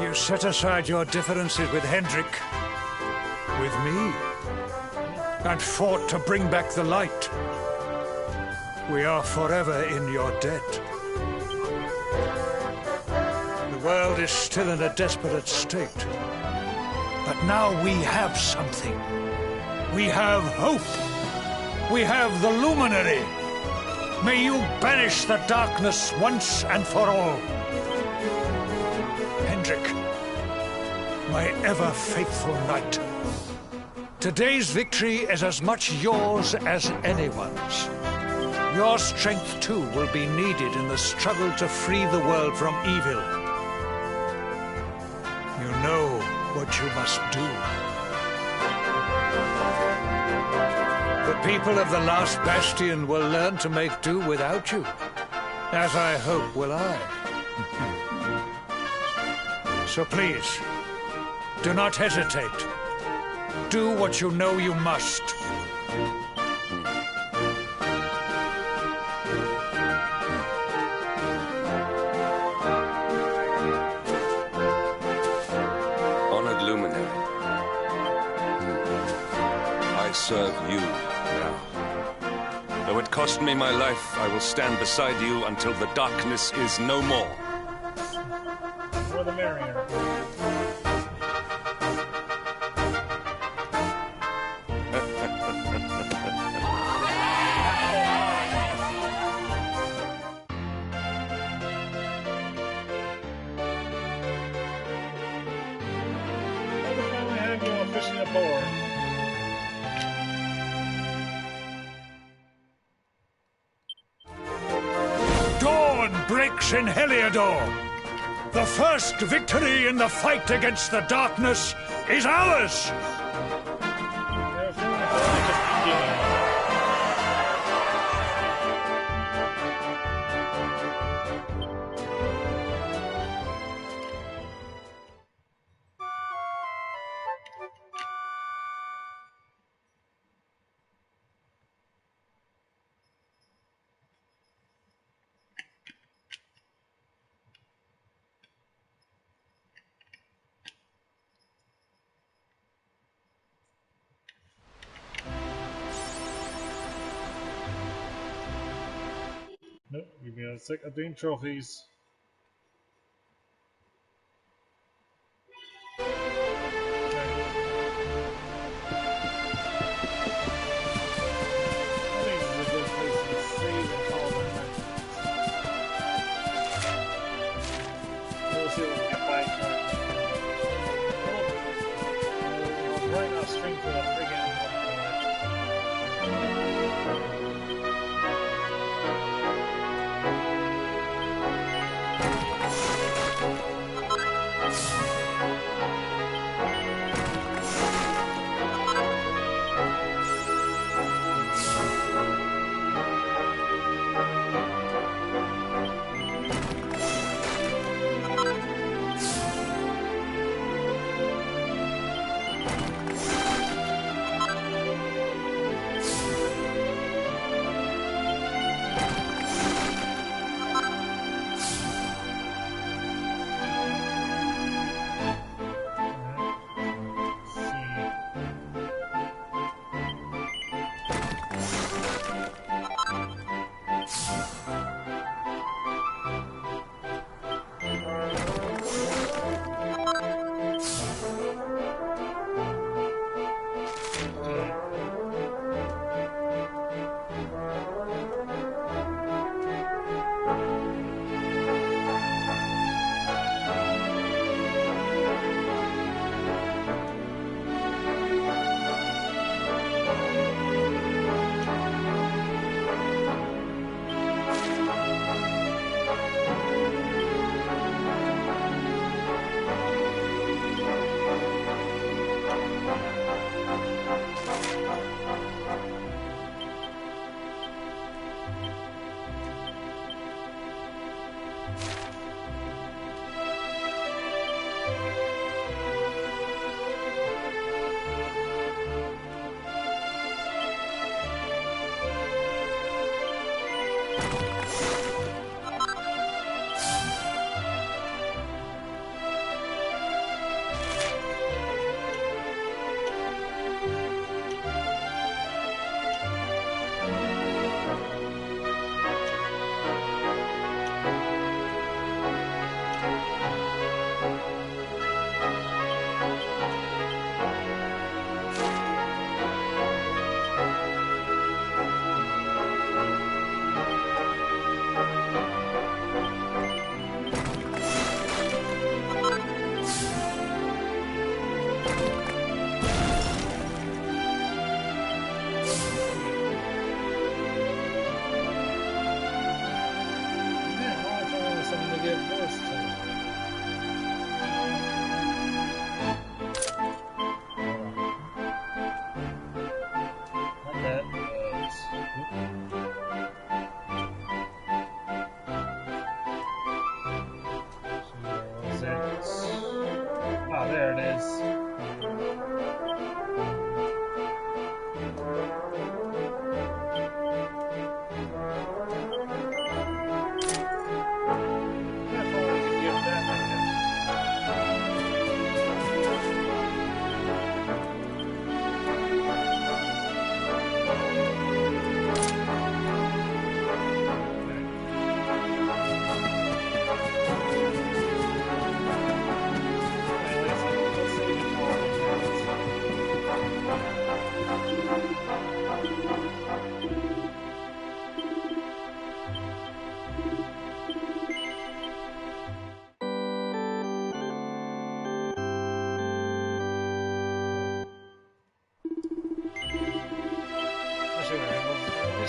You set aside your differences with Hendrik, with me, and fought to bring back the light. We are forever in your debt. The world is still in a desperate state. But now we have something. We have hope. We have the Luminary. May you banish the darkness once and for all. Hendrik, my ever-faithful knight. Today's victory is as much yours as anyone's. Your strength, too, will be needed in the struggle to free the world from evil. You know what you must do. The people of the last bastion will learn to make do without you, as I hope will I. So please, do not hesitate. Do what you know you must. Honored Luminary. I serve you now. Though it cost me my life, I will stand beside you until the darkness is no more. The more the merrier. Breaks in Heliodor. The first victory in the fight against the darkness is ours! Nope, give me a sec. I'm doing trophies.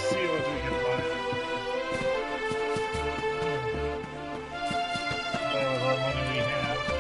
see what we can find. That was all money we have.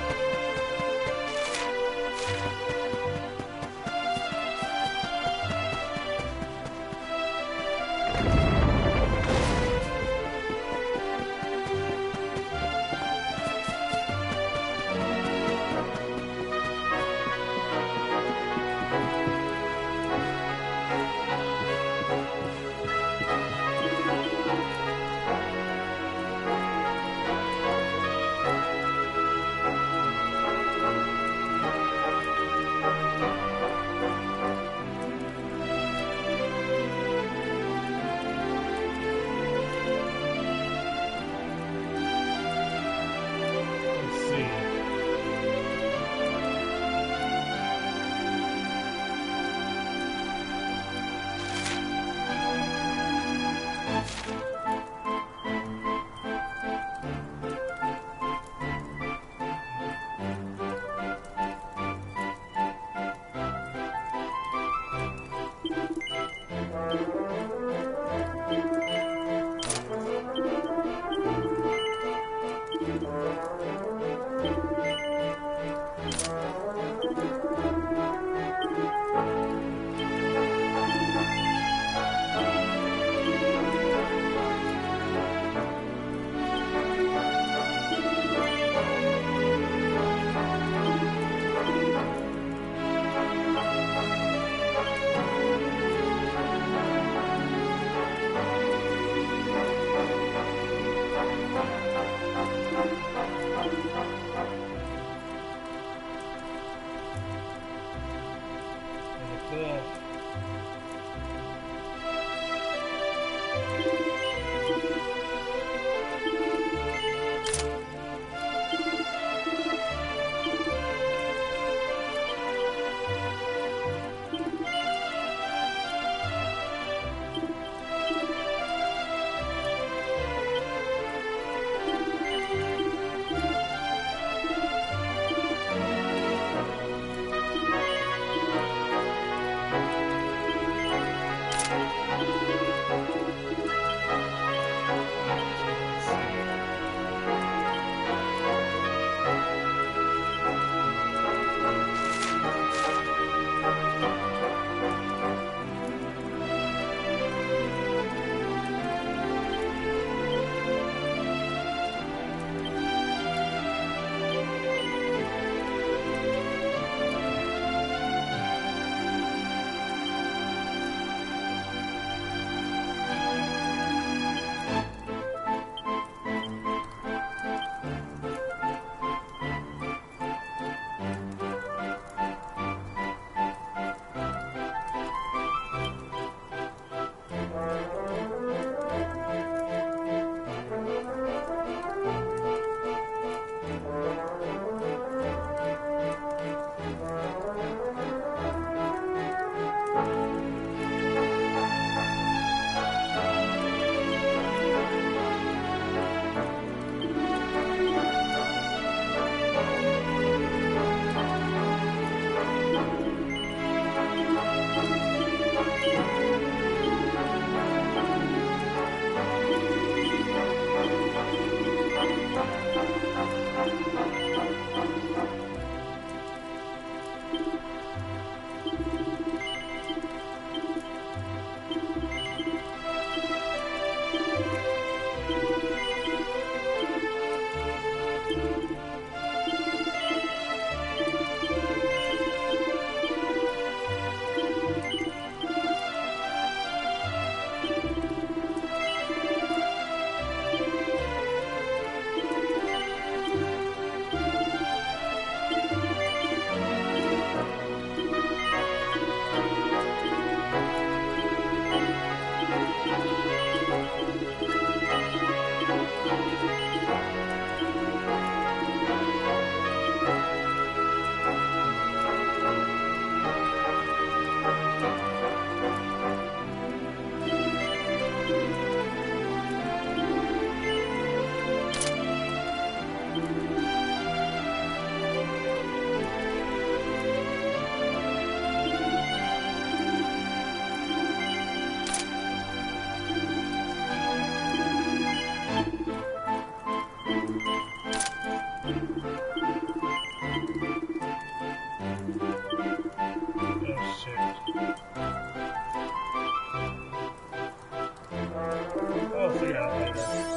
shit. I'll figure it out later.